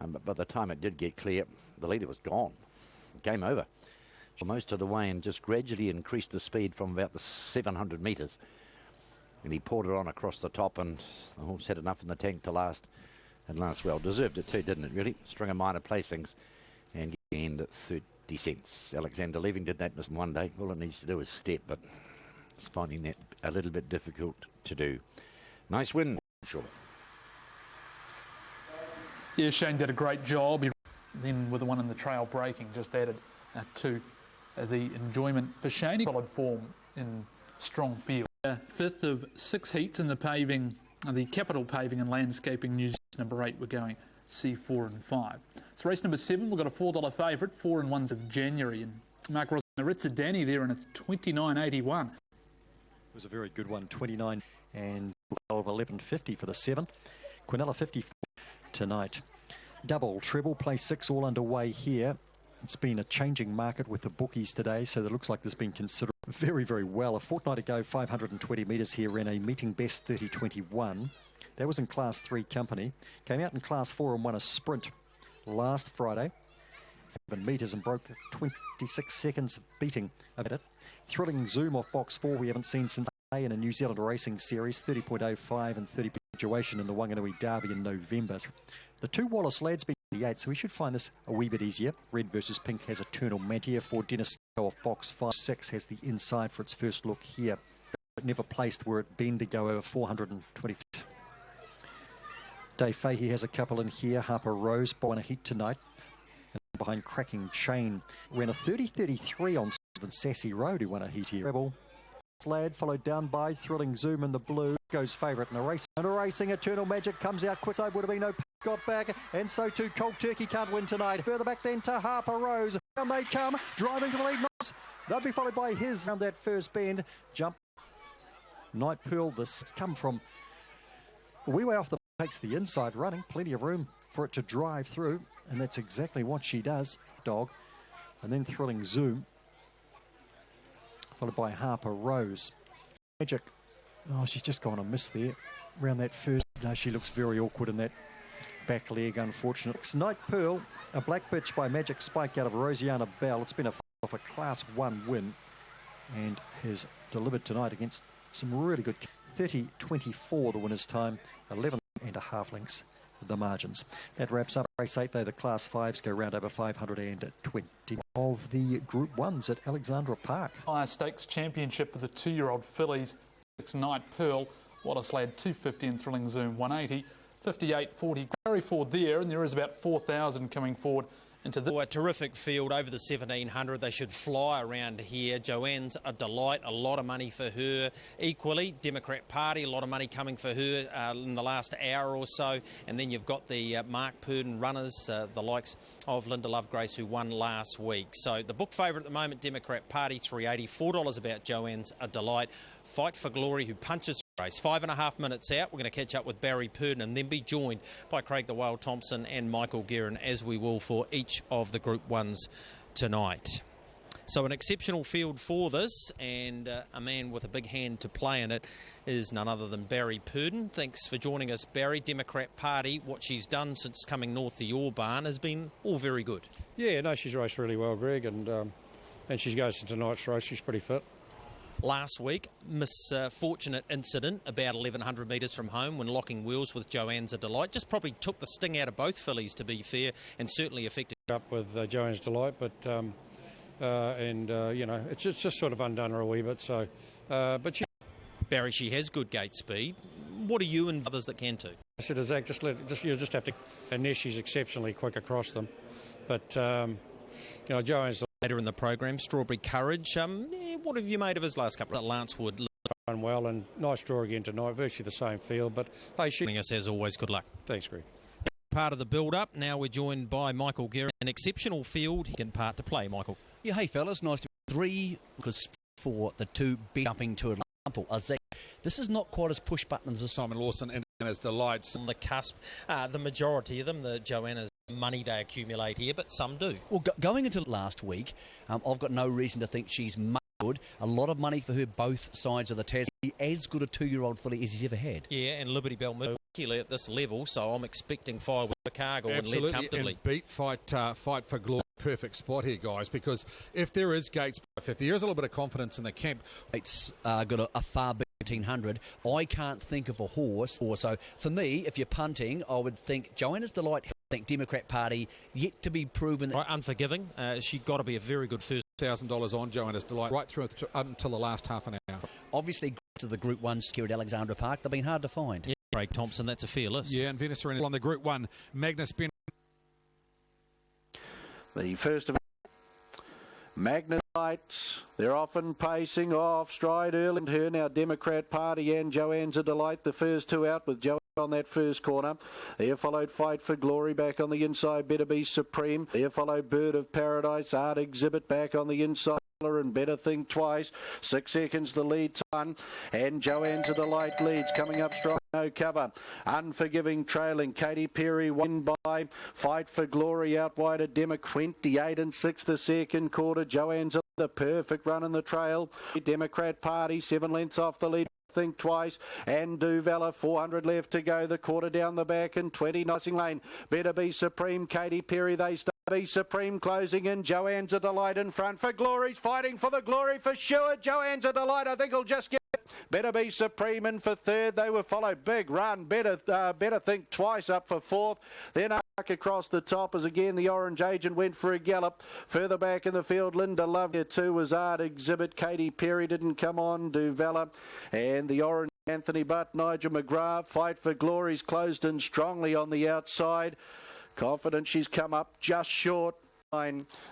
But by the time it did get clear, the leader was gone. Game over. Most of the way and just gradually increased the speed from about the 700 metres. And he poured it on across the top, and the horse had enough in the tank to last. And last well. Deserved it too, didn't it, really? String of minor placings and at 30 cents. Alexander leaving did that miss one day. All it needs to do is step, but it's finding that a little bit difficult to do. Nice win, sure. Yeah, Shane did a great job. Then with the one in the trail breaking, just added to the enjoyment for Shane. Solid form in strong field. 5th of 6 heats in the paving, the Capital Paving and Landscaping New Zealand. Number 8, we're going C4 and 5. So race number 7, we've got a $4 favourite, 4 and 1s of January. And Mark Ross and the Ritzer Danny there in a 29.81. It was a very good one, 29 and 11.50 for the 7. Quinella 54 tonight. Double, treble, play 6 all underway here. It's been a changing market with the bookies today, so it looks like there's been considered very, very well. A fortnight ago, 520 metres here, ran a meeting best 30.21. That was in Class 3 company. Came out in Class 4 and won a sprint last Friday. 7 metres and broke 26 seconds beating a it. Thrilling zoom off box 4 we haven't seen since in a New Zealand racing series, 30.05 and 30 graduation in the Wanganui Derby in November. The 2 Wallace lads beat 28, so we should find this a wee bit easier. Red versus Pink has Eternal Mantia for Dennis off box 5. 6 has the inside for its first look here. But never placed where it been to go over 420. Dave Fahey has a couple in here. Harper Rose won a heat tonight. And behind Cracking Chain ran a 30.33 on Sassy Road, who won a heat here. Rebel Lad followed down by Thrilling Zoom in the blue. Goes favourite in a race. And a racing Eternal Magic comes out quick. So would have been no got back. And so too Cold Turkey can't win tonight. Further back then to Harper Rose. Down they come. Driving to the lead. They'll be followed by his around that first bend. Jump. Night Pearl. This come from a wee way off the takes the inside running. Plenty of room for it to drive through. And that's exactly what she does. Dog. and then Thrilling Zoom, followed by Harper Rose. Magic, oh, she's just gone a miss there around that first. No, she looks very awkward in that back leg, unfortunately. Night Pearl, a black bitch by Magic Spike out of Rosiana Bell. It's been off a Class 1 win and has delivered tonight against some really good. 30-24 the winner's time, 11.5 lengths the margins. That wraps up race 8, though. The Class 5s go round over 520 of the Group 1s at Alexandra Park. Higher Stakes Championship for the 2-year-old fillies. Night Pearl, Wallace Lad 250 and Thrilling Zoom 180. 58.40 carry forward there, and there is about 4,000 coming forward into the... A terrific field over the 1,700. They should fly around here. Joanne's a delight, a lot of money for her. Equally, Democrat Party, a lot of money coming for her in the last hour or so. And then you've got the Mark Purdon runners, the likes of Linda Lovegrace, who won last week. So the book favourite at the moment, Democrat Party, $3.80. $4 about Joanne's a delight. Fight for Glory, who punches race. 5.5 minutes out. We're going to catch up with Barry Purdon and then be joined by Craig the Whale Thompson and Michael Guerin, as we will for each of the Group 1s tonight. So an exceptional field for this, and a man with a big hand to play in it is none other than Barry Purdon. Thanks for joining us, Barry. Democrat Party, what she's done since coming north to your barn has been all very good. Yeah, no, she's raced really well, Greg, and she goes to tonight's race. She's pretty fit. Last week, misfortunate incident about 1,100 metres from home when locking wheels with Joanne's a Delight. Just probably took the sting out of both fillies, to be fair, and certainly affected. Up with Joanne's Delight, but you know, it's just sort of undone her a wee bit. So, but Barry, she has good gate speed. What are you and others that can too? I said to Zach, you just have to. And she's exceptionally quick across them, but you know, Joanne's later in the program, Strawberry Courage. What have you made of his last couple at Lance Wood? Run well, and nice draw again tonight. Virtually the same field, but hey, she. Us as always. Good luck. Thanks, Greg. Part of the build-up. Now we're joined by Michael Guerin. An exceptional field in part to play, Michael. Yeah, hey fellas, nice to be 3 for the 2 big jumping to example. This is not quite as push buttons as Simon Lawson and his delights on the cusp. The majority of them, the Joanna's money they accumulate here, but some do. Well, going into last week, I've got no reason to think she's good. A lot of money for her both sides of the Tasman. As good a 2-year-old filly as he's ever had. Yeah, and Liberty Bell at this level, so I'm expecting fire with Chicago and lead comfortably. And beat Fight for Glory. Perfect spot here, guys, because if there is gates, if there is a little bit of confidence in the camp. It's got a far big 1,800. I can't think of a horse. So for me, if you're punting, I would think Joanne's Delight. I think Democrat Party yet to be proven. Right, Unforgiving. She got to be a very good first. $1,000 on Joanne's Delight right through until the last half an hour. Obviously, to the Group 1 secure at Alexandra Park, they've been hard to find. Yeah, Craig Thompson, that's a fair list. Yeah, and Venice on the Group 1. MAGNESS BENROW. The first of MAGNESS Lights, they're often pacing off stride early. And her now Democrat Party and Joanne's a Delight, the first 2 out with Joanne on that first corner. There followed Fight for Glory back on the inside, Better Be Supreme. There followed Bird of Paradise, Art Exhibit back on the inside. And Better Think Twice. 6 seconds the lead time, and Joanne's a Delight leads, coming up strong, no cover. Unforgiving trailing, Katy Perry won by Fight for Glory out wide of Demo 28 6 the second quarter. Joanne's the perfect run in the trail. Democrat Party 7 lengths off the lead. Think Twice and Do Valor, 400 left to go, the quarter down the back, and 20 Nicing Lane. Better Be Supreme, Katy Perry, they start. Be Supreme closing in, Joanne's a Delight in front for Glory's fighting for the Glory for sure. Joanne's a Delight, I think he'll just get it. Better Be Supreme in for third. They were followed big run. Better Think Twice up for fourth. Then up across the top as again the Orange Agent went for a gallop. Further back in the field, Linda Love here too was Art Exhibit. Katy Perry didn't come on. Do Valor and the Orange Anthony Butt, Nigel McGrath. Fight for Glory's closed in strongly on the outside. Confident she's come up just short.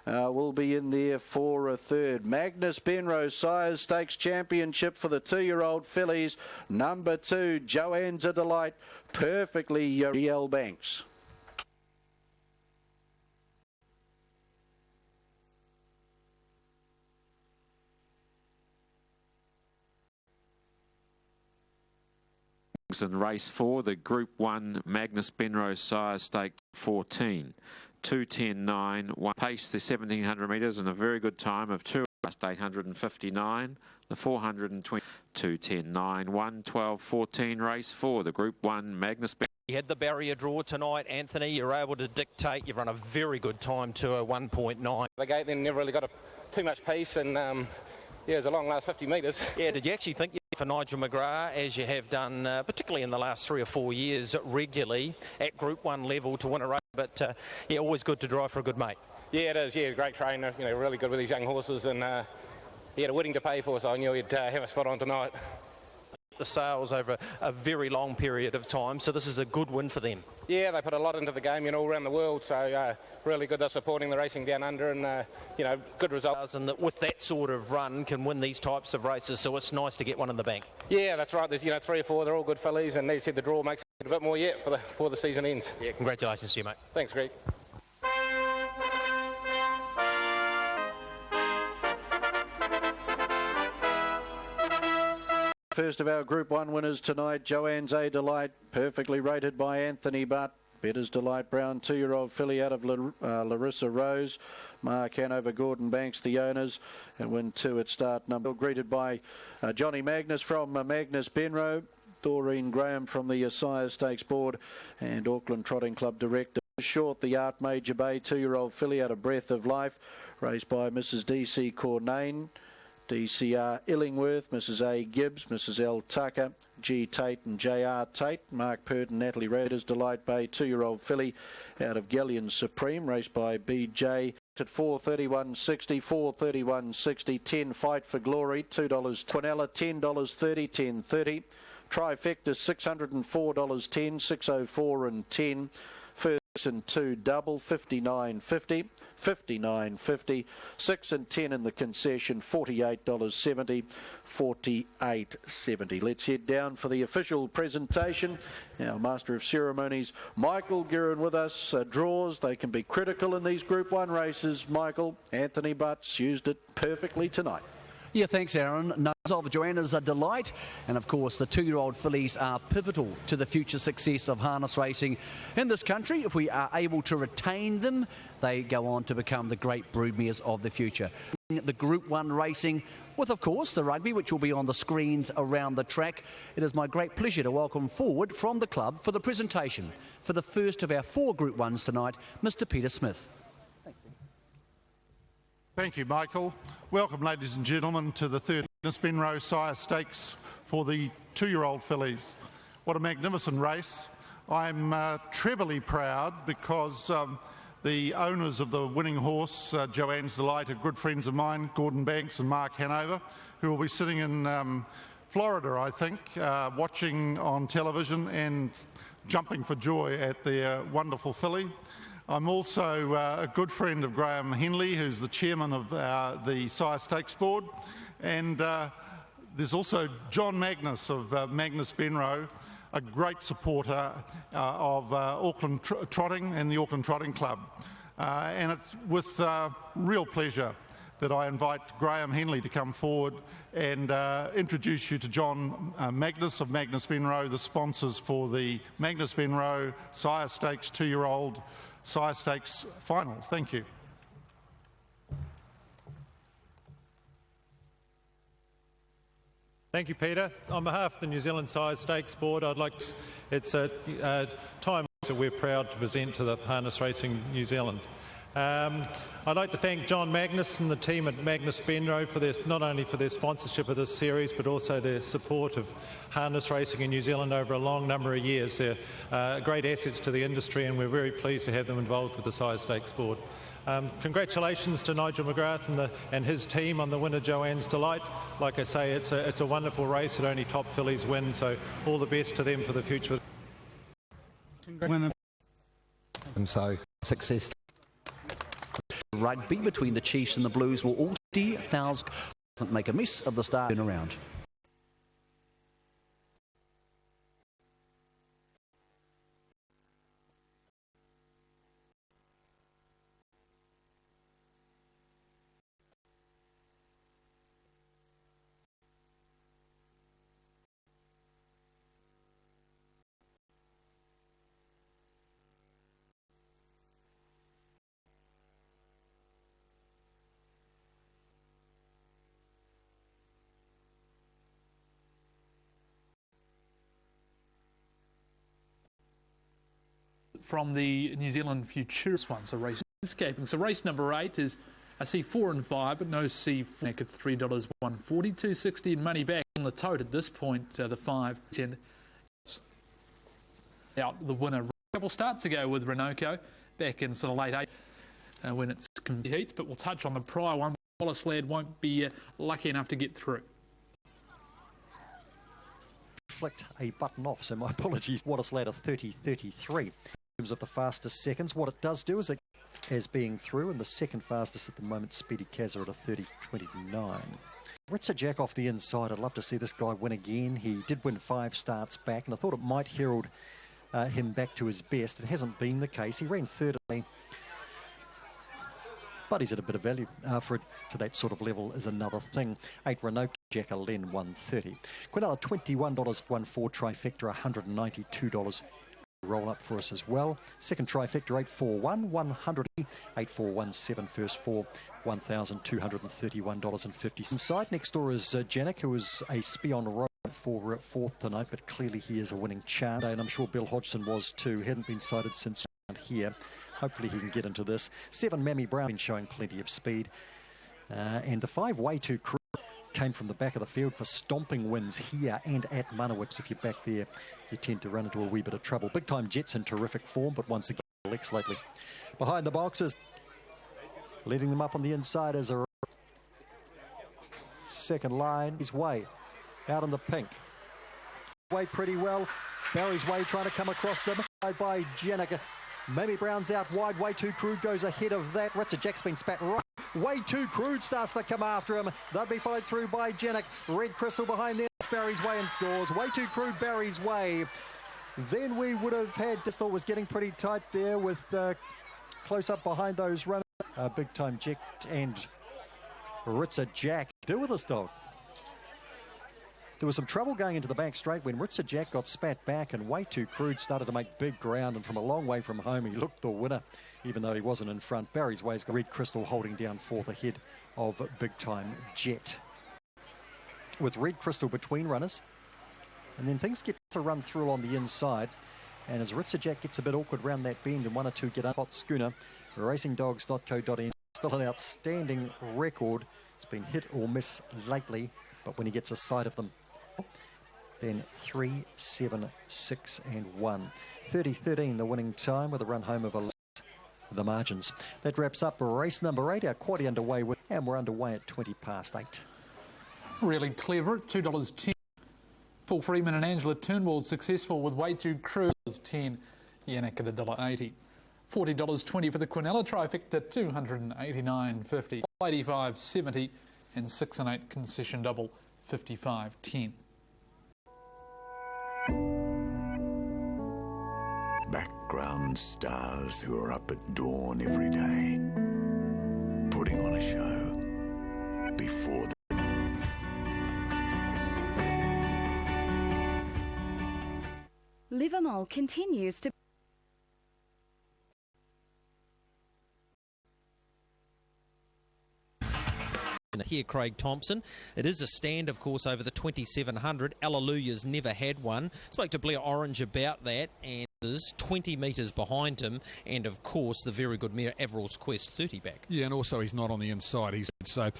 Will be in there for a third. MAGNESS BENROW Sires Stakes Championship for the 2-year-old fillies. Number 2, Joanne's a Delight. Perfectly GL Banks. In race 4, the Group 1 MAGNESS BENROW Sires Stake 14. 2:10.9. Paced the 1700 metres in a very good time of 2 just 859. The 420 2:10.9. 1:12.14 race 4. The Group 1 Magnus. You had the barrier draw tonight, Anthony. You're able to dictate. You've run a very good time to a 1.9. The gate then never really got too much pace, and yeah, it was a long last 50 metres. Yeah, did you actually think for Nigel McGrath, as you have done, particularly in the last 3 or 4 years, regularly at Group 1 level to win a race? But yeah, always good to drive for a good mate. Yeah, it is. Yeah, he's a great trainer. You know, really good with these young horses, and he had a wedding to pay for, so I knew he'd have a spot on tonight. The sales over a very long period of time, so this is a good win for them. Yeah, they put a lot into the game, you know, all around the world, so really good. They're supporting the racing down under, and you know, good results. And that with that sort of run can win these types of races, so it's nice to get one in the bank. Yeah, that's right. There's 3 or 4. They're all good fillies, and they said the draw makes it a bit more yet before the season ends. Yeah, congratulations to you, mate. Thanks, Greg. First of our Group 1 winners tonight, Joanne's A Delight, perfectly rated by Anthony Butt. Better's Delight Brown, 2-year-old filly out of Larissa Rose. Mark Hanover, Gordon Banks, the owners, and win 2 at start number. Greeted by Johnny Magnus from Magness Benrow, Doreen Graham from the Sire Stakes Board, and Auckland Trotting Club Director. Short, the Art Major Bay, 2-year-old filly out of Breath of Life, raced by Mrs. D.C. Cornane. DCR Illingworth, Mrs. A. Gibbs, Mrs. L. Tucker, G. Tate and J.R. Tate. Mark Purton, Natalie Raiders, Delight Bay, 2-year-old filly out of Galleon Supreme, raced by B.J. at 4:31.60, 4:31.60, 10 Fight for Glory, $2. Quinella, $10.30, 10.30. Trifecta, $604.10, 604 and 10. First and 2 double, 59.50. 59.50, 6 and 10 in the concession, $48.70, 48.70. Let's head down for the official presentation. Our Master of Ceremonies, Michael Guerin, with us. Draws, they can be critical in these Group 1 races. Michael, Anthony Butts used it perfectly tonight. Yeah, thanks, Aaron. Nose of Joanna's a delight, and of course the 2-year-old fillies are pivotal to the future success of harness racing in this country. If we are able to retain them, they go on to become the great broodmares of the future. The Group 1 racing with, of course, the rugby, which will be on the screens around the track. It is my great pleasure to welcome forward from the club for the presentation for the first of our 4 Group 1s tonight, Mr. Peter Smith. Thank you, Michael. Welcome, ladies and gentlemen, to the 3rd MAGNESS Benrow Sire Stakes for the 2-year-old fillies. What a magnificent race. I'm trebly proud because the owners of the winning horse, Joanne's Delight, are good friends of mine, Gordon Banks and Mark Hanover, who will be sitting in Florida, I think, watching on television and jumping for joy at their wonderful filly. I'm also a good friend of Graham Henley, who's the chairman of the Sire Stakes Board, and there's also John Magnus of Magness Benrow, a great supporter of Auckland Trotting and the Auckland Trotting Club. And it's with real pleasure that I invite Graham Henley to come forward and introduce you to John Magnus of Magness Benrow, the sponsors for the Magness Benrow Sire Stakes 2-year-old Sire Stakes final. Thank you. Thank you, Peter. On behalf of the New Zealand Sire Stakes Board, I'd like to, it's a time that we're proud to present to the Harness Racing New Zealand. I'd like to thank John Magnus and the team at Magness Benrow for their, not only for their sponsorship of this series, but also their support of harness racing in New Zealand over a long number of years. They're great assets to the industry, and we're very pleased to have them involved with the Sire Stakes Board. Congratulations to Nigel McGrath and his team on the winner, Joanne's Delight. Like I say, it's a wonderful race that only top fillies win, so all the best to them for the future. And so, success. Rugby between the Chiefs and the Blues will all see Fowles doesn't make a mess of the start turnaround. from the New Zealand Futures one, so race landscaping. So race number 8 is I see 4 and 5, but no C neck at $3.140, $2.60 in money back on the Tote at this point. The 5 10 out the winner. A couple starts ago with Renoco back in sort of late 8 when it's heats, but we'll touch on the prior one. Wallace Ladd won't be lucky enough to get through. Flicked a button off, so my apologies. Wallace Ladd a 30.33 in terms of the fastest seconds. What it does do is it as being through, and the second fastest at the moment, Speedy Kazza at a 30.29. Ritzer Jack off the inside. I'd love to see this guy win again. He did win 5 starts back, and I thought it might herald him back to his best. It hasn't been the case. He ran third, but he's at a bit of value. For it to that sort of level is another thing. 8 Renault Jack Len 130. Quinella $21.14 trifecta, $192. Roll up for us as well. Second trifecta 841 100 8417 first 4 $1,231.50. Inside next door is Janik, who is a Spion Road for fourth tonight, but clearly he is a winning chance, and I'm sure Bill Hodgson was too. Hadn't been sighted since here. Hopefully he can get into this. 7 Mammy Brown been showing plenty of speed, and the 5 Way Too Crew came from the back of the field for stomping wins here and at Manawitz. If you're back there, you tend to run into a wee bit of trouble. Big Time Jets in terrific form, but once again, Lex lately. Behind the boxes, leading them up on the inside as a second line. His Way out in the pink. Way pretty well. Barry's Way trying to come across them. By Janica. Mamie Brown's out wide. Way Too Crude goes ahead of that. Ritzer Jack's been spat right. Way Too Crude starts to come after him. They'll be followed through by Janik. Red Crystal behind there. Barry's Way and scores. Way Too Crude, Barry's Way. Then we would have had, just thought was getting pretty tight there with close up behind those runners. Big Time Jack and Ritzer Jack. Deal with this dog. There was some trouble going into the back straight when Ritzer Jack got spat back, and Way Too Crude started to make big ground, and from a long way from home he looked the winner, even though he wasn't in front. Barry's Way's got Red Crystal holding down fourth ahead of Big Time Jet, with Red Crystal between runners, and then things get to run through on the inside, and as Ritzer Jack gets a bit awkward round that bend and 1 or 2 get up. Hot Schooner, racingdogs.co.nz, still an outstanding record. It's been hit or miss lately, but when he gets a sight of them, then 3, 7, 6 and 1. 30-13 the winning time with a run home of the margins. That wraps up race number 8. Our quaddie underway, and we're underway at 20 past 8. Really clever at $2.10. Paul Freeman and Angela Turnwald successful with Way Too Crude. 10. Yannick at $1.80. $40.20 for the Quinella trifecta, $289.50. 85.70 and 6 and 8 concession double, 55.10. Background stars who are up at dawn every day, putting on a show before the... Livermore continues to... Here, Craig Thompson. It is a stand, of course, over the 2700. Alleluia's never had one. Spoke to Blair Orange about that, and is 20 metres behind him, and of course the very good mare Averill's Quest 30 back. Yeah, and also he's not on the inside. He's so I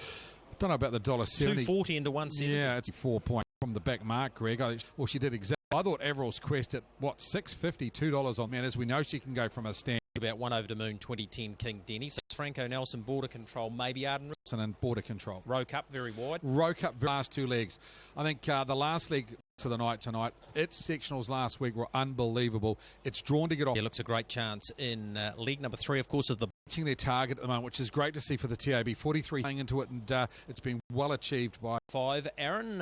don't know about the $1.70. 240 into 170. Yeah, it's 4 points from the back mark, Greg. Well, she did exactly. I thought Averill's Quest at what, $6.50, $2 on man. As we know, she can go from a stand. About 1 over the moon, 2010 King Denny. So it's Franco Nelson, Border Control, maybe Arden. And Border Control. Rowe Cup, very wide. Rowe Cup, last 2 legs. I think the last leg to the night tonight, its sectionals last week were unbelievable. It's drawn to get off. Yeah, looks a great chance in leg number 3, of course, of the... Reaching their target at the moment, which is great to see for the TAB. 43 hang into it, and it's been well achieved by 5. Aaron,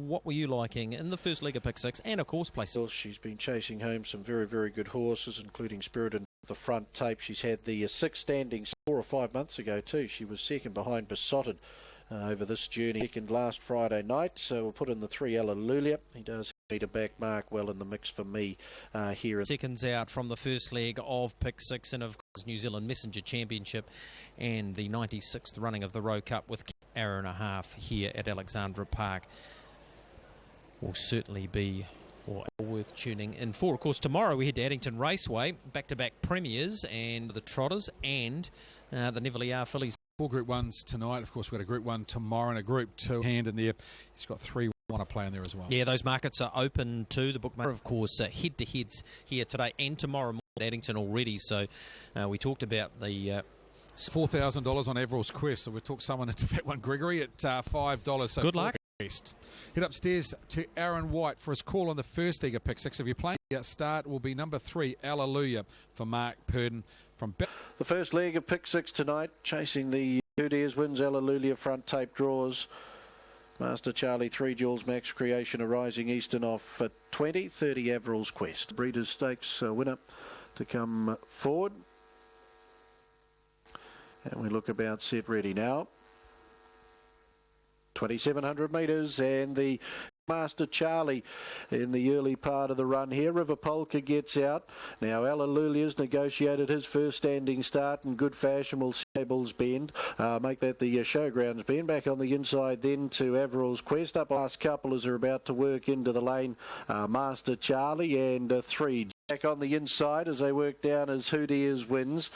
what were you liking in the first leg of pick 6, and of course place? She's been chasing home some very, very good horses, including Spirit and the front tape. She's had the 6 standings 4 or 5 months ago too. She was second behind Besotted over this journey. Second last Friday night, so we'll put in the 3 Alleluia. He does need a back mark well in the mix for me here. Seconds out from the first leg of pick 6, and of course New Zealand Messenger Championship and the 96th running of the Rowe Cup with hour and a half here at Alexandra Park will certainly be, or worth tuning in for. Of course, tomorrow we head to Addington Raceway, back-to-back premiers and the Trotters and the Neverly Fillies. 4 Group 1s tonight. Of course, we've got a Group 1 tomorrow and a Group 2 hand in there. He's got 3 want to play in there as well. Yeah, those markets are open to the bookmaker. Of course, head-to-heads here today and tomorrow morning at Addington already. So we talked about the... $4,000 on Everall's Quest. So we'll talk someone into that one, Gregory, at $5. So good luck. Head upstairs to Aaron White for his call on the first Eager Pick 6. If you're playing, start will be number 3, Alleluia, for Mark Purdon from... The first leg of Pick 6 tonight, chasing the 2 Dares wins, Alleluia front tape draws. Master Charlie, 3 Jewels, Max Creation, a Rising Eastern off at 20, 30 Everall's Quest. Breeders' Stakes winner to come forward. And we look about set ready now. 2,700 metres and the Master Charlie in the early part of the run here. River Polka gets out. Now Alleluia's negotiated his first standing start in good fashion. Will Stables Bend make that the Showgrounds Bend. Back on the inside then to Everall's Quest. Up last couple as they're about to work into the lane. Master Charlie and 3 back on the inside as they work down as Who Dares wins.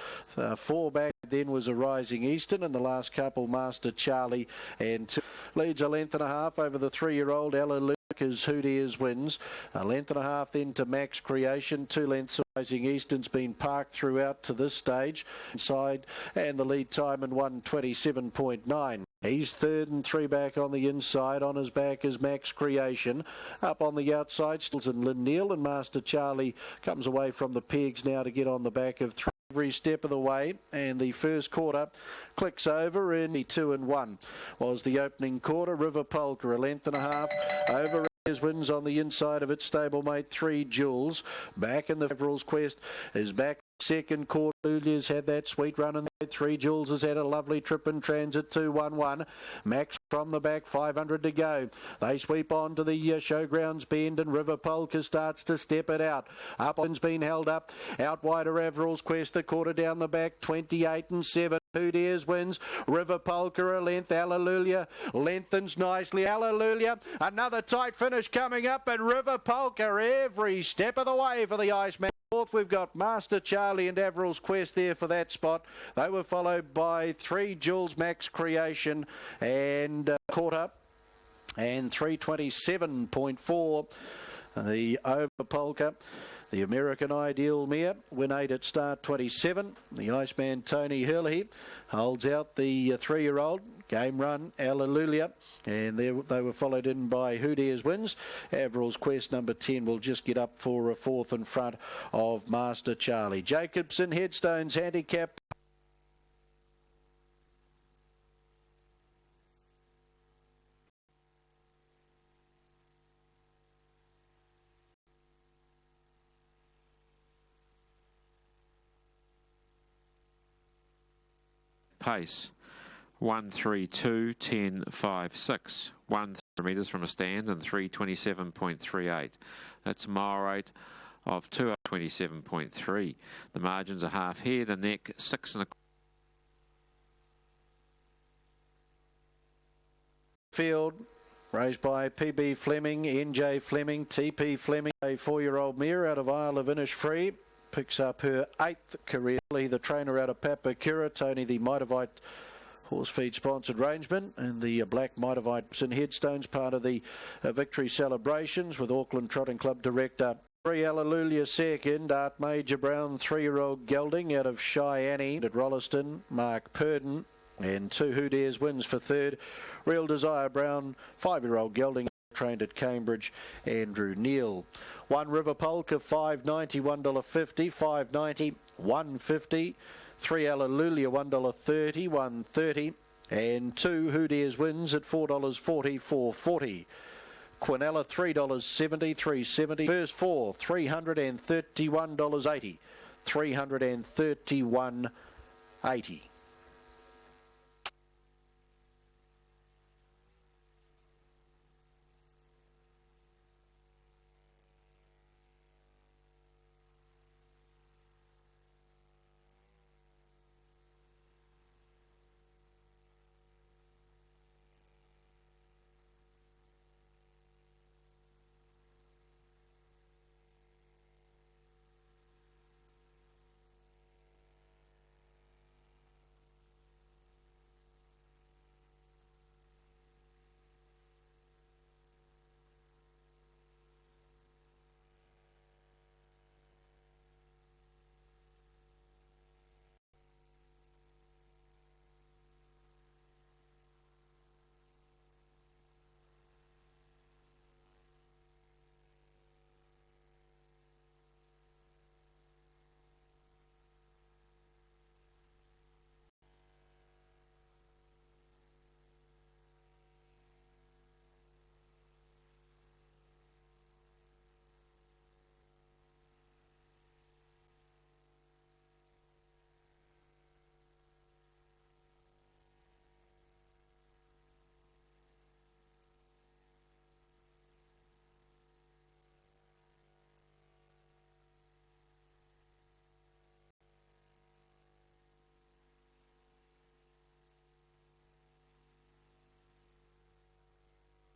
4 back then was a Rising Eastern, and the last couple Master Charlie and 2 leads a length and a half over the 3-year-old Alleluia as Who Dares wins. A length and a half then to Max Creation. 2 lengths Rising Eastern's been parked throughout to this stage. Inside and the lead time in 1:27.9. He's third and 3 back on the inside. On his back is Max Creation. Up on the outside, Stills and Lynn Neal, and Master Charlie comes away from the pegs now to get on the back of 3 every step of the way. And the first quarter clicks over in the 2 and 1. Was the opening quarter. River Polka, a length and a half over. Wins on the inside of its stablemate 3 Jewels. Back in the Everall's Quest is back. Second quarter, Lulia's had that sweet run, and 3 Jewels has had a lovely trip in transit 2-1-1. Max from the back, 500 to go. They sweep on to the Showgrounds Bend, and River Polka starts to step it out. Up on's been held up. Out wider Everall's Quest, the quarter down the back, 28 and 7. Who Dares wins. River Polka a length. Alleluia lengthens nicely. Alleluia, another tight finish coming up, and River Polka every step of the way for the Iceman. Fourth, we've got Master Charlie and Everall's Quest there for that spot. They were followed by 3 Jewels, Max Creation, and quarter, and 3:27.4. The over Polka. The American Ideal mare, win 8 at start 27. The Iceman Tony Hurley holds out the 3-year-old. Game run, Alleluia. And they were followed in by Who Dares wins. Everall's Quest number 10 will just get up for a 4th in front of Master Charlie. Jacobsen, Headstones, Handicap. Pace 1:32.10.56, 1 metres from a stand, and 3:27.38. That's a mile rate of 2:27.3. The margins are half head and neck, 6 1/4. Field raised by PB Fleming, NJ Fleming, TP Fleming, a 4-year-old mare out of Isle of Innisfree. Picks up her 8th career. The trainer out of Papakura, Tony the Mitavite horse feed sponsored rangeman, and the black Mitavite in Headstones, part of the victory celebrations with Auckland Trotting Club director. 3 Alleluia second, Art Major Brown, 3-year-old gelding out of Cheyenne at Rolleston, Mark Purdon, and 2 Who Dares wins for third. Real Desire Brown, 5-year-old gelding trained at Cambridge, Andrew Neal. 1 River Polka, $5.90, $1.50, $5.90, $1.50. 3 Alleluia, $1.30, $1.30. And 2 Who Dares wins at $4.40, $4.40. Quinella, $3.70, $3.70. First 4, $331.80, $331.80.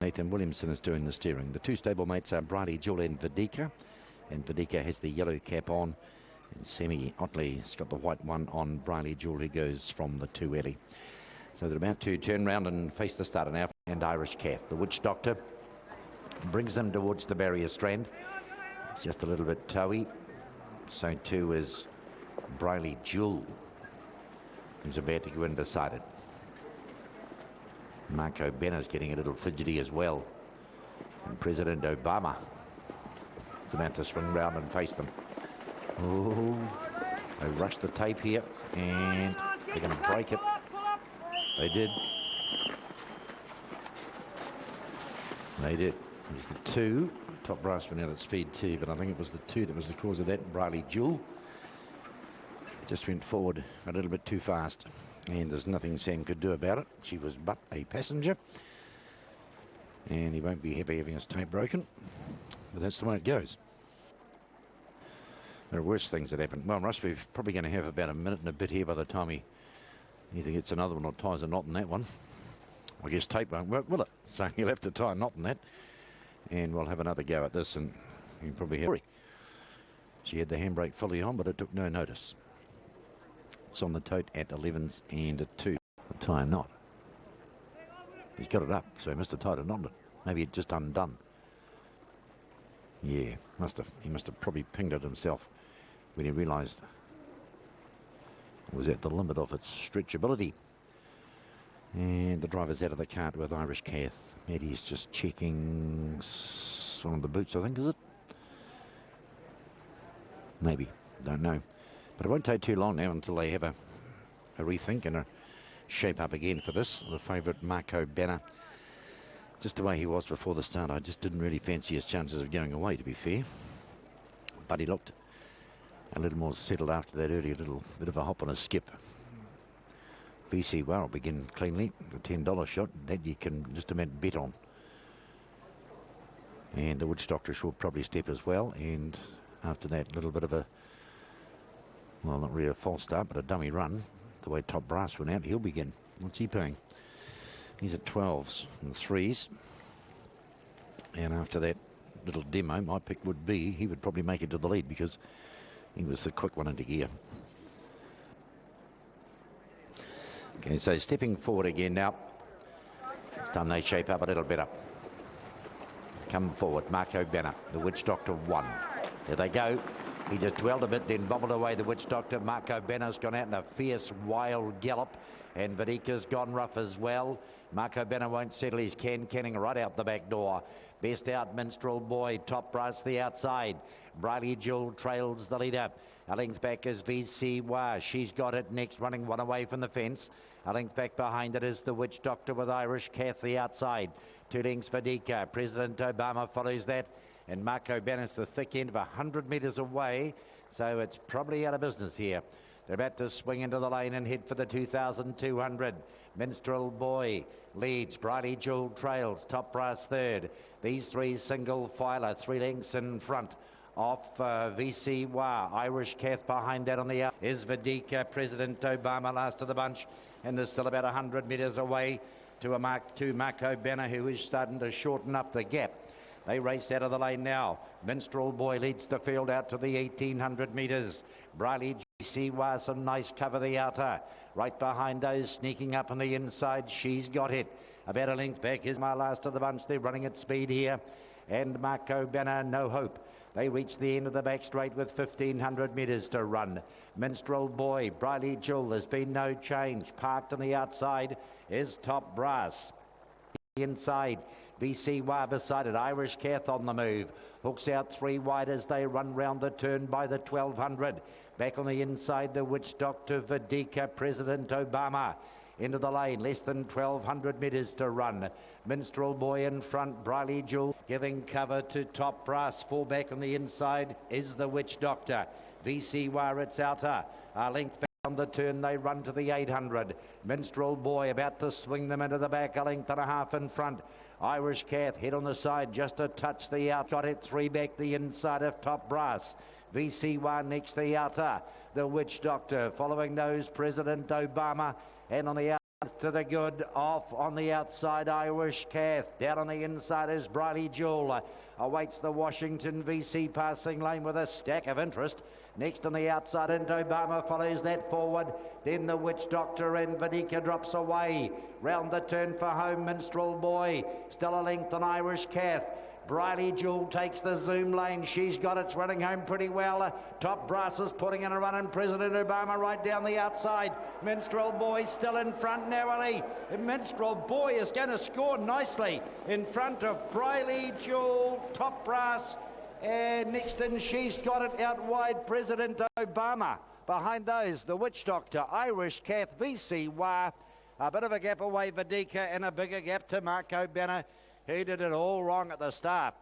Nathan Williamson is doing the steering. The two stablemates are Bridie Jewel and Vidika has the yellow cap on, and Semi Otley's got the white one on. Bridie Jewel, who goes from the 2 early. So they're about to turn round and face the starter now. And Irish Cath, the Witch Doctor, brings them towards the barrier strand. It's just a little bit towy. So too is Bridie Jewel, who's about to go in beside it. Marco Benner's getting a little fidgety as well. And President Obama is about to swing round and face them. Oh, they rushed the tape here, and they're going to break it. They did. They did. It was the 2. Top Brass went out at speed 2, but I think it was the 2 that was the cause of that. Bridie Jewel just went forward a little bit too fast, and there's nothing Sam could do about it. She was but a passenger, and he won't be happy having his tape broken, but that's the way it goes. There are worse things that happen. Well, Russ, we're probably going to have about a minute and a bit here by the time he either gets another one or ties a knot in that one. I guess tape won't work, will it? So he'll have to tie a knot in that, and we'll have another go at this, and he'll probably have... She had the handbrake fully on, but it took no notice. It's on the Tote at 11s and at 2. Tie a knot. He's got it up, so he must have tied a knot. Maybe it just undone. Yeah, he must have probably pinged it himself when he realised it was at the limit of its stretchability. And the driver's out of the cart with Irish Cath. Maddie's just checking one of the boots, I think, is it? Maybe, don't know. But it won't take too long now until they have a rethink and a shape up again for this. The favourite, Marco Benner, just the way he was before the start, I just didn't really fancy his chances of going away, to be fair. But he looked a little more settled after that early little bit of a hop and a skip. VC will begin cleanly. The $10 shot, that you can just about bet on. And the Witch Doctor will probably step as well. And after that little bit of a, well, not really a false start, but a dummy run, the way Top Brass went out, he'll begin. What's he paying? He's at 12s and 3s. And after that little demo, my pick would be he would probably make it to the lead because he was the quick one into gear. Okay, so stepping forward again now. It's time they shape up a little better. Come forward, Marco Benner, the Witch Doctor 1. There they go. He just dwelled a bit, then bobbled away the Witch Doctor. Marco Benner's gone out in a fierce, wild gallop, and Vidika's gone rough as well. Marco Benner won't settle his canning right out the back door. Best out, Minstrel Boy. Top Brass the outside. Bridie Jewel trails the leader. A length back is VC Wah. She's got it next, running one away from the fence. A length back behind it is the Witch Doctor with Irish Cath the outside. 2 lengths for Vidika. President Obama follows that. And Marco Benner's the thick end of 100 metres away. So it's probably out of business here. They're about to swing into the lane and head for the 2,200. Minstrel Boy leads. Bridie Jewel trails. Top Brass third. These three single filer, 3 lengths in front. Off VC Wah. Irish Cath behind that on the out is Vidika. President Obama last of the bunch. And there's still about 100 metres away to a Marco Benner, who is starting to shorten up the gap. They race out of the lane now. Minstrel Boy leads the field out to the 1,800 metres. Bridie VC Wah, some nice cover the outer. Right behind those, sneaking up on the inside. She's got it. About a length back is my last of the bunch. They're running at speed here. And Marco Benner, no hope. They reach the end of the back straight with 1,500 metres to run. Minstrel Boy, Bridie Jewel, there's been no change. Parked on the outside is Top Brass. Inside, VC Wah beside it. Irish Cath on the move. Hooks out 3 wide as they run round the turn by the 1,200. Back on the inside, the Witch Doctor Vidika, President Obama. Into the lane, less than 1,200 metres to run. Minstrel Boy in front, Bridie Jewel giving cover to Top Brass. 4 back on the inside is the Witch Doctor. VC Wah, it's outer. A length back on the turn, they run to the 800. Minstrel Boy about to swing them into the back, a length and a half in front. Irish Cath, head on the side, just a touch the out. Got it 3 back the inside of Top Brass. VC Wah next the outer. The Witch Doctor following those, President Obama. And on the to the good. Off on the outside, Irish Cath. Down on the inside is Briley Jewel. Awaits the Washington VC passing lane with a stack of interest. Next on the outside, into Obama follows that forward. Then the Witch Doctor and Vanika drops away. Round the turn for home, Minstrel Boy. Still a length on Irish Cath. Briley Jewel takes the zoom lane. She's got it, running home pretty well. Top Brass is putting in a run, and President Obama right down the outside. Minstrel Boy still in front narrowly. Minstrel Boy is going to score nicely in front of Briley Jewel, Top Brass, and next in She's Got It out wide, President Obama. Behind those, the Witch Doctor, Irish Cath, VC Wah. A bit of a gap away, Vadika, and a bigger gap to Marco Banner. He did it all wrong at the start.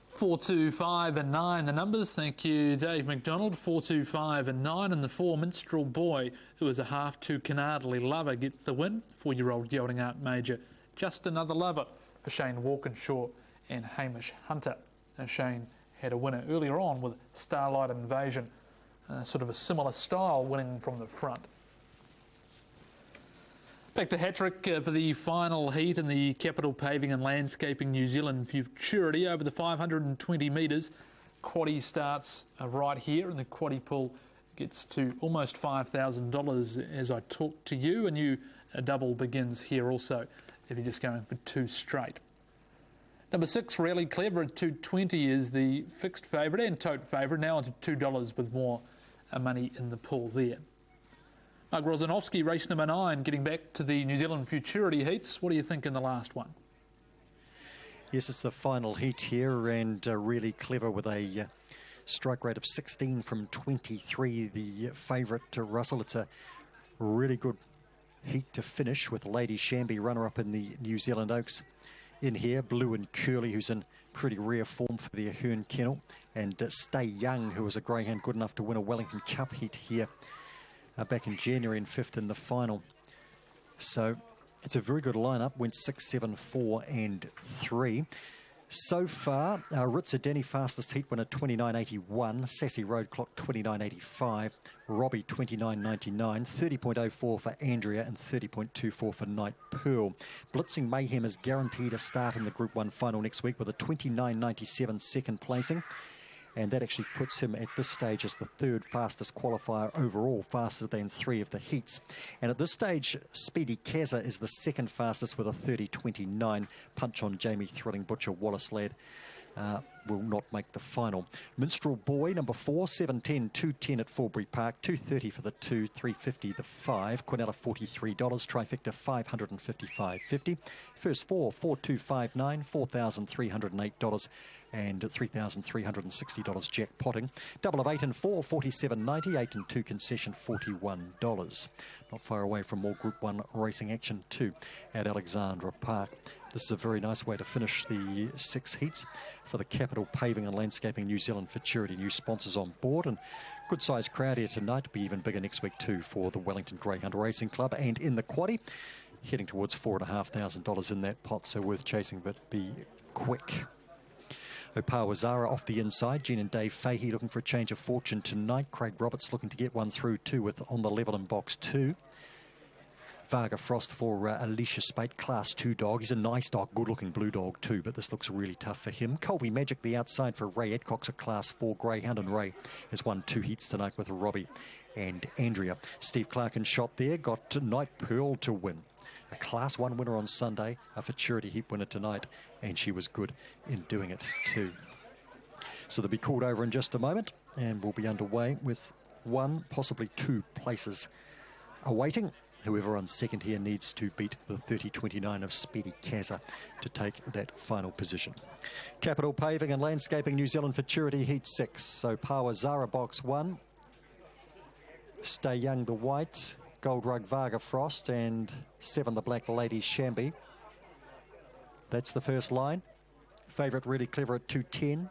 4, 2, 5 and 9 the numbers. Thank you, Dave McDonald. 4, 2, 5 and 9, and the 4 Minstrel Boy, who is a half to Canardly Lover, gets the win. 4-year-old gelding out major, Just Another Lover for Shane Walkinshaw and Hamish Hunter. And Shane had a winner earlier on with Starlight Invasion, sort of a similar style, winning from the front. Back to hat-trick for the final heat in the Capital Paving and Landscaping New Zealand Futurity over the 520 metres. Quaddie starts right here, and the quaddie pool gets to almost $5,000 as I talk to you. A new double begins here also if you're just going for 2 straight. Number 6, Really Clever at $2.20 is the fixed favourite and Tote favourite, now onto $2 with more money in the pool there. Mark Rosanowski, race number 9, getting back to the New Zealand Futurity heats. What do you think in the last one? Yes, it's the final heat here, and Really Clever with a strike rate of 16 from 23. The favourite, Russell. It's a really good heat to finish with Lady Shamby, runner-up in the New Zealand Oaks. In here, Blue and Curly, who's in pretty rare form for the Ahern Kennel, and Stay Young, who was a greyhound good enough to win a Wellington Cup heat here back in January and 5th in the final. So it's a very good lineup. Went 6, 7, 4 and 3. So far, Ritza Denny fastest heat winner 29.81, Sassy Road Clock 29.85, Robbie 29.99, 30.04 for Andrea and 30.24 for Night Pearl. Blitzing Mayhem is guaranteed a start in the Group 1 final next week with a 29.97 second placing. And that actually puts him at this stage as the 3rd fastest qualifier overall, faster than 3 of the heats. And at this stage, Speedy Kazza is the 2nd fastest with a 30.29. Punch on Jamie Thrilling Butcher Wallace Lad will not make the final. Minstrel Boy, number 4, 7.10, 2.10 at Forbury Park, 2.30 for the 2, 3.50 the 5. Quinella $43, trifecta $555.50. First 4, 4.259, $4,308. And $3,360 jackpotting. Double of 8 and 4, $47.90. 8 and 2 concession, $41. Not far away from more Group 1 racing action too at Alexandra Park. This is a very nice way to finish the 6 heats for the Capital Paving and Landscaping New Zealand Futurity. New sponsors on board, and good sized crowd here tonight. Be even bigger next week too for the Wellington Greyhound Racing Club. And in the quaddie, heading towards $4,500 in that pot, so worth chasing, but be quick. Opawazara off the inside. Jen and Dave Fahey looking for a change of fortune tonight. Craig Roberts looking to get one through too with On the Level in box 2. Varga Frost for Alicia Spate, class 2 dog. He's a nice dog, good looking blue dog too, but this looks really tough for him. Colby Magic the outside for Ray Adcox, a class 4 greyhound, and Ray has won 2 heats tonight with Robbie and Andrea. Steve Clarkin shot there, got Night Pearl to win. A Class 1 winner on Sunday, a Futurity heat winner tonight, and she was good in doing it too. So they'll be called over in just a moment, and we'll be underway with 1, possibly 2 places awaiting. Whoever on second here needs to beat the 30.29 of Speedy Kazza to take that final position. Capital Paving and Landscaping New Zealand Futurity Heat 6. So Power Zara box 1. Stay Young the white. Gold Rug Varga Frost, and 7 the Black Lady Shamby. That's the first line. Favourite Really Clever at 2.10.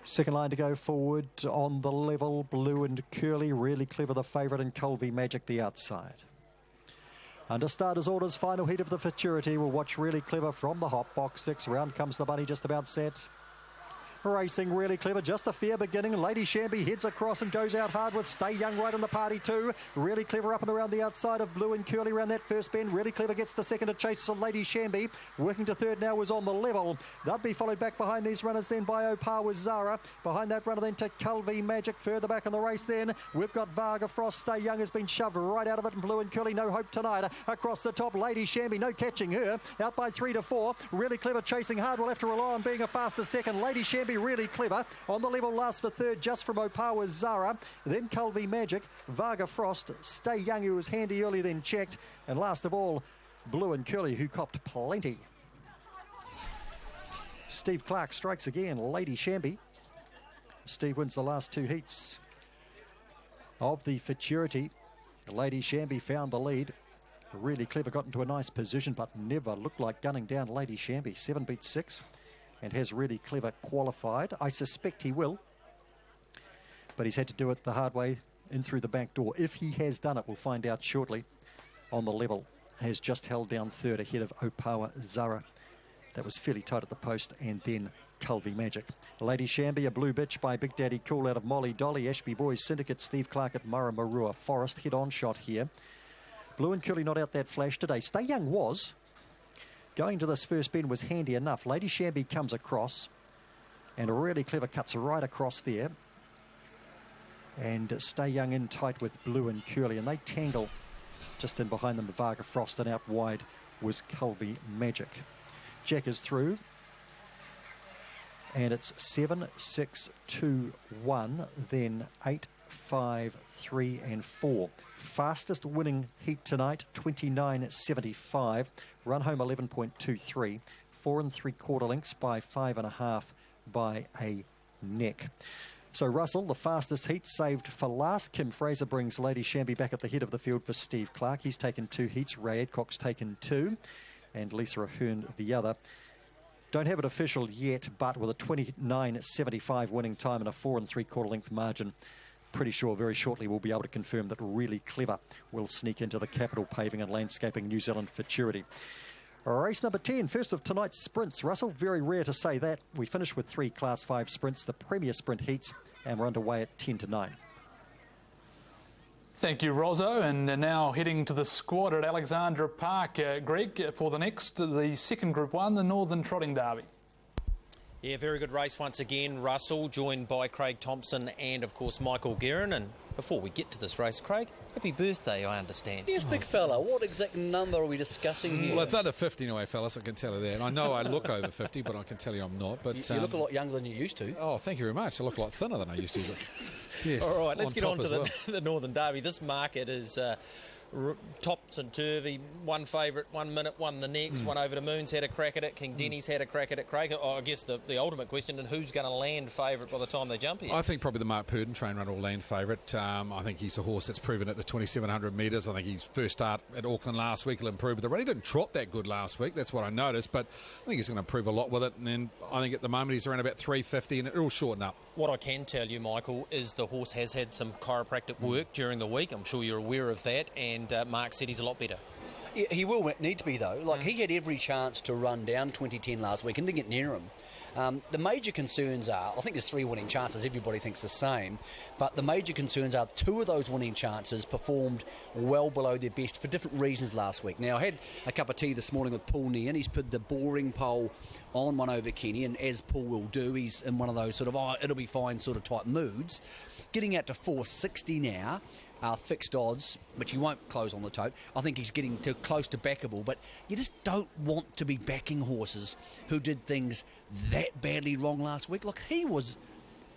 Second line to go forward. On the level, Blue and Curly. Really Clever the favourite, and Colby Magic the outside. Under starters orders, final heat of the Futurity. We'll watch Really Clever from the hop. Box 6, round comes the bunny, just about set. racing, really clever. Just a fair beginning. Lady Shamby heads across and goes out hard with Stay Young right in the party too. Really clever up and around the outside of Blue and Curly around that first bend. Really clever gets to second to chase Lady Shamby. Working to third now was on the level. They'll be followed back behind these runners then by Opar with Zara. Behind that runner then to Culvey Magic. Further back in the race then we've got Varga Frost. Stay Young has been shoved right out of it, and Blue and Curly no hope tonight. Across the top, Lady Shamby, no catching her. Out by 3 to 4. Really clever chasing hard. Will have to rely on being a faster second. Lady Shamby really clever. On the level, last for third, just from Opar with Zara. Then Culvey Magic, Varga Frost, Stay Young, who was handy early, then checked. And last of all, Blue and Curly, who copped plenty. Steve Clark strikes again. Lady Shamby. Steve wins the last 2 heats of the Futurity. Lady Shamby found the lead. Really clever, got into a nice position, but never looked like gunning down Lady Shamby. 7 beats 6 and has Really Clever qualified. I suspect he will, but he's had to do it the hard way in through the back door. If he has done it, we'll find out shortly. On the level, has just held down third ahead of Opawa Zara. That was fairly tight at the post, and then Culvey Magic. Lady Shamby, a blue bitch by Big Daddy Cool out of Molly Dolly. Ashby Boys Syndicate, Steve Clark at Murrumarua Forest. Head-on shot here. Blue and Curly not out that flash today. Stay Young was. Going to this first bend was handy enough. Lady Shamby comes across, and a Really Clever cuts right across there. And Stay Young in tight with Blue and Curly, and they tangle just in behind them. Varga Frost, and out wide was Culvey Magic. Jack is through, and it's 7, 6, 2, 1, then 8, 5, 3 and 4. Fastest winning heat tonight, 29.75. Run home 11.23. 4 3/4 lengths by 5.5 by a neck. So Russell, the fastest heat, saved for last. Kim Fraser brings Lady Shamby back at the head of the field for Steve Clark. He's taken 2 heats. Ray Adcock's taken 2. And Lisa Ahern the other. Don't have it official yet, but with a 29.75 winning time and a 4 3/4 length margin, pretty sure very shortly we'll be able to confirm that Really Clever will sneak into the Capital Paving and Landscaping New Zealand Futurity. Race number 10, first of tonight's sprints. Russell, very rare to say that. We finished with 3 Class 5 sprints, the Premier Sprint heats, and we're underway at 10 to 9. Thank you, Rozzo. And now heading to the squad at Alexandra Park, Greg, for the second Group 1, the Northern Trotting Derby. Yeah, very good race once again. Russell, joined by Craig Thompson and, of course, Michael Guerin. And before we get to this race, Craig, happy birthday, I understand. Yes, big fella. What exact number are we discussing here? Well, it's under 50 anyway, fellas, I can tell you that. I know I look over 50, but I can tell you I'm not. But you look a lot younger than you used to. Oh, thank you very much. I look a lot thinner than I used to. But yes, all right, let's get on to well. the Northern Derby. This market is tops and turvy. One favourite 1 minute, one the next. One over to Moon's had a crack at it. King Denny's had a crack at it. Craig, I guess the ultimate question is who's going to land favourite by the time they jump here? I think probably the Mark Purdon train run will land favourite. I think he's a horse that's proven at the 2,700 metres. I think his first start at Auckland last week will improve. But the run, he didn't trot that good last week. That's what I noticed. But I think he's going to improve a lot with it. And then I think at the moment he's around about 350 and it'll shorten up. What I can tell you, Michael, is the horse has had some chiropractic work during the week. I'm sure you're aware of that. And Mark said he's a lot better. He will need to be, though. Like, he had every chance to run down 2010 last week and didn't get near him. The major concerns are, I think there's 3 winning chances, everybody thinks the same, but the major concerns are 2 of those winning chances performed well below their best for different reasons last week. Now, I had a cup of tea this morning with Paul Nean. He's put the boring pole on one over Kenny, and as Paul will do, he's in one of those sort of, it'll be fine sort of type moods. Getting out to 460 now, fixed odds, which he won't close on the Tote. I think he's getting close to backable, but you just don't want to be backing horses who did things that badly wrong last week. Look, he was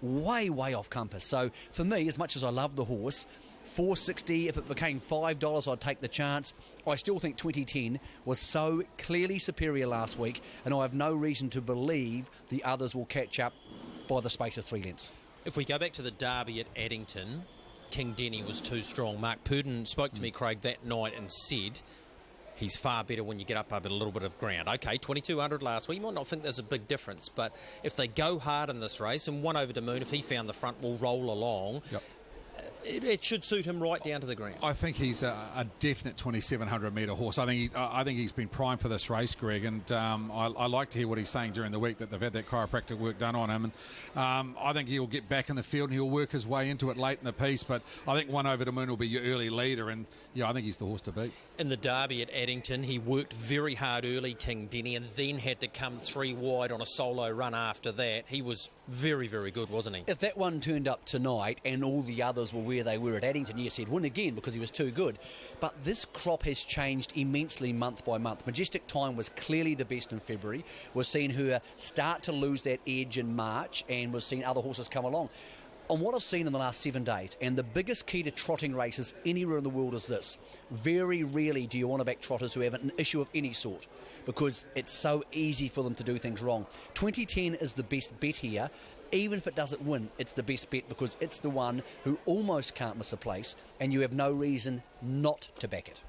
way off compass. So for me, as much as I love the horse, 460, if it became $5, I'd take the chance. I still think 2010 was so clearly superior last week, and I have no reason to believe the others will catch up by the space of 3 lengths. If we go back to the Derby at Addington, King Denny was too strong. Mark Purdon spoke to me, Craig, that night and said he's far better when you get up over a little bit of ground. Okay, 2,200 last week. You might not think there's a big difference, but if they go hard in this race, and one over to Moon, if he found the front will roll along, it should suit him right down to the ground. I think he's a definite 2,700 metre horse. I think he's been primed for this race, Greg, and I like to hear what he's saying during the week, that they've had that chiropractic work done on him, and I think he'll get back in the field and he'll work his way into it late in the piece. But I think One Over the Moon will be your early leader, and yeah, I think he's the horse to beat. In the Derby at Addington, he worked very hard early, King Denny, and then had to come 3 wide on a solo run after that. He was very, very good, wasn't he? If that one turned up tonight and all the others were where they were at Addington, yes, he'd win again because he was too good. But this crop has changed immensely month by month. Majestic Time was clearly the best in February. We're seeing her start to lose that edge in March, and we're seeing other horses come along. On what I've seen in the last 7 days, and the biggest key to trotting races anywhere in the world is this: very rarely do you want to back trotters who have an issue of any sort, because it's so easy for them to do things wrong. 2010 is the best bet here. Even if it doesn't win, it's the best bet because it's the one who almost can't miss a place, and you have no reason not to back it.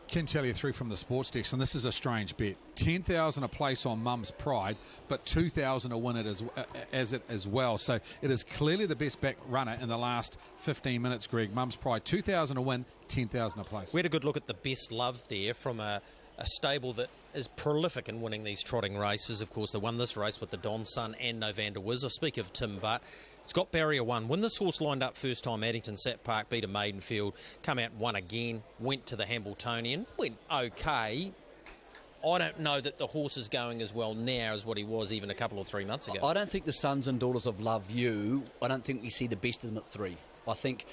Can tell you through from the sports desk, and this is a strange bet. 10,000 a place on Mum's Pride, but 2,000 a win it as well. So it is clearly the best back runner in the last 15 minutes, Greg. Mum's Pride, 2,000 a win, 10,000 a place. We had a good look at the best love there from a stable that is prolific in winning these trotting races. Of course, they won this race with the DAWSON and Novander Wiz. I speak of Tim Butt. It's got barrier 1. When this horse lined up first time, Addington Sat Park, beat a Maidenfield, come out and won again, went to the Hambletonian, went okay. I don't know that the horse is going as well now as what he was even a couple or 3 months ago. I don't think the sons and daughters of Love You, I don't think we see the best of them at 3. I think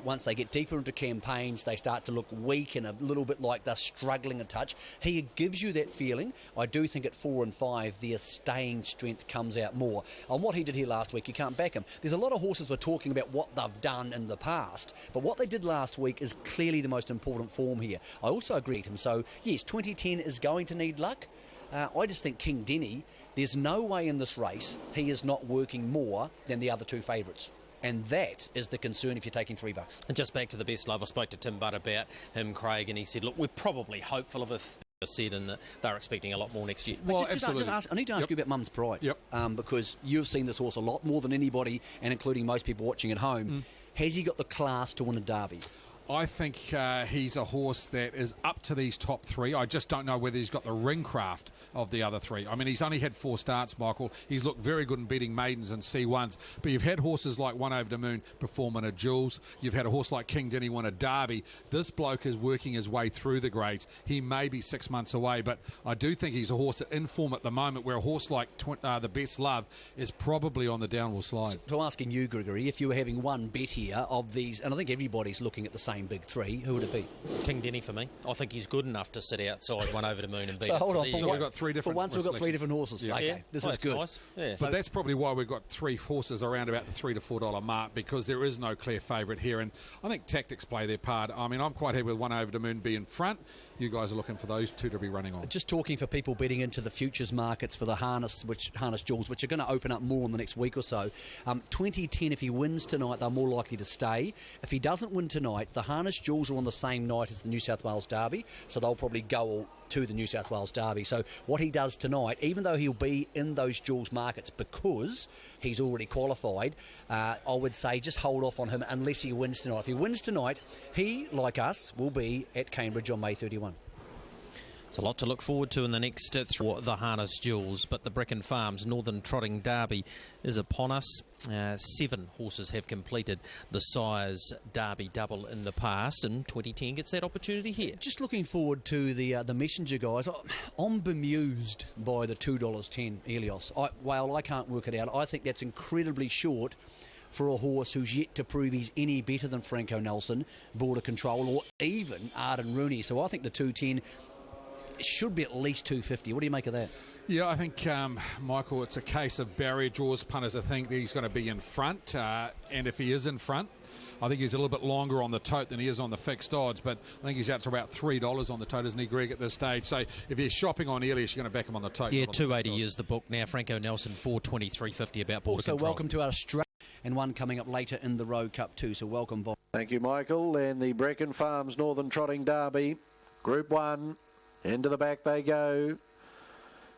once they get deeper into campaigns, they start to look weak and a little bit like they're struggling a touch. He gives you that feeling. I do think at 4 and 5, their staying strength comes out more. On what he did here last week, you can't back him. There's a lot of horses we're talking about what they've done in the past, but what they did last week is clearly the most important form here. I also agree with him. So, yes, 2010 is going to need luck. I just think King Denny, there's no way in this race he is not working more than the other 2 favourites. And that is the concern if you're taking $3. And just back to the best love, I spoke to Tim Butt about him, Craig, and he said, look, we're probably hopeful of a said, and they're expecting a lot more next year. Well, I need to ask you about Mum's Pride. Yep. Because you've seen this horse a lot more than anybody, and including most people watching at home. Has he got the class to win a Derby? I think he's a horse that is up to these top 3. I just don't know whether he's got the ring craft of the other 3. I mean, he's only had 4 starts, Michael. He's looked very good in beating maidens and C1s. But you've had horses like One Over the Moon perform in a Jules. You've had a horse like King Denny win a Derby. This bloke is working his way through the grades. He may be 6 months away, but I do think he's a horse that in form at the moment, where a horse like the Best Love is probably on the downward slide. So asking you, Gregory, if you were having one bet here of these, and I think everybody's looking at the same big 3, who would it be? King Denny for me. I think he's good enough to sit outside One Over the Moon and beat so hold on, so we've got 3 different. For once we've got 3 different horses. Yeah. Okay, this is good. Nice. Yeah. But that's probably why we've got 3 horses around about the $3 to $4 mark, because there is no clear favourite here, and I think tactics play their part. I mean, I'm quite happy with One Over the Moon being front. You guys are looking for those 2 to be running on. Just talking for people betting into the futures markets for the harness jewels, which are going to open up more in the next week or so. 2010, if he wins tonight, they're more likely to stay. If he doesn't win tonight, the harness jewels are on the same night as the New South Wales Derby, so they'll probably go to the New South Wales Derby. So what he does tonight, even though he'll be in those jewels markets because he's already qualified, I would say just hold off on him unless he wins tonight. If he wins tonight, he, like us, will be at Cambridge on May 31. It's a lot to look forward to in the next for the harness jewels, but the Brecon Farms Northern Trotting Derby is upon us. 7 horses have completed the Sires Derby double in the past, and 2010 gets that opportunity here. Just looking forward to the messenger guys. I'm bemused by the $2.10 Helios. While I can't work it out, I think that's incredibly short for a horse who's yet to prove he's any better than Franco Nelson, Border Control, or even Arden Rooney. So I think the 2.10 should be at least 2.50. What do you make of that? Yeah, I think, Michael, it's a case of barrier draws. Punters I think that he's going to be in front, and if he is in front, I think he's a little bit longer on the Tote than he is on the fixed odds, but I think he's out to about $3 on the Tote, isn't he, Greg, at this stage? So if you're shopping on Elias, you're going to back him on the Tote. Yeah, 280 is the book now. Franco Nelson, 423.50 about Border Also, Control. welcome to our Australia, and one coming up later in the Rowe Cup too, so welcome, Bob. Thank you, Michael. And the Brecon Farms Northern Trotting Derby, Group 1, into the back they go.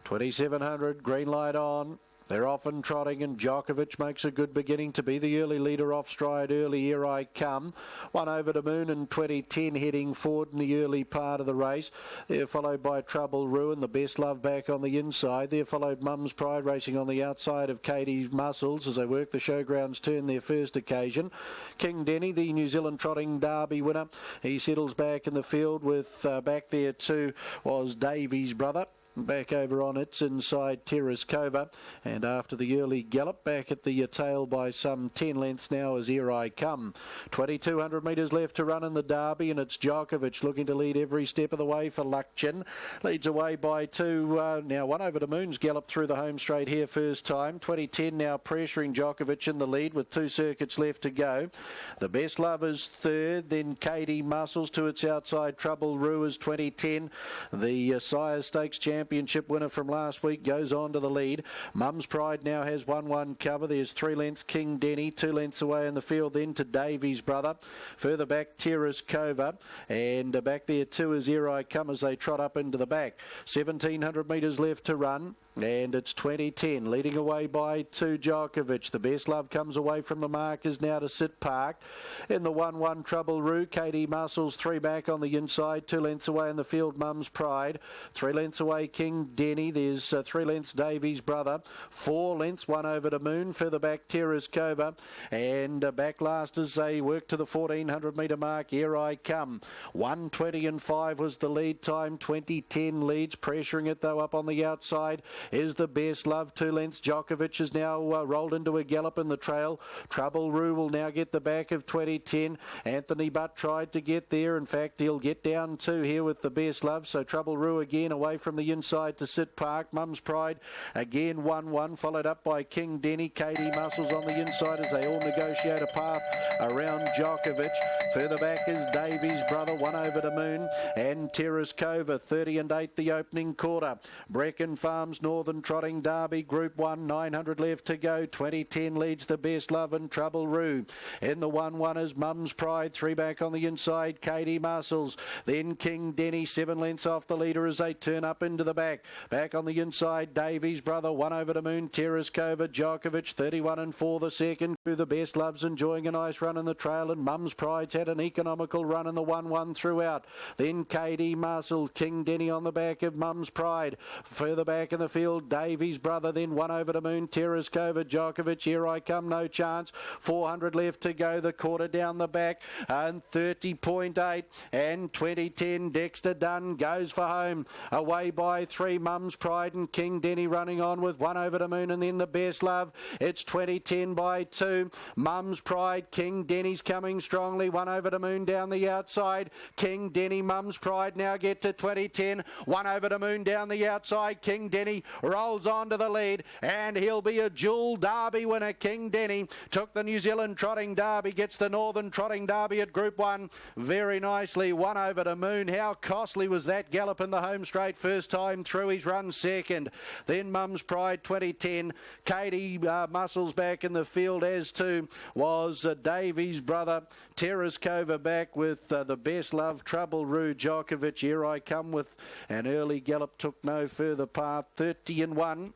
2,700, green light on. They're off and trotting, and Djokovic makes a good beginning to be the early leader off stride early. Here I Come. One over to Moon and 2010 heading forward in the early part of the race. They're followed by Trouble Ruin, the Best Love back on the inside. They're followed Mum's Pride racing on the outside of Katie's Muscles as they work the showgrounds turn their first occasion. King Denny, the New Zealand Trotting Derby winner. He settles back in the field with back there too was Davies' brother. Back over on its inside, Terraskova, and after the early gallop, back at the tail by some 10 lengths now as Here I Come. 2,200 metres left to run in the Derby, and it's Djokovic looking to lead every step of the way for Luckchin. Leads away by 2. Now one over to Moon's gallop through the home straight here first time. 2010 now pressuring Djokovic in the lead with 2 circuits left to go. The Best Love is third, then Katie Muscles to its outside. Trouble Rue is 2010. The Sire Stakes Championship winner from last week goes on to the lead. Mum's Pride now has 1-1 cover. There's 3 lengths King Denny, 2 lengths away in the field then to Davies' brother. Further back Terraskova, and back there too is Here I Come as they trot up into the back. 1,700 metres left to run. And it's 2010, leading away by 2 Djokovic. The Best Love comes away from the markers now to sit parked. In the 1-1 Trouble Rue, Katie Muscles 3 back on the inside, 2 lengths away in the field Mum's Pride. 3 lengths away King Denny, there's 3 lengths Davies' brother. 4 lengths, 1 over to Moon, further back Terraskova. And back last as they work to the 1,400 metre mark, Here I Come. 1:20 and 5 was the lead time, 2010 leads, pressuring it though up on the outside. Is the Best Love, 2 lengths. Djokovic is now rolled into a gallop in the trail. Trouble Rue will now get the back of 2010. Anthony Butt tried to get there. In fact, he'll get down 2 here with the Best Love. So Trouble Rue again away from the inside to sit park. Mum's Pride again 1-1, followed up by King Denny. Katie Muscles on the inside as they all negotiate a path around Djokovic. Further back is Davies' brother, 1 over to Moon, and Terraskova, 30 and 8 the opening quarter. Breckin Farms Northern Trotting Derby, Group 1, 900 left to go. 2010 leads the Best Love and Trouble Rue. In the 1-1 is Mum's Pride, 3 back on the inside, Katie Muscles. Then King Denny, 7 lengths off the leader as they turn up into the back. Back on the inside, Davies' brother, 1 over to Moon, Terraskova, Djokovic, 31 and 4 the second. The Best Love's enjoying a nice run in the trail, and Mum's Pride's had an economical run in the 1-1 throughout. Then Katie Muscles, King Denny on the back of Mum's Pride. Further back in the field, Davies' brother, then 1 over to Moon, Terraskova, Djokovic, Here I Come, no chance. 400 left to go, the quarter down the back, and 30.8, and 2010 Dexter Dunn goes for home. Away by 3, Mum's Pride and King Denny running on with 1 over to Moon, and then the Best Love. It's 2010 by 2. Mum's Pride, King Denny's coming strongly, 1 over to Moon down the outside. King Denny, Mum's Pride now get to 2010, 1 over to Moon down the outside. King Denny rolls on to the lead, and he'll be a dual Derby winner. King Denny took the New Zealand Trotting Derby, gets the Northern Trotting Derby at Group 1 very nicely. 1 over to Moon. How costly was that gallop in the home straight first time through? His run second. Then Mum's Pride 2010. Katie Muscles back in the field, as too was Davies' brother. Terraskova back with the Best Love, Trouble Rue, Djokovic. Here I Come with an early gallop, took no further path. 30 and 1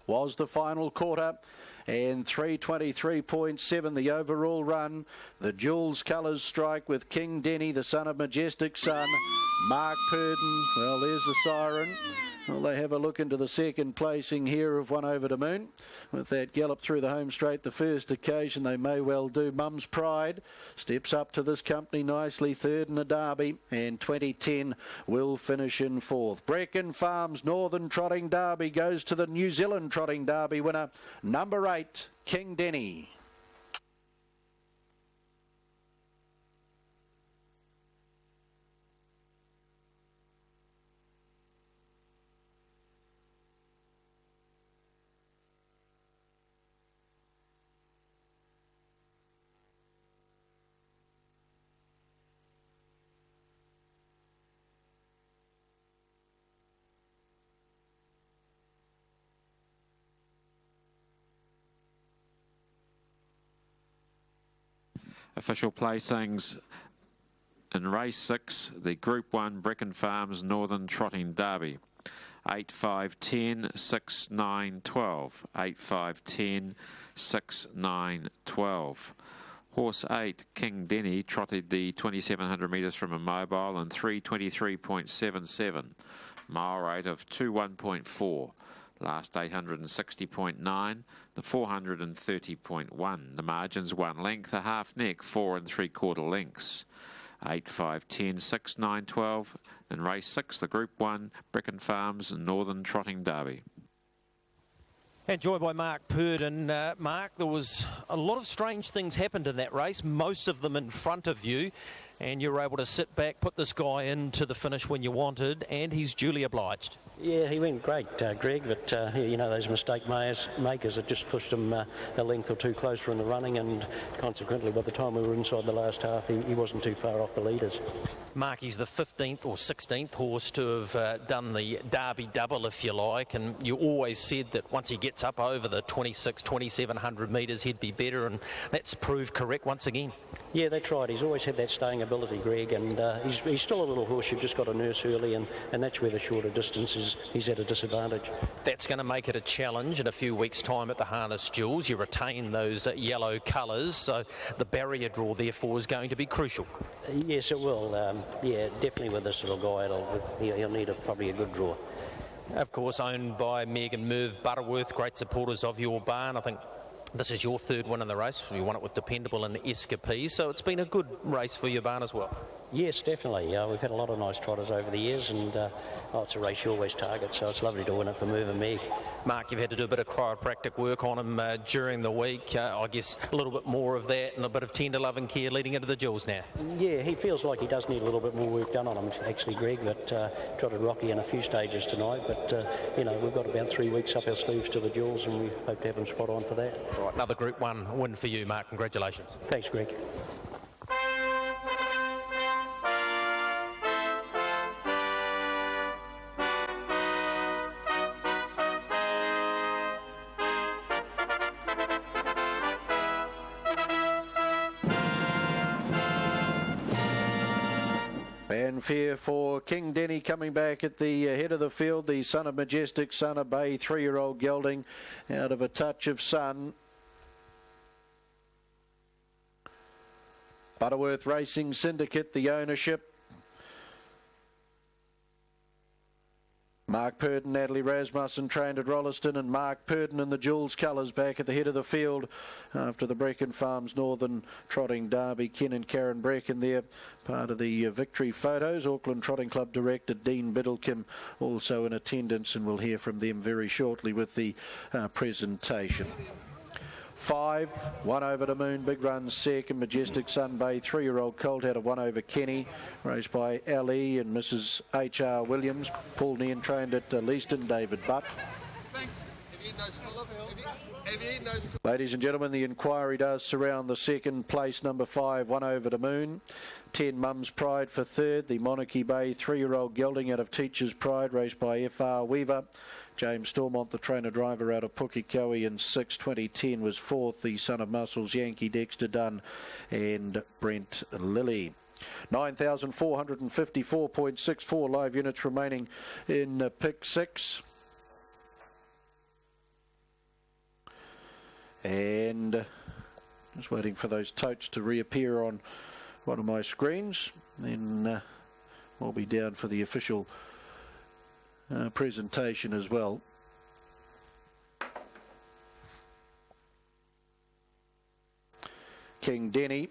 was the final quarter, and 3:23.7 the overall run. The Jules colours strike with King Denny, the son of Majestic Sun. Mark Purdon, well, there's the siren. Well, they have a look into the second placing here of 1 over to Moon. With that gallop through the home straight, the first occasion, they may well do. Mum's Pride steps up to this company nicely, 3rd in the Derby, and 2010 will finish in 4th. Breckin Farms Northern Trotting Derby goes to the New Zealand Trotting Derby winner, number 8, King Denny. Official placings in race 6, the Group 1 Breckin Farms Northern Trotting Derby. 8, 5, 10, 6, 9, 12. 8, 5, 10, 6, 9, 12. Horse 8, King Denny, trotted the 2,700 metres from a mobile in 3:23.77. Mile rate of 2:1.4. Last 860.9. The 430.1. The margins 1 length, a half neck, 4 3/4 lengths. 8, 5, 10, 6, 9, 12. In race 6, the Group 1, BRECKON Farms Northern Trotting Derby. And joined by Mark Purdon. Mark, there was a lot of strange things happened in that race, most of them in front of you, and you were able to sit back, put this guy into the finish when you wanted, and he's duly obliged. Yeah, he went great, Greg, but you know, those mistake makers that just pushed him a length or two closer in the running, and consequently by the time we were inside the last half, he wasn't too far off the leaders. Mark, he's the 15th or 16th horse to have done the Derby double, if you like, and you always said that once he gets up over the 2,700 metres, he'd be better, and that's proved correct once again. Yeah, that's right. He's always had that staying ability, Greg, and he's still a little horse you've just got to nurse early, and that's where the shorter distances he's at a disadvantage. That's going to make it a challenge in a few weeks' time at the Harness Jewels. You retain those yellow colours, so the barrier draw, therefore, is going to be crucial. Yes, it will. Yeah, definitely with this little guy, he'll need probably a good draw. Of course, owned by Meg and Merv Butterworth, great supporters of your barn. I think this is your third win in the race. You won it with Dependable and Escapee, so it's been a good race for your barn as well. Yes, definitely. We've had a lot of nice trotters over the years, and it's a race you always target, so it's lovely to win it for Merv and Meg. Mark, you've had to do a bit of chiropractic work on him during the week. I guess a little bit more of that and a bit of tender love and care leading into the Jewels now. Yeah, he feels like he does need a little bit more work done on him, actually, Greg, but trotted Rocky in a few stages tonight, but, you know, we've got about 3 weeks up our sleeves to the Jewels, and we hope to have him spot on for that. Right, another Group 1 win for you, Mark. Congratulations. Thanks, Greg. Fanfare for King Denny coming back at the head of the field. The son of Majestic, son of Bay, 3-year-old gelding out of A Touch of Sun. Butterworth Racing Syndicate, the ownership. Mark Purdon, Natalie Rasmussen trained at Rolleston, and Mark Purdon in the Jewels colours back at the head of the field after the BRECKON Farms Northern Trotting Derby. Ken and Karen Brecken there, part of the victory photos. Auckland Trotting Club Director Dean Biddlecombe also in attendance, and we'll hear from them very shortly with the presentation. 5, 1 over the moon, big run second, Majestic Sun Bay, 3-year-old colt out of 1 over Kenny, raced by Ali and Mrs. H.R. Williams. Paul Nean trained at Leaston, David Butt. Ladies and gentlemen, the inquiry does surround the second place, number 5, 1 over the moon. 10 Mum's Pride for third, the Monarchy Bay 3-year-old gelding out of Teacher's Pride, raced by F.R. Weaver. James Stormont, the trainer-driver out of Pukekohe, in 6, 2010 was fourth. The son of Muscles, Yankee Dexter Dunn and Brent Lilly. 9,454.64 live units remaining in pick 6. And just waiting for those totes to reappear on one of my screens. Then we'll be down for the official presentation as well. King Denny,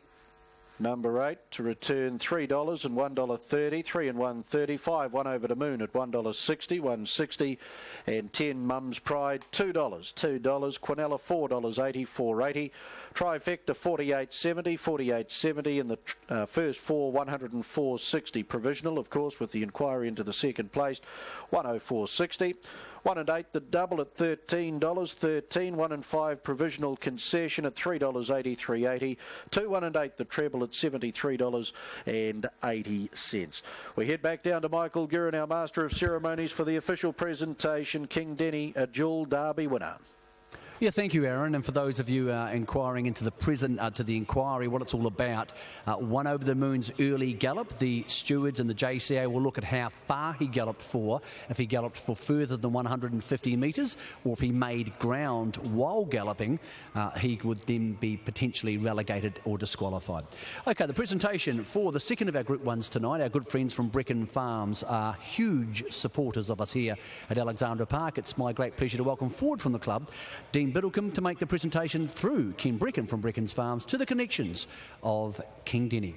number 8, to return $3 and $1.30, 3 and 1.30, 5 1 over the moon at $1.60, 1.60, and 10 Mum's Pride $2, Quinella $4.80, 4.80, Trifecta $48.70, 48.70, and the first 4 $104.60 provisional, of course, with the inquiry into the second place, 104.60. 1 and 8, the double at $13, 13, 1 and 5 provisional concession at $3.80, 3.80, 2, 1 and 8, the treble at $73.80. We head back down to Michael Guerin, our Master of Ceremonies, for the official presentation. King Denny, a dual Derby winner. Yeah, thank you, Aaron. And for those of you inquiring into the inquiry, what it's all about, one over the moon's early gallop. The stewards and the JCA will look at how far he galloped for. If he galloped for further than 150 metres, or if he made ground while galloping, he would then be potentially relegated or disqualified. Okay, the presentation for the second of our Group 1s tonight. Our good friends from BRECKON Farms are huge supporters of us here at Alexandra Park. It's my great pleasure to welcome forward from the club Dean Biddlecombe to make the presentation through Ken Brecken from BRECKON's Farms to the connections of King Denny.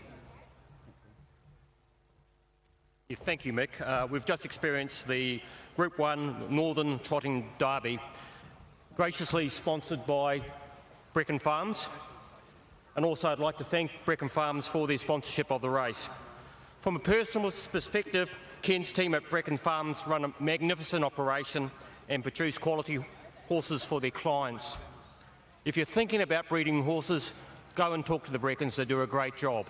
Yeah, thank you, Mick. We've just experienced the Group 1 Northern Trotting Derby, graciously sponsored by BRECKON Farms. And also I'd like to thank BRECKON Farms for their sponsorship of the race. From a personal perspective, Ken's team at BRECKON Farms run a magnificent operation and produce quality horses for their clients. If you're thinking about breeding horses, go and talk to the Breckons. They do a great job.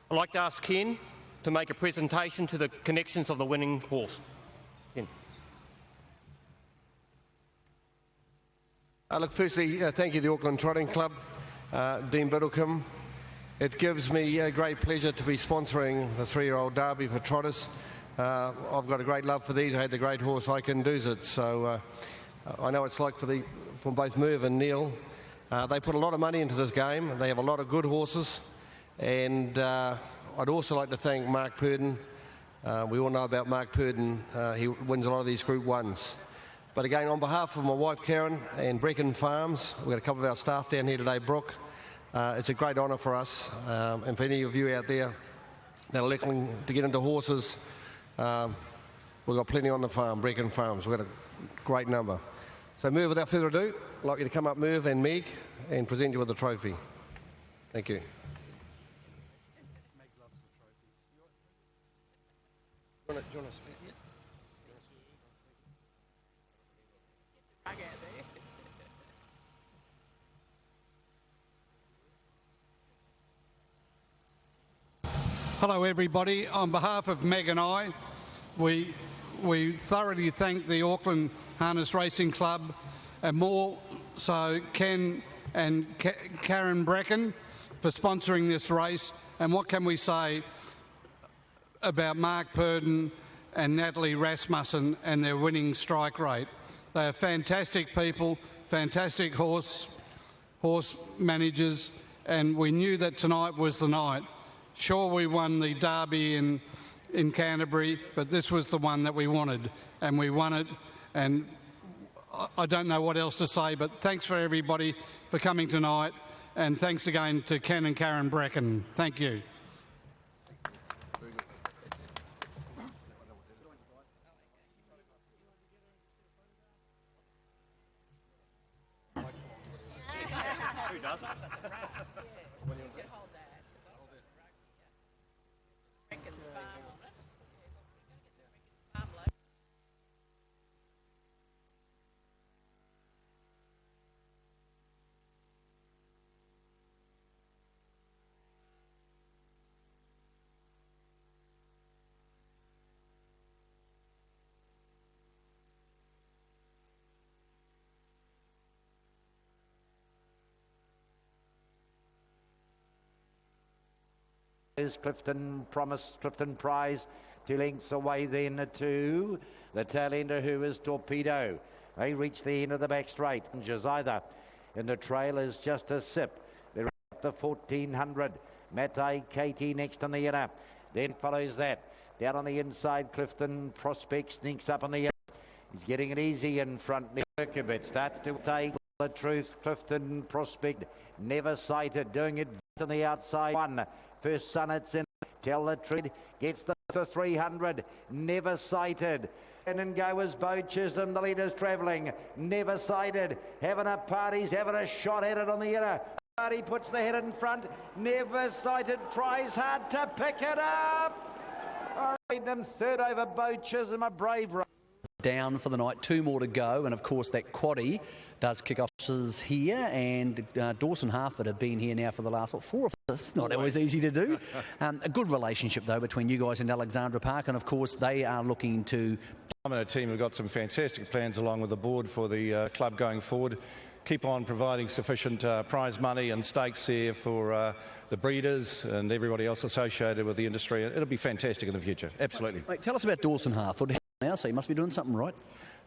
I'd like to ask Ken to make a presentation to the connections of the winning horse. Ken. Look, firstly, thank you to the Auckland Trotting Club, Dean Biddlecombe. It gives me a great pleasure to be sponsoring the 3-year-old derby for trotters. I've got a great love for these. I had the great horse I Can Do's It, so I know what it's like for both Merv and Neil. They put a lot of money into this game. They have a lot of good horses, and I'd also like to thank Mark Purdon. We all know about Mark Purdon. He wins a lot of these Group 1s. But again, on behalf of my wife Karen and BRECKON Farms, we've got a couple of our staff down here today, Brooke. It's a great honour for us, and for any of you out there that are looking to get into horses, we've got plenty on the farm, BRECKON Farms. We've got a great number. So Merv, without further ado, I'd like you to come up, Merv and Meg, and present you with the trophy. Thank you. Do you want to speak here? Hello everybody. On behalf of Meg and I, we thoroughly thank the Auckland Harness Racing Club, and more so Ken and Karen Brecken for sponsoring this race. And what can we say about Mark Purdon and Natalie Rasmussen and their winning strike rate? They are fantastic people, fantastic horse managers, and we knew that tonight was the night. Sure, we won the derby in Canterbury, but this was the one that we wanted, and we won it. And I don't know what else to say, but thanks for everybody for coming tonight, and thanks again to Ken and Karen Brecken. Thank you. Who doesn't? Clifton Promise, Clifton Prize, 2 lengths away then to the tail ender, who is Torpedo. They reach the end of the back straight. Either in the trail is just a sip. They're up the 1400. Matai Katie next on the inner. Then follows that. Down on the inside, Clifton Prospect sneaks up on the inner. He's getting it easy in front. A bit starts to take the truth. Clifton Prospect, never sighted, doing it on the outside. One. First Sun, it's in. Tell the Tread gets the 300. Never sighted. And go as Bo Chisholm, the leader's travelling. Never sighted. Having a party, he's having a shot at it on the inner. Party puts the head in front. Never sighted. Tries hard to pick it up. I read them third over Bo Chisholm, a brave run. Down for the night, 2 more to go, and of course that quaddie does kick off here, and Dawson Harford have been here now for the last 4 or 5. It's not always easy to do. A good relationship though between you guys and Alexandra Park, and of course they are looking to and her team have got some fantastic plans along with the board for the club going forward. Keep on providing sufficient prize money and stakes there for the breeders and everybody else associated with the industry. It'll be fantastic in the future, absolutely. Mate, tell us about Dawson HARFORD now, so you must be doing something right.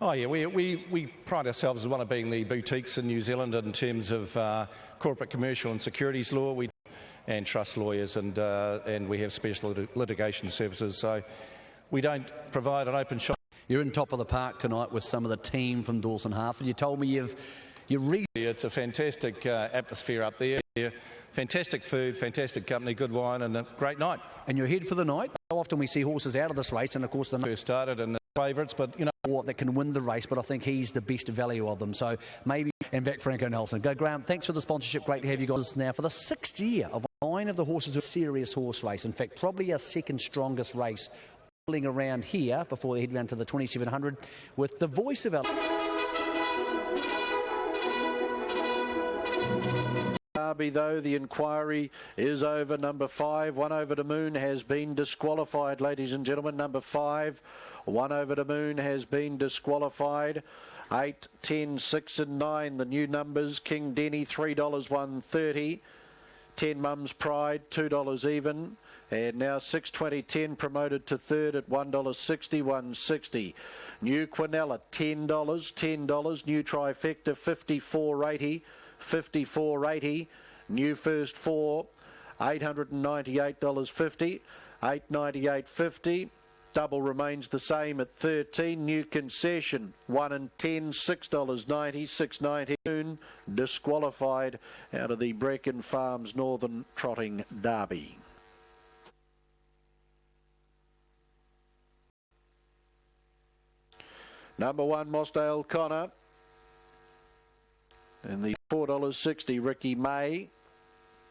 Oh yeah, we pride ourselves as one of being the boutiques in New Zealand in terms of corporate, commercial and securities law and trust lawyers, and we have special litigation services, so we don't provide an open shop. You're in top of the park tonight with some of the team from Dawson HARFORD. You told me it's a fantastic atmosphere up there. Fantastic food, fantastic company, good wine, and a great night. And you're ahead for the night. Often we see horses out of this race, and of course the first started and the favourites, but you know what, that can win the race. But I think he's the best value of them. So maybe, and back Franco Nelson. Go Graham. Thanks for the sponsorship. Great to have you guys now for the 6th year of 9 of the horses. A serious horse race. In fact, probably our second strongest race around here before they head round to the 2700 with the voice of our Derby, though, the inquiry is over. Number 5, One Over the Moon, has been disqualified, ladies and gentlemen. Number 5, One Over the Moon, has been disqualified. 8, 10, 6 and 9, the new numbers. King Denny, $3, $1.30. 10 Mum's Pride, $2 even. And now 6.20.10 promoted to third at $1.60, $1.60. New Quinella, $10. New Trifecta, $54.80, $54.80. New First 4, $898.50, $898.50. Double remains the same at 13. New Concession, 1 and 10, $6.90, $6.90. Disqualified out of the Brecon Farms Northern Trotting Derby. Number 1, Mossdale Connor. And the $4.60, Ricky May.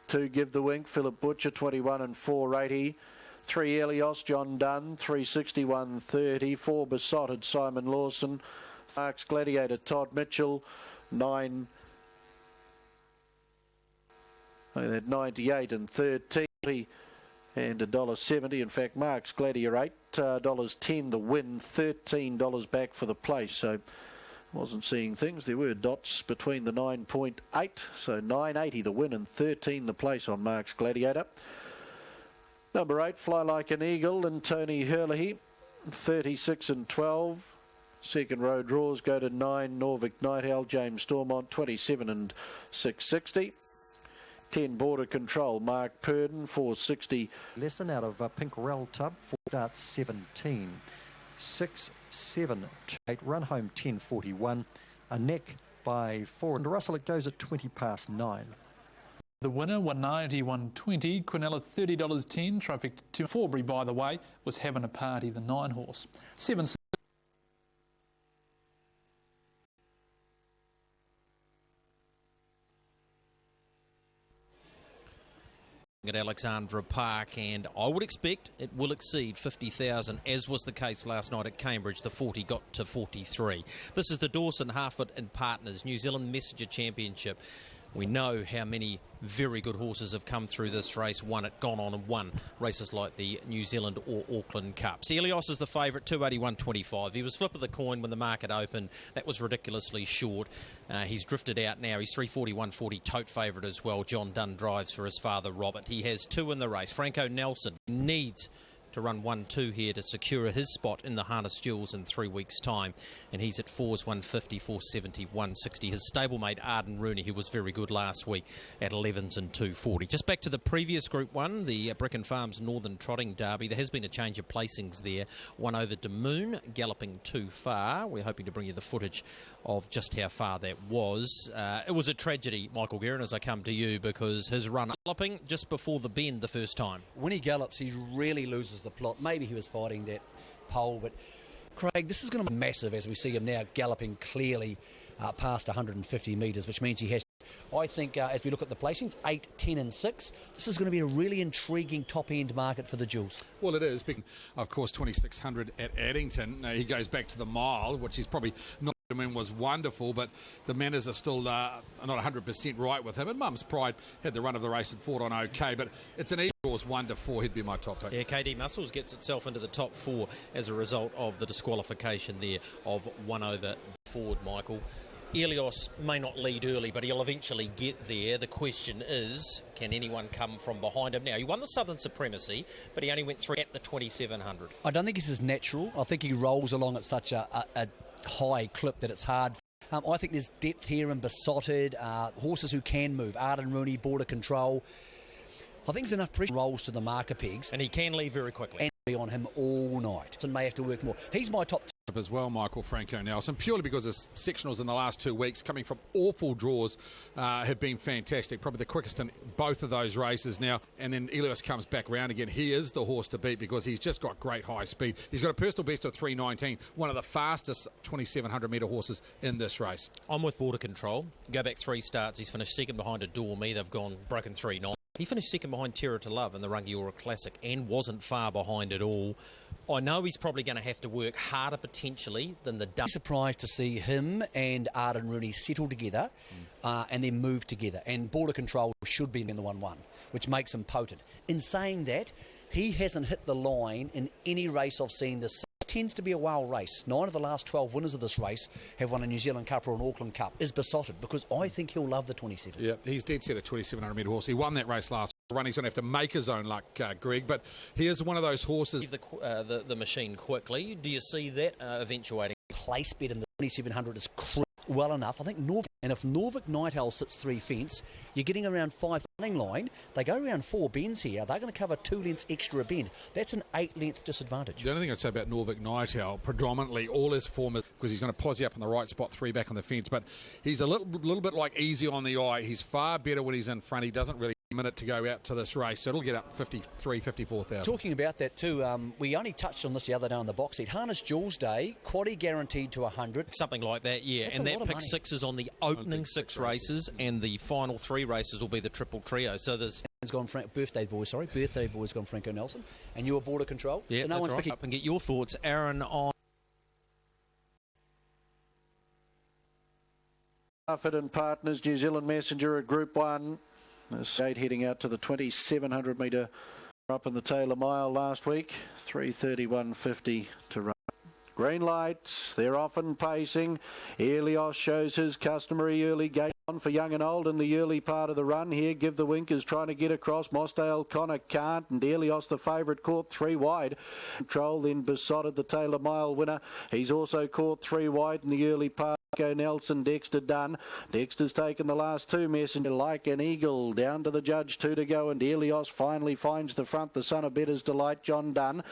2, Give the Wink, Philip Butcher, 21 and $4.80. 3, Elios, John Dunn, 3.60, $1.30. 4, Besotted, Simon Lawson. Mark's Gladiator, Todd Mitchell, 9. At 98 and 13. And $1.70. In fact, Mark's Gladiator, $8.10 the win, $13 back for the place. So wasn't seeing things. There were dots between the 9.8, so $9.80 the win and $13 the place on Mark's Gladiator. Number 8, Fly Like an Eagle, and Tony Hurley, 36 and 12. Second row draws go to 9, Norvik Nightowl, James Stormont, 27 and 660. 10, Border Control, Mark Purden, 460. Lesson out of Pinkerell Tub, 4 starts 17. 6, 7, 8, run home 10.41. A neck by 4. And to Russell, it goes at 20 past 9. The winner, 190, 120. Quinella, $30.10. Traffic to Forbury, by the way, was having a party, the 9 horse. 7. At Alexandra Park, and I would expect it will exceed 50,000, as was the case last night at Cambridge. The 40 got to 43. This is the Dawson HARFORD and Partners New Zealand Messenger Championship. We know how many very good horses have come through this race, gone on and won races like the New Zealand or Auckland Cups. Elios is the favourite, 281.25. He was flip of the coin when the market opened. That was ridiculously short. He's drifted out now. He's 341.40, Tote favourite as well. John Dunn drives for his father, Robert. He has 2 in the race. Franco Nelson needs to run 1-2 here to secure his spot in the Harness Duels in 3 weeks' time. And he's at 4s, 150, 470, 160. His stablemate, Arden Rooney, who was very good last week, at 11s and 240. Just back to the previous Group 1, the Brecon Farms Northern Trotting Derby. There has been a change of placings there. 1 Over the Moon, galloping too far. We're hoping to bring you the footage of just how far that was. It was a tragedy, Michael Guerin, as I come to you, because his run galloping just before the bend the first time. When he gallops, he really loses the plot. Maybe he was fighting that pole, but Craig, this is going to be massive as we see him now galloping clearly past 150 metres, which means he has, I think, as we look at the placings, 8, 10 and 6, this is going to be a really intriguing top-end market for the Jewels. Well, it is. Of course, 2,600 at Addington. He goes back to the mile, which is probably not was wonderful, but the manners are still not 100% right with him. And Mum's Pride had the run of the race and fought on okay, but it's an Eagles 1-4. He'd be my top pick. Yeah, KD Muscles gets itself into the top 4 as a result of the disqualification there of 1 over Ford, Michael. Elios may not lead early, but he'll eventually get there. The question is, can anyone come from behind him? Now, he won the Southern Supremacy, but he only went 3 at the 2700. I don't think this is natural. I think he rolls along at such a high clip that it's hard. I think there's depth here and Besotted, horses who can move. Arden Rooney, Border Control. I think there's enough pressure rolls to the marker pegs. And he can leave very quickly. And be on him all night. And may have to work more. He's my top as well, Michael Franco Nelson, purely because his sectionals in the last 2 weeks, coming from awful draws, have been fantastic. Probably the quickest in both of those races now. And then Elios comes back round again. He is the horse to beat because he's just got great high speed. He's got a personal best of 3:19, one of the fastest 2,700-metre horses in this race. I'm with Border Control. Go back 3 starts. He's finished second behind Adore Me. They've gone broken 3-9. He finished second behind Terror to Love in the Rangiora Classic and wasn't far behind at all. I know he's probably going to have to work harder potentially than the... I'm surprised to see him and Arden Rooney settle together and then move together. And Border Control should be in the 1-1, which makes him potent. In saying that, he hasn't hit the line in any race I've seen this. It tends to be a wild race. 9 of the last 12 winners of this race have won a New Zealand Cup or an Auckland Cup. Is Besotted, because I think he'll love the 27. Yeah, he's dead set a 2,700-metre horse. He won that race last run. He's going to have to make his own luck, Greg, but he is one of those horses. The machine quickly. Do you see that eventuating? Place bet in the 2,700 is well enough. I think Norvik, and if Norvik Night Owl sits 3 fence, you're getting around 5 running line. They go around 4 bends here. They're going to cover 2 lengths extra a bend. That's an 8-length disadvantage. The only thing I'd say about Norvik Night Owl, predominantly all his form is because he's going to posse up in the right spot, 3 back on the fence, but he's a little bit like Easy on the Eye. He's far better when he's in front. He doesn't really minute to go out to this race, so it'll get up 53, 54,000. Talking about that too, we only touched on this the other day on the box seat. Harness Jules Day, quaddy guaranteed to 100. Something like that, yeah. That's and that pick money. 6 is on the opening 6 races, and the final 3 races will be the triple trio. So there's... Birthday boy's gone Franco Nelson. And you're Border Control. Yeah, so no that's one's right. picking. Up and get your thoughts, Aaron, on... Harford and Partners, New Zealand Messenger at Group 1. This 8 heading out to the 2,700 metre up in the Taylor Mile last week. 3:31.50 to run. Green lights, they're often pacing. Elios shows his customary early gate on for young and old in the early part of the run here. Give the Winkers trying to get across. Mossdale Connor can't, and Elios the favourite caught 3 wide. Control then Besotted, the Taylor Mile winner. He's also caught 3 wide in the early part. Nelson, Dexter Dunn. Dexter's taken the last 2. Messenger like an eagle. Down to the judge, 2 to go, and Elios finally finds the front. The son of Better's Delight, John Dunn.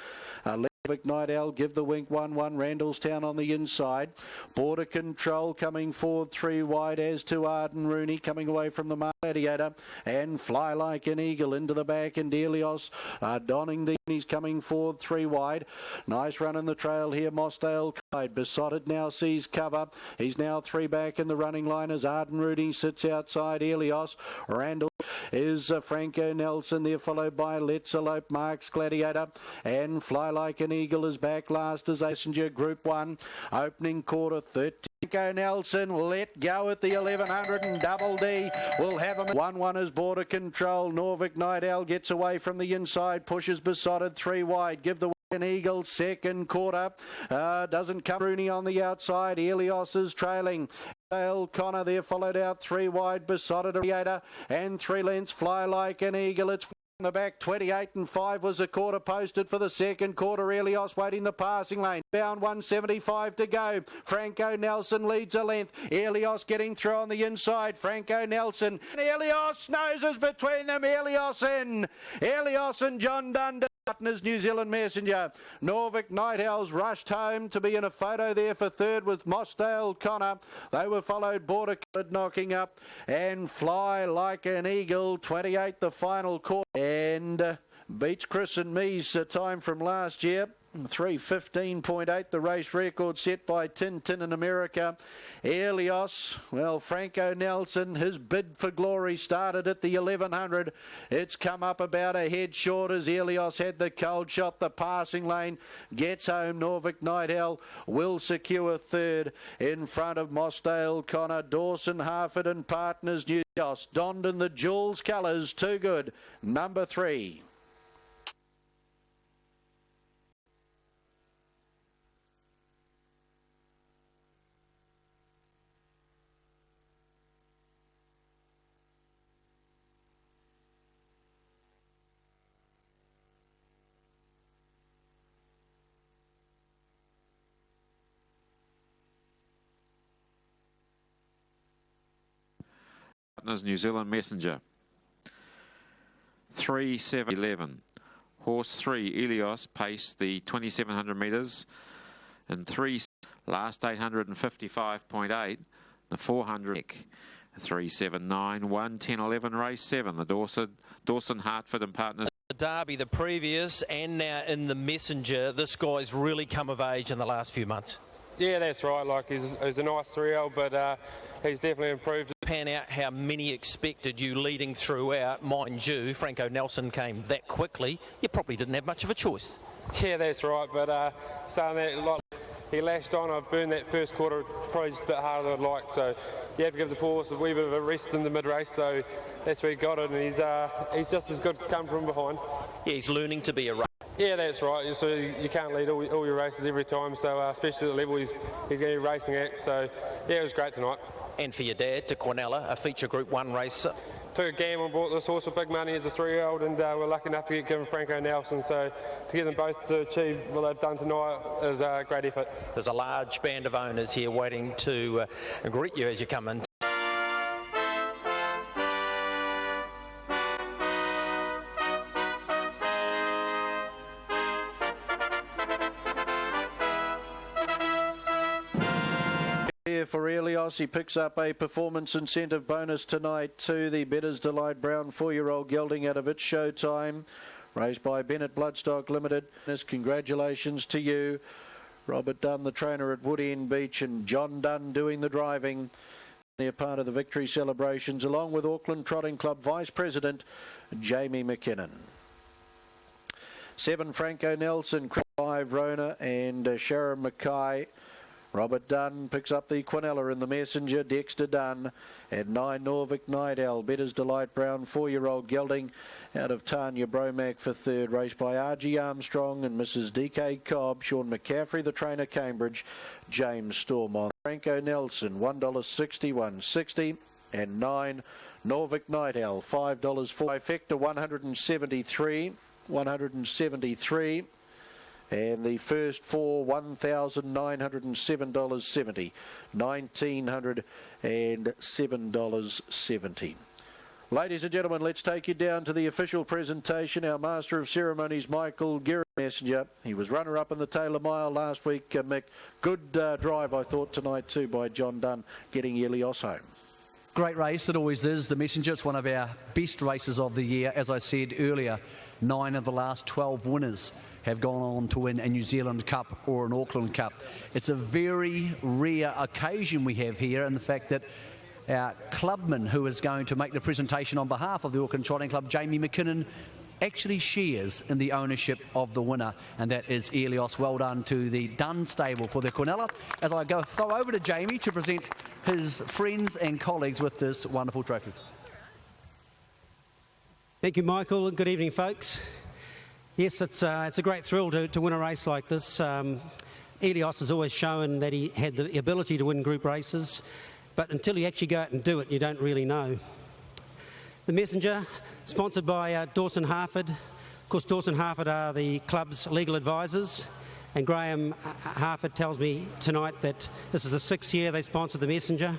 Night Owl, Give the Wink 1-1. Randallstown on the inside. Border Control coming forward 3 wide, as to Arden Rooney coming away from the Gladiator, and Fly Like an Eagle into the back, and Elios donning the... He's coming forward 3 wide. Nice run in the trail here. Mossdale Besotted now sees cover. He's now 3 back in the running line as Arden Rooney sits outside Elios. Randall is Franco Nelson there, followed by Let's Elope, Mark's Gladiator, and Fly Like an Eagle is back last as Messenger. Group 1 opening quarter 30. Franco Nelson let go at the 1100 and Double D will have him. 1-1 is Border Control. Norvik Night Owl gets away from the inside, pushes Besotted 3 wide. Give the an Eagle second quarter, doesn't come. Rooney on the outside. Elios is trailing. Connor there, followed out 3 wide. Besotted Creator and 3 lengths. Fly Like an Eagle. It's in the back. 28.5 was a quarter posted for the second quarter. Elios waiting the passing lane. Down 175 to go. Franco Nelson leads a length. Elios getting through on the inside. Franco Nelson. Elios noses between them. Elios and John Dunn. Partners, New Zealand Messenger. Norvik Night Owls rushed home to be in a photo there for 3rd with Mossdale Connor. They were followed Border knocking up, and Fly Like an Eagle. 28 the final quarter, and beats Chris and me's time from last year. 3:15.8, the race record set by Tintin in America. Helios, well, Franco Nelson, his bid for glory started at the 1100. It's come up about a head short as Helios had the cold shot. The passing lane gets home. Norfolk Nighthell will secure third in front of Mossdale Connor. Dawson, Harford and Partners New Helios donned in the Jules colours. Too good. Number 3. New Zealand Messenger. 3:7:11. Horse 3 Helios paced the 2700 metres in 3. Last 855.8. The 400. 3:7:9. 1:10:11 race 7. The Dawson Hartford and Partners. The Derby, the previous, and now in the Messenger. This guy's really come of age in the last few months. Yeah, that's right. Like he's a nice 3-year-old, but he's definitely improved. Pan out how many expected you leading throughout. Mind you, Franco Nelson came that quickly. You probably didn't have much of a choice. Yeah, that's right. But saying that, like, he lashed on. I've burned that first quarter probably just a bit harder than I'd like. So you have to give the horse a wee bit of a rest in the mid-race. So that's where he got it, and he's just as good come from behind. Yeah, he's learning to be a racer. Yeah, that's right. So you can't lead all your races every time. So especially at the level he's going to be racing at. So yeah, it was great tonight. And for your dad, to Quinella, a feature Group 1 race. Took a gamble and bought this horse for big money as a 3-year-old, and we're lucky enough to get given Franco Nelson. So to get them both to achieve what they've done tonight is a great effort. There's a large band of owners here waiting to greet you as you come in. For Helios, he picks up a performance incentive bonus tonight to the Better's Delight Brown 4-year-old gelding out of its showtime, raced by Bennett Bloodstock Limited. Congratulations to you, Robert Dunn, the trainer at Woodend Beach, and John Dunn doing the driving. They're part of the victory celebrations, along with Auckland Trotting Club Vice President Jamie McKinnon. 7 Franco Nelson, 5 Rona and Sharon Mackay. Robert Dunn picks up the Quinella in the Messenger. Dexter Dunn at 9 Norfolk Nighthell. Better's Delight Brown 4-year-old gelding out of Tanya Bromack for third. Raced by R.G. Armstrong and Mrs. D.K. Cobb. Sean McCaffrey, the trainer, Cambridge. James Stormont. Franco Nelson, $1.60, $1.60. And 9 Norfolk Nighthell, $5. Trifecta, $173, $173. And the first 4, $1,907.70, $1,907.70. Ladies and gentlemen, let's take you down to the official presentation. Our Master of Ceremonies, Michael Geary, Messenger. He was runner-up in the Taylor Mile last week, Mick. Good drive, I thought, tonight too by John Dunn, getting Helios home. Great race, it always is. The Messenger, it's one of our best races of the year. As I said earlier, 9 of the last 12 winners have gone on to win a New Zealand Cup or an Auckland Cup. It's a very rare occasion we have here, and the fact that our clubman who is going to make the presentation on behalf of the Auckland Trotting Club, Jamie McKinnon, actually shares in the ownership of the winner, and that is Helios. Well done to the Dunn stable for the Quinella. As I go throw over to Jamie to present his friends and colleagues with this wonderful trophy. Thank you, Michael, and good evening, folks. Yes, it's a great thrill to win a race like this. Helios has always shown that he had the ability to win group races, but until you actually go out and do it, you don't really know. The Messenger, sponsored by Dawson Harford. Of course, Dawson Harford are the club's legal advisors, and Graham Harford tells me tonight that this is the 6th year they sponsored the Messenger,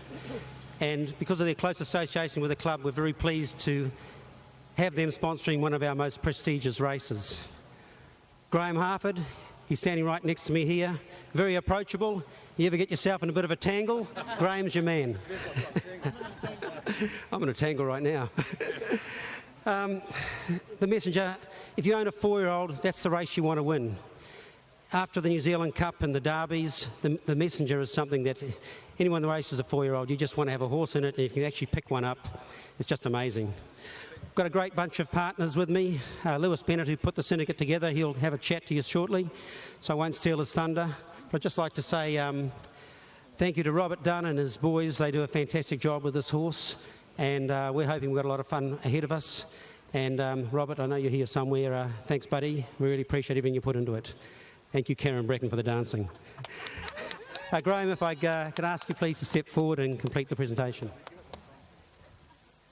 and because of their close association with the club, we're very pleased to have them sponsoring one of our most prestigious races. Graham Harford, he's standing right next to me here, very approachable. You ever get yourself in a bit of a tangle? Graham's your man. I'm in a tangle right now. The Messenger, if you own a 4-year-old, that's the race you want to win. after the New Zealand Cup and the derbies, the Messenger is something that anyone that races a 4-year-old, you just want to have a horse in it, and if you can actually pick one up, it's just amazing. Got a great bunch of partners with me. Lewis Bennett, who put the syndicate together, he'll have a chat to you shortly, so I won't steal his thunder. But I'd just like to say thank you to Robert Dunn and his boys. They do a fantastic job with this horse, and we're hoping we've got a lot of fun ahead of us. And Robert, I know you're here somewhere. Thanks, buddy. We really appreciate everything you put into it. Thank you, Karen Brecken, for the dancing. Graham, if I could ask you please to step forward and complete the presentation.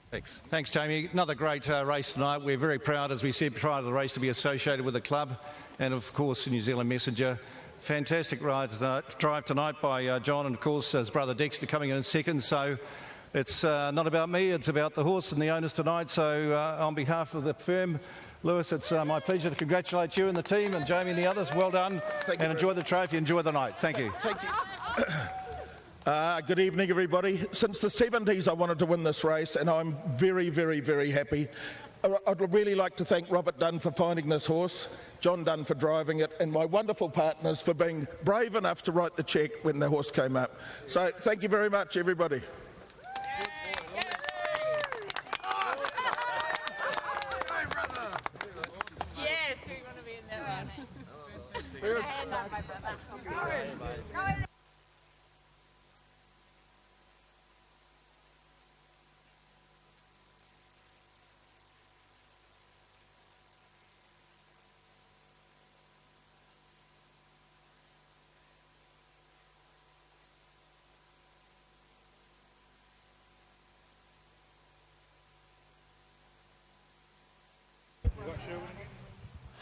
Thanks, Jamie. Another great race tonight. We're very proud, as we said prior to the race, to be associated with the club and, of course, the New Zealand Messenger. Fantastic drive tonight by John and, of course, his brother Dexter coming in second. So it's not about me, it's about the horse and the owners tonight. So on behalf of the firm, Lewis, it's my pleasure to congratulate you and the team and Jamie and the others. Well done. And enjoy the trophy, enjoy the night. Thank you. Thank you. Good evening, everybody. Since the 70s, I wanted to win this race, and I'm very, very, very happy. I'd really like to thank Robert Dunn for finding this horse, John Dunn for driving it, and my wonderful partners for being brave enough to write the cheque when the horse came up. So thank you very much, everybody. Yes, we want to be in that one. Hand up, my brother.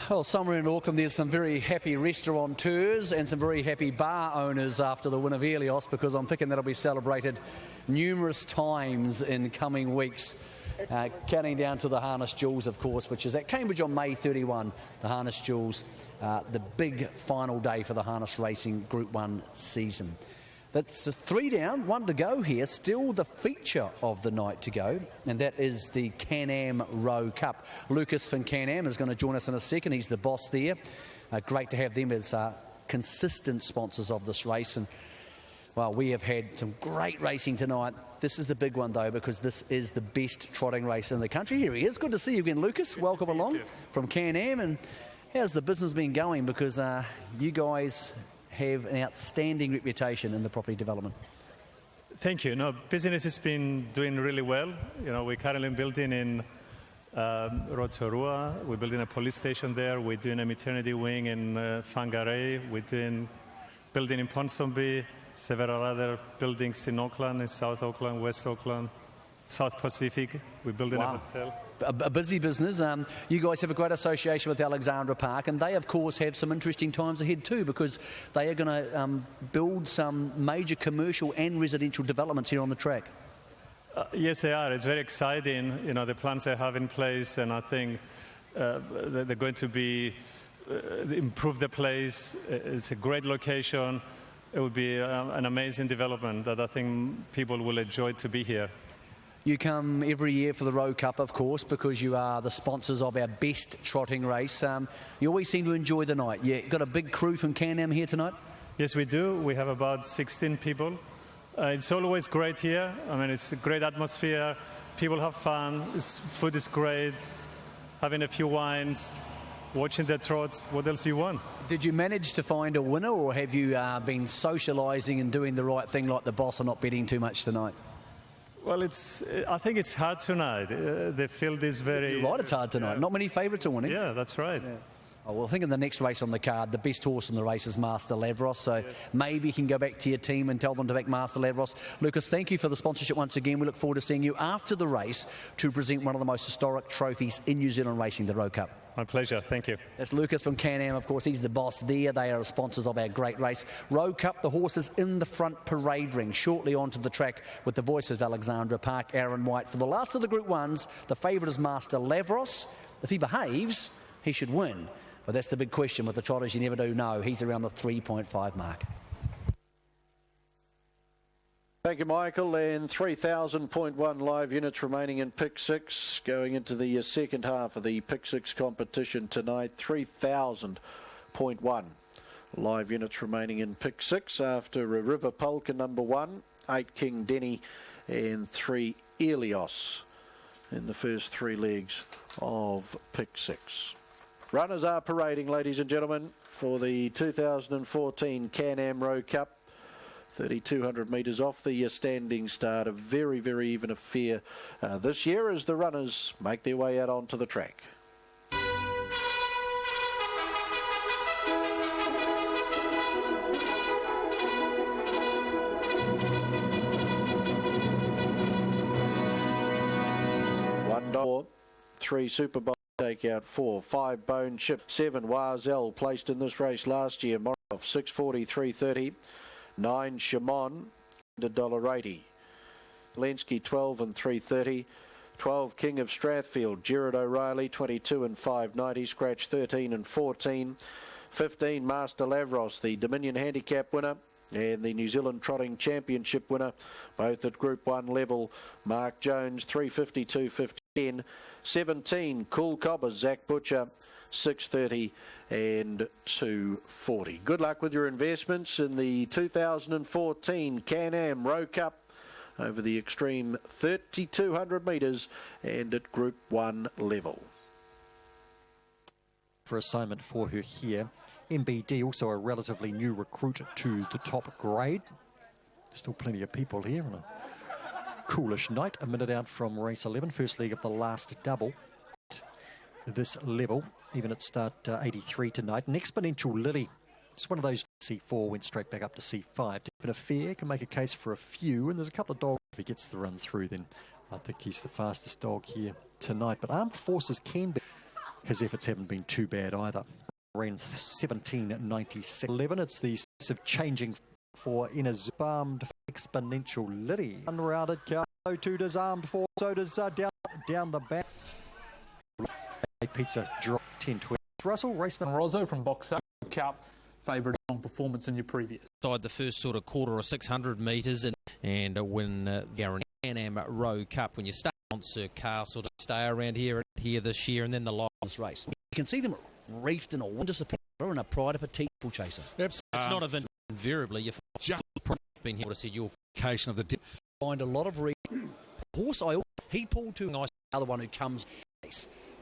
Well, somewhere in Auckland there's some very happy restaurateurs and some very happy bar owners after the win of Helios, because I'm thinking that'll be celebrated numerous times in coming weeks. Counting down to the Harness Jewels, of course, which is at Cambridge on May 31. The Harness Jewels, the big final day for the harness racing Group 1 season. That's 3 down, 1 to go here. Still the feature of the night to go, and that is the CANAM Rowe Cup. Lucas from CANAM is going to join us in a second. He's the boss there. Great to have them as consistent sponsors of this race. And, well, we have had some great racing tonight. This is the big one, though, because this is the best trotting race in the country. Here he is. Good to see you again, Lucas. Welcome along from CANAM. And how's the business been going? Because you guys have an outstanding reputation in the property development. Thank you. No, business has been doing really well. You know, we're currently building in Rotorua. We're building a police station there. We're doing a maternity wing in Whangarei. We're building in Ponsonby, several other buildings in Auckland, in South Auckland, West Auckland, South Pacific. We're building a hotel. A busy business. You guys have a great association with Alexandra Park, and they, of course, have some interesting times ahead too, because they are going to build some major commercial and residential developments here on the track. Yes, they are. It's very exciting, you know, the plans they have in place, and I think they're going to be improve the place. It's a great location. It would be an amazing development that I think people will enjoy to be here. You come every year for the Rowe Cup, of course, because you are the sponsors of our best trotting race. You always seem to enjoy the night. You got a big crew from CANAM here tonight? Yes, we do. We have about 16 people. It's always great here. I mean, it's a great atmosphere. People have fun. Food is great. Having a few wines, watching the trots. What else do you want? Did you manage to find a winner, or have you been socialising and doing the right thing like the boss and not betting too much tonight? Well, I think it's hard tonight. The field is very... You're right, it's hard tonight. Not many favourites are winning. Yeah, that's right. Yeah. Oh, well, I think in the next race on the card, the best horse in the race is Master Lavros, so maybe you can go back to your team and tell them to back Master Lavros. Lucas, thank you for the sponsorship once again. We look forward to seeing you after the race to present one of the most historic trophies in New Zealand racing, the Rowe Cup. My pleasure, thank you. That's Lucas from CANAM, of course. He's the boss there. They are sponsors of our great race. Rowe Cup, the horses in the front parade ring, shortly onto the track with the voices of Alexandra Park, Aaron White. For the last of the Group 1s, the favourite is Master Lavros. If he behaves, he should win. But that's the big question with the trotters. You never do know. He's around the 3.5 mark. Thank you, Michael. And 3,000.1 live units remaining in Pick 6, going into the second half of the Pick 6 competition tonight. 3,000.1 Live units remaining in pick 6 after River Polka number 1, 8 King Denny and 3 Helios in the first 3 legs of pick 6. Runners are parading, ladies and gentlemen, for the 2014 CANAM Rowe Cup. 3,200 metres off the standing start. A very, very even affair this year as the runners make their way out onto the track. $1, 3 Super Bowl takeout, 4, 5 Bone Chip, 7 Wazell placed in this race last year. Morov 640, 330. 9 Shimon, $1.80. Lenski 12 and 330. 12 King of Strathfield, Jared O'Reilly 22 and 590. Scratch 13 and 14. 15 Master Lavros, the Dominion Handicap winner and the New Zealand Trotting Championship winner, both at Group 1 level. Mark Jones 350, 250. 17 Cool Cobbers, Zach Butcher 630 and 240. Good luck with your investments in the 2014 CANAM Rowe Cup over the extreme 3,200 metres and at Group 1 level. For assignment for her here, MBD, also a relatively new recruit to the top grade. Still plenty of people here on a coolish night. A minute out from race 11, first leg of the last double. This level, even at start 83 tonight. An Exponential Lily, it's one of those. C4 went straight back up to C5. Deep Affair can make a case for a few, and there's a couple of dogs. If he gets the run through, then I think he's the fastest dog here tonight. But Armed Forces can be. His efforts haven't been too bad either. Ran 17.96. 11. It's the of changing for Inazarmed Exponential Lily. Unrouted cow. So too does Armed Force. So does down the back. Pizza drop 10-20. Russell, race number. Rozzo from Box Up Cup, favourite on performance in your previous. Side the first sort of quarter or 600 metres and win guarantee CANAM Rowe Cup. When you start on Sir Castle to stay around here this year, and then the Lions race. You can see them reefed in a one disappearer and a pride of a people chaser. It's not invariably. You've just been here to see your Occasion of the find a lot of horse. He pulled too nice. Other one who comes.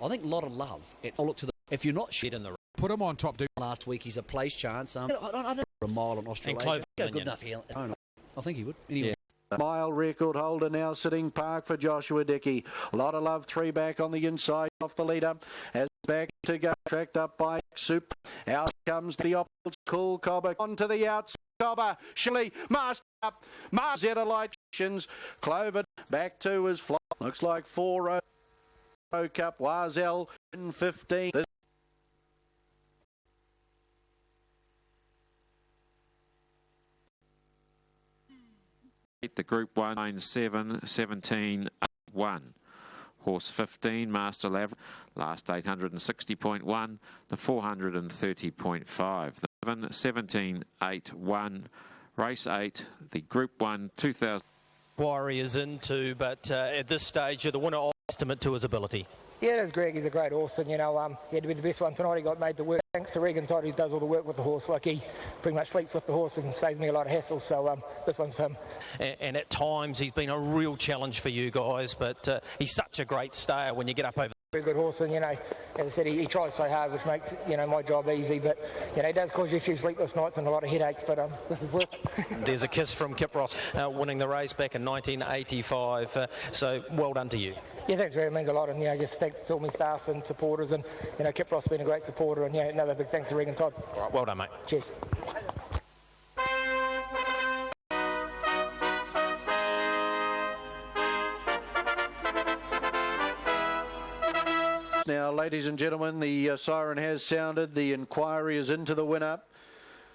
I think a lot of love. I'll look to the. If you're not shit in the. Put him on top, dude. Last week he's a place chance. I don't a mile in Australia. Good enough here. I think he would. Anyway. Yeah. Mile record holder now sitting park for Joshua Dickey. A lot of love, 3 back on the inside off the leader. As back to go, tracked up by Soup. Out comes the opposite Cool Cobber onto the outside. Cobber, Shilly, Master up, Marzetta Light, Clover back to his flop. Looks like 4 Rowe Cup, Wazell in 15. The Group 1, 9-7, 17, 8-1. Horse 15, Master Lav, last 860.1, the 430.5. The 11, 17, 8-1. Race 8, the Group 1, 2000. Warriors into, but at this stage, you're the winner of estimate to his ability. Yeah, it is Greg. He's a great horse, and he had to be the best one tonight. He got made to work. Thanks to Regan Tote, who does all the work with the horse. Like, he pretty much sleeps with the horse and saves me a lot of hassle. So this one's for him. And at times he's been a real challenge for you guys, but he's such a great stayer when you get up over. Very good horse, and as I said, he tries so hard, which makes my job easy. But he does cause you a few sleepless nights and a lot of headaches. But this is worth it. There's a kiss from Kip Ross, winning the race back in 1985. So well done to you. Yeah, thanks, Ray. It means a lot, and just thanks to all my staff and supporters, and Kip Ross being a great supporter, and another big thanks to Regan Todd. All right, well done, mate. Cheers. Now, ladies and gentlemen, the siren has sounded. The inquiry is into the winner.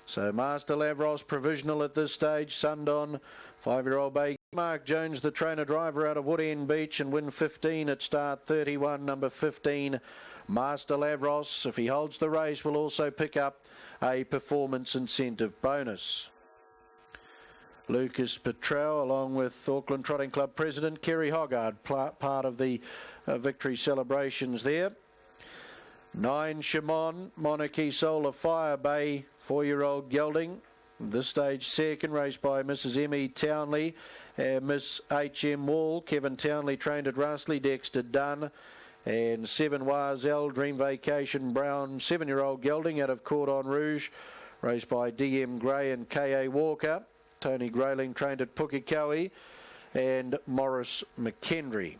So Master Lavros provisional at this stage. Sundon, 5-year-old bay. Mark Jones, the trainer driver out of Woodend Beach, and win 15 at start 31. Number 15, Master Lavros. If he holds the race, will also pick up a performance incentive bonus. Lucas Petrell, along with Auckland Trotting Club President Kerry Hoggard, part of the victory celebrations there. 9 Shimon, Monarchy Solar Fire Bay, 4-year-old gelding. This stage second, raced by Mrs. M.E. Townley, Miss H.M. Wall, Kevin Townley trained at Russley, Dexter Dunn, and 7 Wazel, Dream Vacation Brown, 7-year-old gelding out of Cordon Rouge, raced by D.M. Gray and K.A. Walker. Tony Grayling trained at Pukekohe, and Morris McKendry.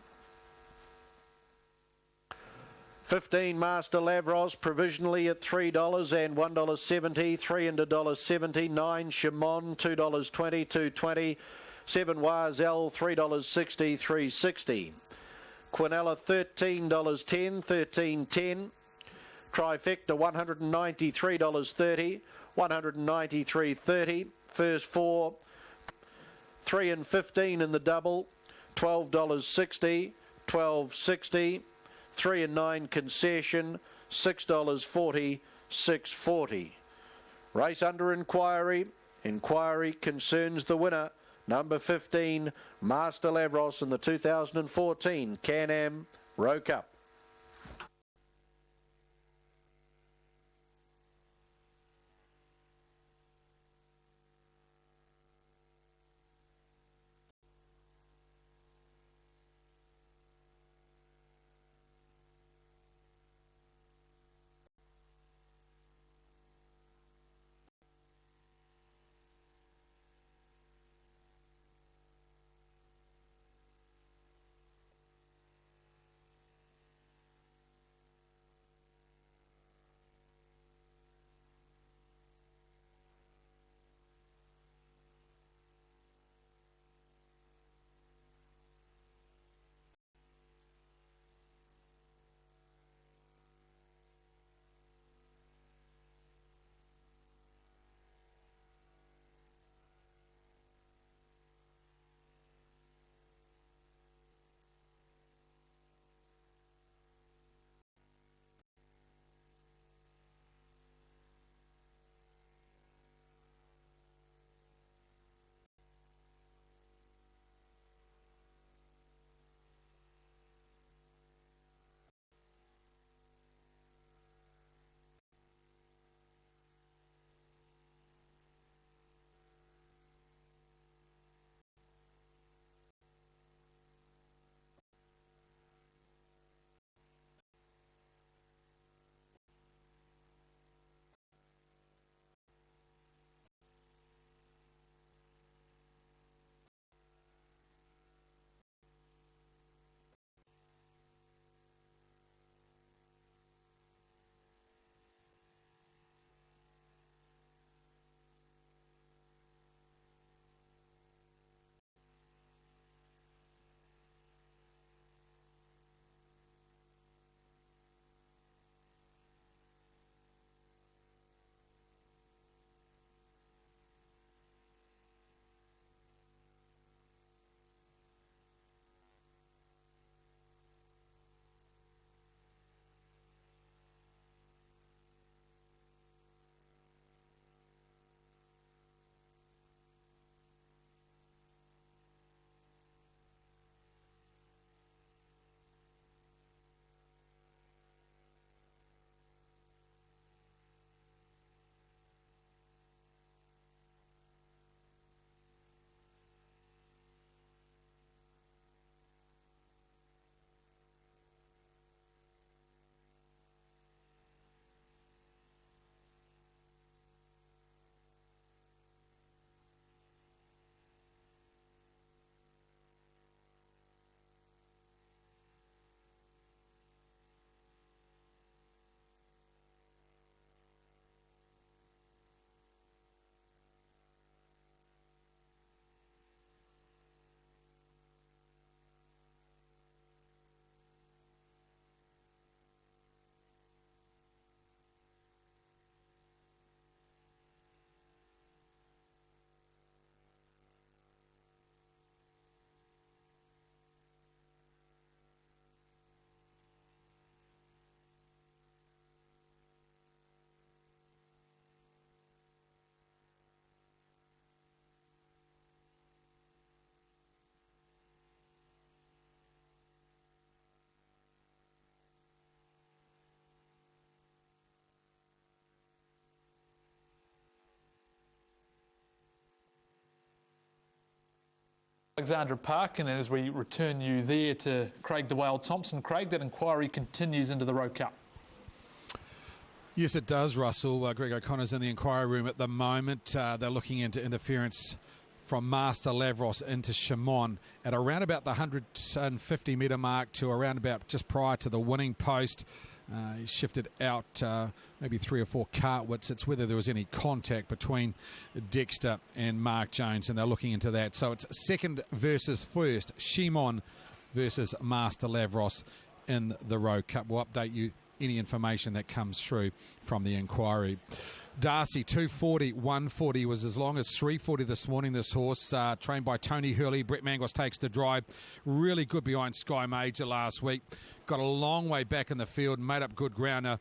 15 Master Lavros provisionally at $3 and $1.70, 3 and $1.70. 9 Shimon $2.20, $2.20. 7 Wazel $3.60, $3.60. Quinella $13.10, $13.10. Trifecta $193.30, $193.30. First 4, 3 and 15 in the double, $12.60, $12.60. 3 and 9 concession, $6.40, $6.40. Race under inquiry. Inquiry concerns the winner, number 15, Master Lavros, in the 2014 CANAM Rowe Cup. Alexandra Park, and as we return you there to Craig de Wale Thompson. Craig, that inquiry continues into the Rowe Cup. Yes, it does, Russell. Greg O'Connor's in the inquiry room at the moment. They're looking into interference from Master Lavros into Shimon at around about the 150 metre mark to around about just prior to the winning post. He shifted out maybe 3 or 4 cartwits. It's whether there was any contact between Dexter and Mark Jones, and they're looking into that. So it's second versus first, Shimon versus Master Lavros in the Rowe Cup. We'll update you any information that comes through from the inquiry. Darcy, 240, 140, was as long as 340 this morning, this horse, trained by Tony Hurley. Brett Mangos takes to drive. Really good behind Sky Major last week. Got a long way back in the field, made up good ground. Now,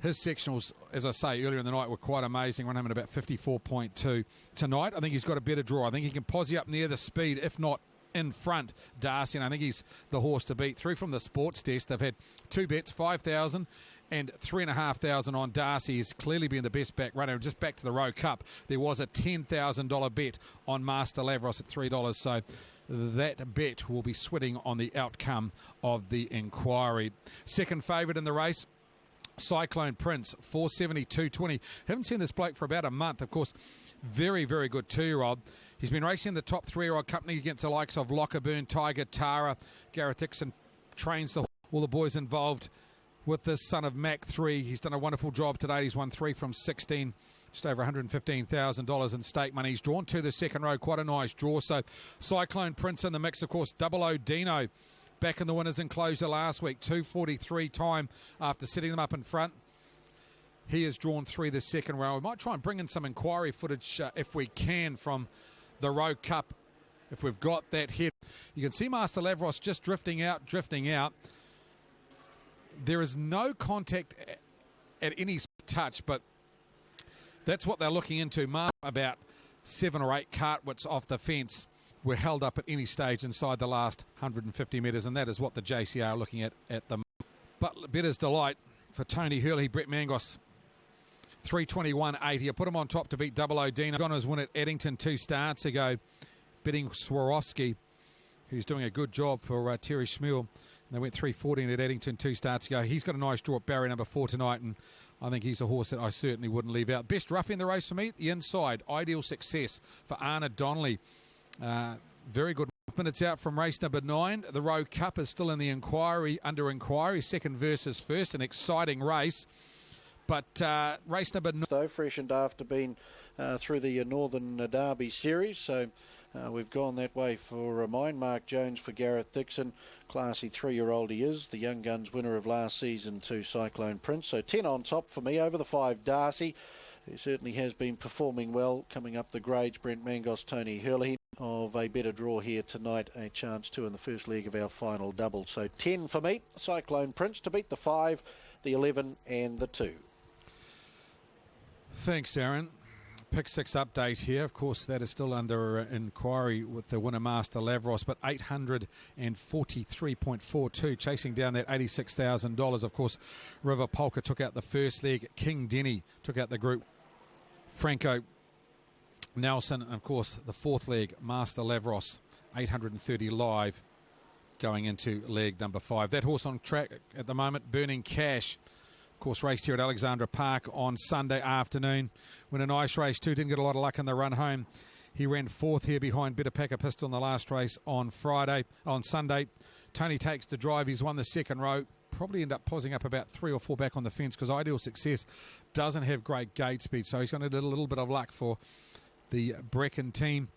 his sectionals, as I say, earlier in the night were quite amazing. Run home at about 54.2. Tonight, I think he's got a better draw. I think he can posse up near the speed, if not in front, Darcy, and I think he's the horse to beat. Through from the sports desk, they've had 2 bets, 5,000 and 3,500 on Darcy. He's clearly been the best back runner. Just back to the Rowe Cup, there was a $10,000 bet on Master Lavros at $3, so that bet will be sweating on the outcome of the inquiry. Second favourite in the race, Cyclone Prince, 470, 220. Haven't seen this bloke for about a month. Of course, very, very good 2-year-old. He's been racing the top 3-year-old company against the likes of Lockerburn, Tiger, Tara. Gareth Dixon trains all the boys involved with this son of Mac 3. He's done a wonderful job today. He's won 3 from 16, just over $115,000 in stake money. He's drawn to the second row, quite a nice draw. So Cyclone Prince in the mix, of course. Double O Dino back in the winners' enclosure last week, 2:43 time after setting them up in front. He has drawn 3 the second row. We might try and bring in some inquiry footage if we can from the Rowe Cup, if we've got that head. You can see Master Lavros just drifting out. There is no contact at any touch, but that's what they're looking into. About 7 or 8 cartwits off the fence were held up at any stage inside the last 150 metres, and that is what the JCR are looking at the moment. But Better's Delight for Tony Hurley, Brett Mangos, 321.80. I put him on top to beat Double O Dino. Got his win at Eddington 2 starts ago, betting Swarovski, who's doing a good job for Terry Schmuel. They went 3:14 at Eddington 2 starts ago. He's got a nice draw at barrier number 4 tonight, and I think he's a horse that I certainly wouldn't leave out. Best rough in the race for me, the inside. Ideal Success for Anna Donnelly. Very good. Minutes out from race number 9. The Rowe Cup is still in the inquiry, under inquiry. Second versus first, an exciting race. But race number 9. Though freshened after being through the Northern Derby series, so we've gone that way for mine. Mark Jones for Gareth Dixon. Classy 3-year-old he is. The Young Guns winner of last season to Cyclone Prince. So 10 on top for me. Over the 5, Darcy, who certainly has been performing well. Coming up the grades, Brent Mangos, Tony Hurley. Of a better draw here tonight, a chance to in the first leg of our final double. So 10 for me. Cyclone Prince to beat the 5, the 11 and the 2. Thanks, Aaron. Pick 6 update here. Of course, that is still under inquiry with the winner, Master Lavros, but 843.42, chasing down that $86,000. Of course, River Polka took out the first leg. King Denny took out the group. Franco Nelson, and of course, the 4th leg, Master Lavros, 830 live, going into leg number 5. That horse on track at the moment, Burning Cash. Of course, raced here at Alexandra Park on Sunday afternoon. Went a nice race too, didn't get a lot of luck in the run home. He ran 4th here behind Better Packer Pistol in the last race on Sunday. Tony takes the drive, he's won the second row. Probably end up pausing up about 3 or 4 back on the fence because Ideal Success doesn't have great gate speed, so he's going to need a little bit of luck for the Brecken team.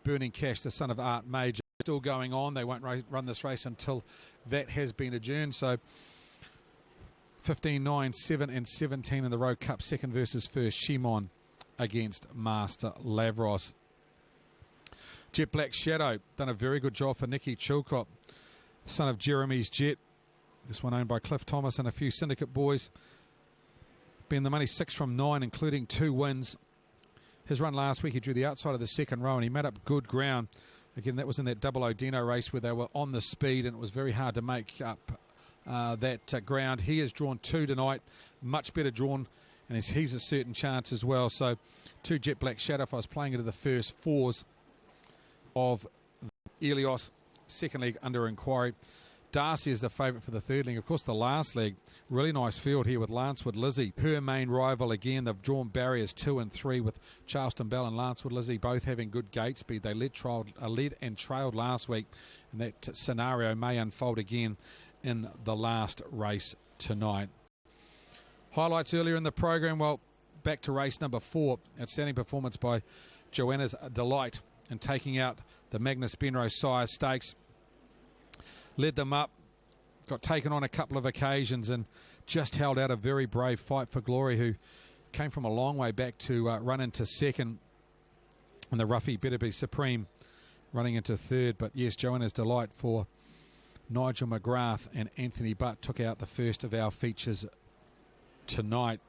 Burning Cash, the son of Art Major, still going on. They won't run this race until that has been adjourned. So 15, 9, 7 and 17 in the Rowe Cup, second versus first. Shimon against Master Lavros. Jet Black Shadow, done a very good job for Nicky Chilcott, son of Jeremy's Jet. This one owned by Cliff Thomas and a few syndicate boys. Been the money 6 from 9, including 2 wins. His run last week, he drew the outside of the second row and he made up good ground. Again, that was in that Double O Dino race where they were on the speed and it was very hard to make up that ground. He has drawn 2 tonight, much better drawn, and he's a certain chance as well. So 2 Jet Black Shadow, if I was playing into the first 4s of Elios, second leg under inquiry. Darcy is the favourite for the third leg. Of course, the last leg, really nice field here with Lancewood Lizzie. Her main rival again. They've drawn barriers 2 and 3 with Charleston Bell and Lancewood Lizzie both having good gate speed. They led and trailed last week, and that scenario may unfold again in the last race tonight. Highlights earlier in the program. Well, back to race number 4. Outstanding performance by Joanna's Delight in taking out the Magnus Benrow Sire Stakes. Led them up, got taken on a couple of occasions and just held out a very brave Fight for Glory, who came from a long way back to run into second. And the roughie Better Be Supreme running into third. But yes, Joanna's Delight for Nigel McGrath and Anthony Butt took out the first of our features tonight.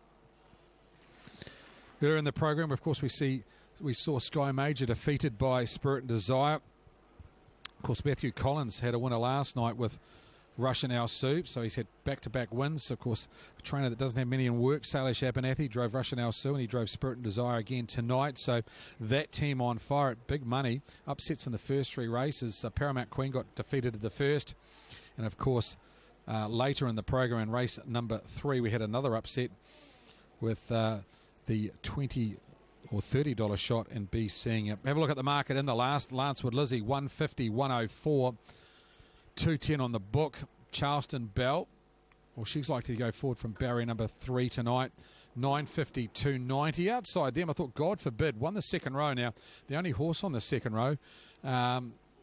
Earlier in the program, of course, we saw Sky Major defeated by Spirit and Desire. Of course, Matthew Collins had a winner last night with Russian Al Soup, so he's had back-to-back wins. Of course, a trainer that doesn't have many in work, Salish Abernathy, drove Russian Al Soup, and he drove Spirit and Desire again tonight. So that team on fire at big money. Upsets in the first 3 races. Paramount Queen got defeated at the first. And, of course, later in the program in race number 3, we had another upset with the $20 or $30 shot and be seeing it. Have a look at the market in the last. Lancewood Lizzie, 150, 104, 210 on the book. Charleston Bell, well, she's likely to go forward from barrier number 3 tonight. 950, 290. Outside them, I thought, God forbid, won the second row now. The only horse on the second row.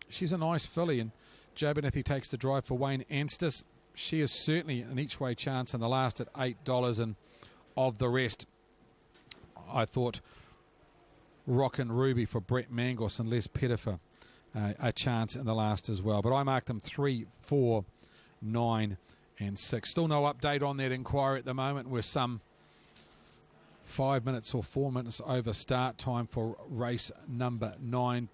She's a nice filly, and Joe Benethy takes the drive for Wayne Anstis. She is certainly an each-way chance in the last at $8, and of the rest, I thought Rockin' Ruby for Brett Mangos and Les Pettifer a chance in the last as well. But I marked them 3, 4, 9 and 6. Still no update on that inquiry at the moment. We're some 5 minutes or 4 minutes over start time for race number 9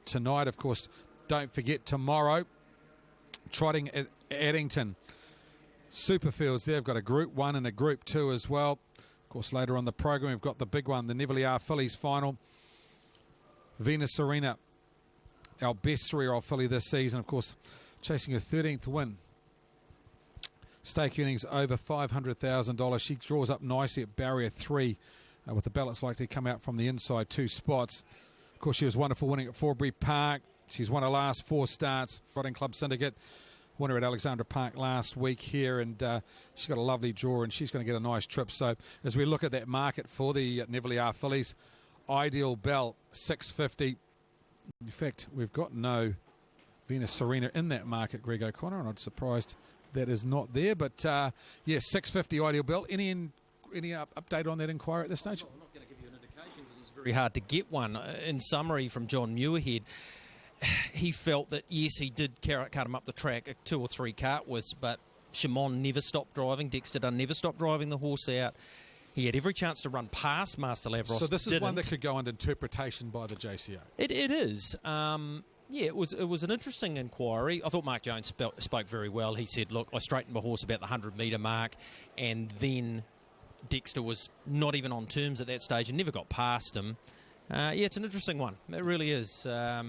tonight. Of course, don't forget tomorrow, trotting at Addington. Superfields, they've got a Group 1 and a Group 2 as well. Of course, later on the program, we've got the big one, the Neville Fillies final. Venus Serena, our best 3-year-old filly this season, of course, chasing her 13th win. Stake earnings over $500,000. She draws up nicely at barrier 3 with the ballots likely to come out from the inside 2 spots. Of course, she was wonderful winning at Forbury Park. She's won her last 4 starts. Trotting Club Syndicate, winner at Alexandra Park last week here, and she's got a lovely draw, and she's going to get a nice trip. So as we look at that market for the Neville fillies, Ideal Bell, 650. In fact, we've got no Venus Serena in that market, Greg O'Connor, and I'm surprised that is not there. But, yeah, 650 Ideal Bell. Any update on that inquiry at this stage? I'm not going to give you an indication because it's very hard to get one. In summary from John Muirhead, he felt that, yes, he did cut him up the track 2 or 3 cartwidths, but Shimon never stopped driving. Dexter Dunn never stopped driving the horse out. He had every chance to run past Master Lavros. So this is one that could go under interpretation by the JCO. It is. Yeah, it was an interesting inquiry. I thought Mark Jones spoke very well. He said, look, I straightened my horse about the 100-metre mark, and then Dexter was not even on terms at that stage and never got past him. Yeah, it's an interesting one. It really is. I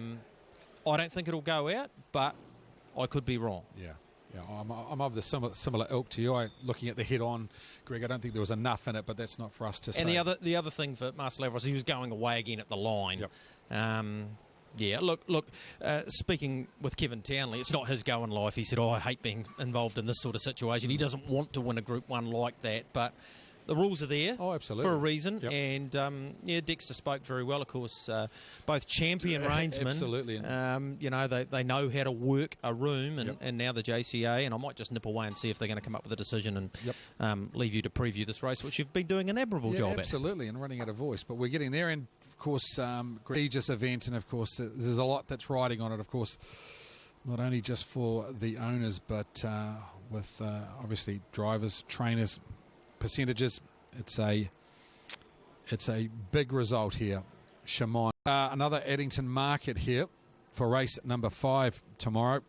don't think it'll go out, but I could be wrong. Yeah. Yeah, I'm of the similar ilk to you. Looking at the head-on, Greg, I don't think there was enough in it, but that's not for us to say. And the other thing for Master Lavros, he was going away again at the line. Yep. Yeah, look. Speaking with Kevin Townley, it's not his go in life. He said, I hate being involved in this sort of situation. He doesn't want to win a Group 1 like that, but the rules are there for a reason. Yep. And, yeah, Dexter spoke very well, of course. Both champion reinsmen. Absolutely. You know, they know how to work a room, and now the JCA, and I might just nip away and see if they're going to come up with a decision and leave you to preview this race, which you've been doing an admirable job at. Absolutely, and running out of voice. But we're getting there, and, of course, prestigious event, and, of course, there's a lot that's riding on it, of course, not only just for the owners, but with, obviously, drivers, trainers, percentages. It's a big result here. Shimon. Another Addington market here for race number 5 tomorrow.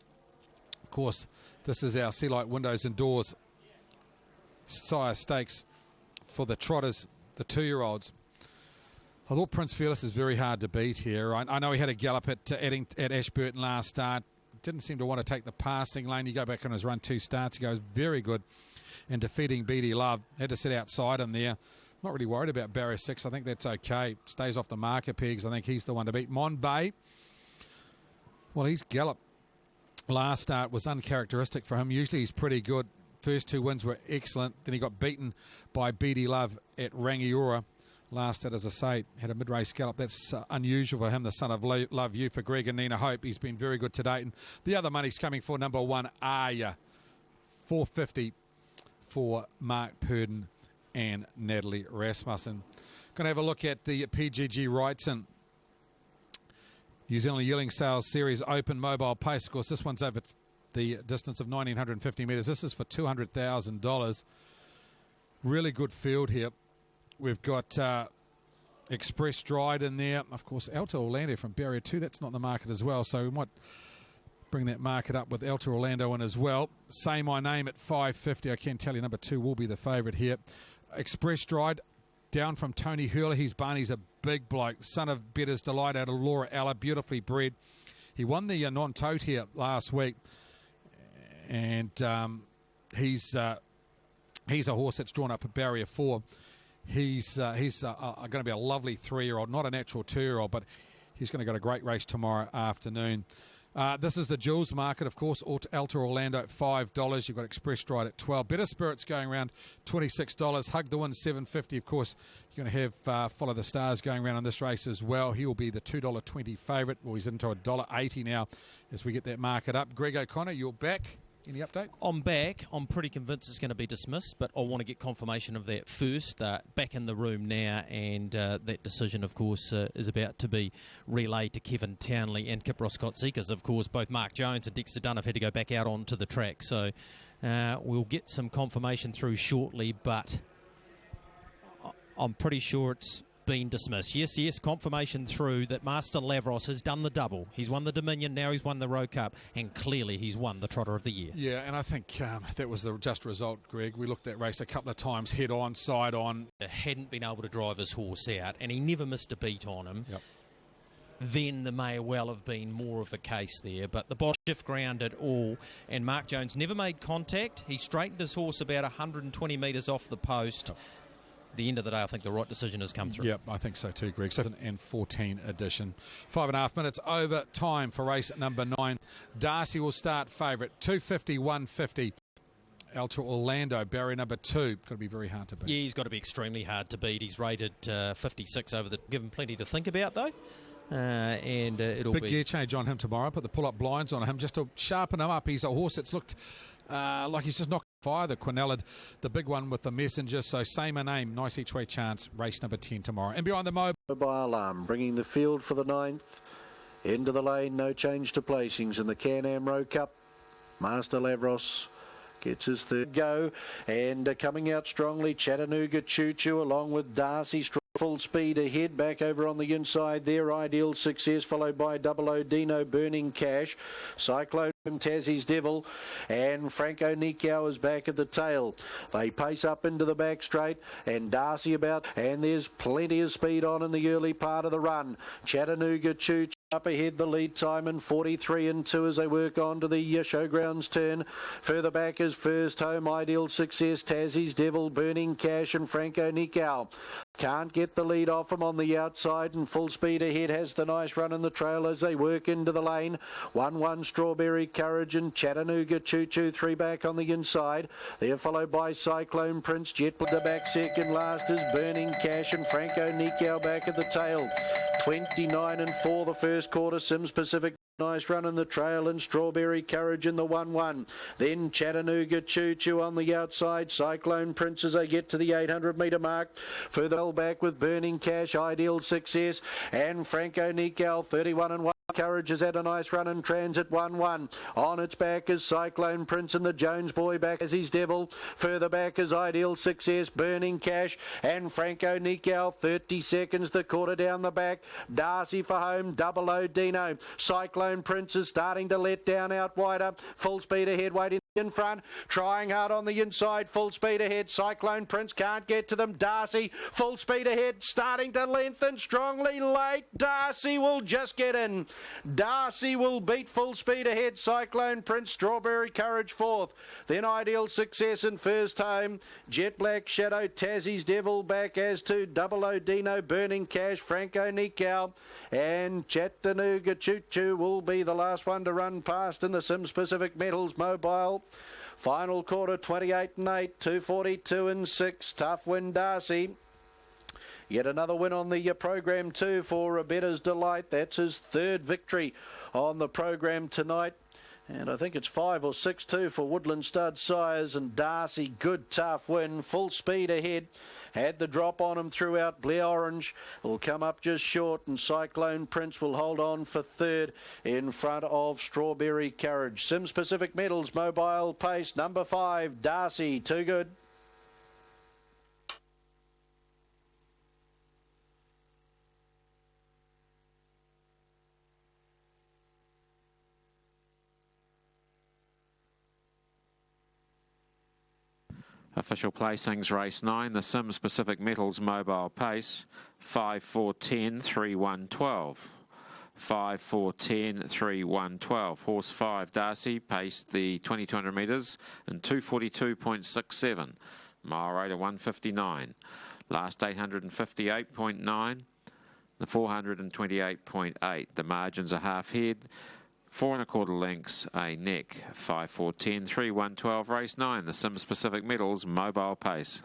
Of course, this is our Sea Light Windows and Doors Sire Stakes for the trotters, the 2-year-olds. I thought Prince Fearless is very hard to beat here. I know he had a gallop at Ashburton last start. Didn't seem to want to take the passing lane. You go back on his run 2 starts ago. He was very good in defeating BD Love. Had to sit outside him there. Not really worried about barrier 6. I think that's okay. Stays off the marker pegs. I think he's the one to beat. Mon Bay, well, his gallop last start was uncharacteristic for him. Usually he's pretty good. First 2 wins were excellent. Then he got beaten by BD Love at Rangiora. Last start, as I say, had a mid-race gallop. That's unusual for him, the son of Love You, for Greg and Nina Hope. He's been very good to date. And the other money's coming for number 1, Aya. $4.50 for Mark Purden and Natalie Rasmussen. Going to have a look at the PGG Wrightson New Zealand Yearling Sales Series Open Mobile Pace. Of course, this one's over the distance of 1,950 metres. This is for $200,000. Really good field here. We've got Express Stride in there. Of course, Alta Orlando from Barrier 2. That's not in the market as well, so we might bring that market up with Alta Orlando in as well. Say My Name at $5.50. I can tell you number 2 will be the favourite here. Express Stride down from Tony Hurley. Barney's a big bloke. Son of Better's Delight out of Laura Alla. Beautifully bred. He won the non-tote here last week. And he's a horse that's drawn up at Barrier 4. He's going to be a lovely 3-year-old, not a natural 2-year-old, but he's going to go a great race tomorrow afternoon. This is the Jules market, of course. Alta Orlando at $5. You've got Express Stride at $12. Better Spirits going around $26. Hug the Wind $7.50. Of course, you're going to have Follow the Stars going around on this race as well. He will be the $2.20 favourite. Well, he's into $1.80 now as we get that market up. Greg O'Connor, you're back. Any update? I'm back. I'm pretty convinced it's going to be dismissed, but I want to get confirmation of that first. Back in the room now, and that decision, of course, is about to be relayed to Kevin Townley and Kip Roskotzikas. Of course, both Mark Jones and Dexter Dunn have had to go back out onto the track, so we'll get some confirmation through shortly, but I'm pretty sure it's been dismissed. Yes, confirmation through that Master Lavros has done the double. He's won the Dominion, now he's won the Rowe Cup, and clearly he's won the Trotter of the Year. Yeah, and I think that was the just result, Greg. We looked at that race a couple of times, head on, side on. Hadn't been able to drive his horse out, and he never missed a beat on him. Yep. Then there may well have been more of a case there, but the Bosch shift ground it all, and Mark Jones never made contact. He straightened his horse about 120 metres off the post. Yep. The end of the day, I think the right decision has come through. Yep, I think so too, Greg. 2014 edition. 5.5 minutes over time for race number 9. Darcy will start favourite. 250, 150. Alta Orlando, barrier number 2. Got to be very hard to beat. Yeah, he's got to be extremely hard to beat. He's rated 56 over the... Give him plenty to think about, though. And it'll big be... gear change on him tomorrow. Put the pull-up blinds on him just to sharpen him up. He's a horse that's looked like he's just not fire. The Quinellid, the big one with the Messenger. So Say My Name, nice each way chance. Race number 10 tomorrow. And behind the mobile bringing the field for the 9th. Into the lane, no change to placings in the CANAM Rowe Cup. Master Lavros gets his third go, and coming out strongly, Chattanooga Choo Choo along with Darcy. Full speed ahead, back over on the inside there. Ideal Success, followed by Double O Dino, Burning Cash, Cyclone, Tassie's Devil, and Franco Nikau is back at the tail. They pace up into the back straight, and Darcy about, and there's plenty of speed on in the early part of the run. Chattanooga Choo Choo up ahead, the lead time in 43 and 2 as they work on to the showgrounds turn. Further back is First Home, Ideal Success, Tassie's Devil, Burning Cash, and Franco Nikau. Can't get the lead off him on the outside, and full speed ahead has the nice run in the trail as they work into the lane. 1-1 Strawberry Courage and Chattanooga Choo Choo, 3 back on the inside. They're followed by Cyclone Prince, Jet the back second. Last is Burning Cash and Franco Nikau back at the tail. 29 and 4 the first quarter. Sims Pacific. Nice run in the trail, and Strawberry Courage in the 1-1. Then Chattanooga Choo Choo on the outside. Cyclone Prince as they get to the 800 metre mark. Further back with Burning Cash, Ideal Success, and Franco Nikau, 31 and 1. Courage has had a nice run in transit 1-1. On its back is Cyclone Prince and the Jones boy back as his devil. Further back is Ideal Success, Burning Cash and Franco Nikau. 30 seconds the quarter down the back. Darcy for home, Double O Dino. Cyclone Prince is starting to let down out wider. Full speed ahead waiting in front, trying hard on the inside, full speed ahead. Cyclone Prince can't get to them. Darcy, full speed ahead, starting to lengthen strongly late. Darcy will just get in. Darcy will beat full speed ahead. Cyclone Prince, Strawberry Courage fourth. Then Ideal Success in first home. Jet Black Shadow, Tassie's Devil back, as to Double O Dino, Burning Cash, Franco Nikau, and Chattanooga Choo Choo will be the last one to run past in the Sim Pacific Metals Mobile. Final quarter 28 and 8, 242 and 6. Tough win, Darcy. Yet another win on the program too for Better's Delight. That's his third victory on the program tonight. And I think it's 5 or 6 too for Woodland Stud Sires. And Darcy, good tough win, full speed ahead. Had the drop on him throughout. Blair Orange will come up just short, and Cyclone Prince will hold on for third in front of Strawberry Courage. Sims Pacific Metals Mobile Pace, number 5, Darcy, too good. Official placings, race 9, the Sims Pacific Metals Mobile Pace, 5, 4, 10, 3, 1, 12. 5, 4, 10, 3, 1, 12. Horse 5, Darcy, paced the 2200 metres in 242.67. Mile rate of 159. Last 858.9. The 428.8. The margins are half head. 4 1/4 lengths, a neck. 5, 4, 10, 3, 1, 12. Race 9, the Sims Pacific Metals Mobile Pace.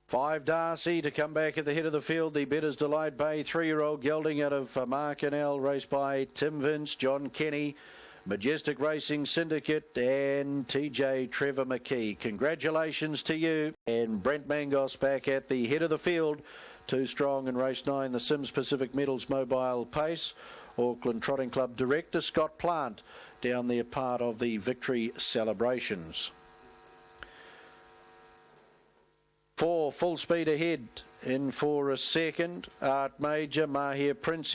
Five, Darcy, to come back at the head of the field. The Better's Delight Bay 3-year-old gelding out of Markinell, raced by Tim Vince, John Kenny, Majestic Racing Syndicate and TJ Trevor McKee. Congratulations to you. And Brent Mangos back at the head of the field. Too strong in race 9, the Sims Pacific Metals Mobile Pace. Auckland Trotting Club Director Scott Plant down there, part of the victory celebrations. 4, full speed ahead in for a second. Art Major, Mahir Prince.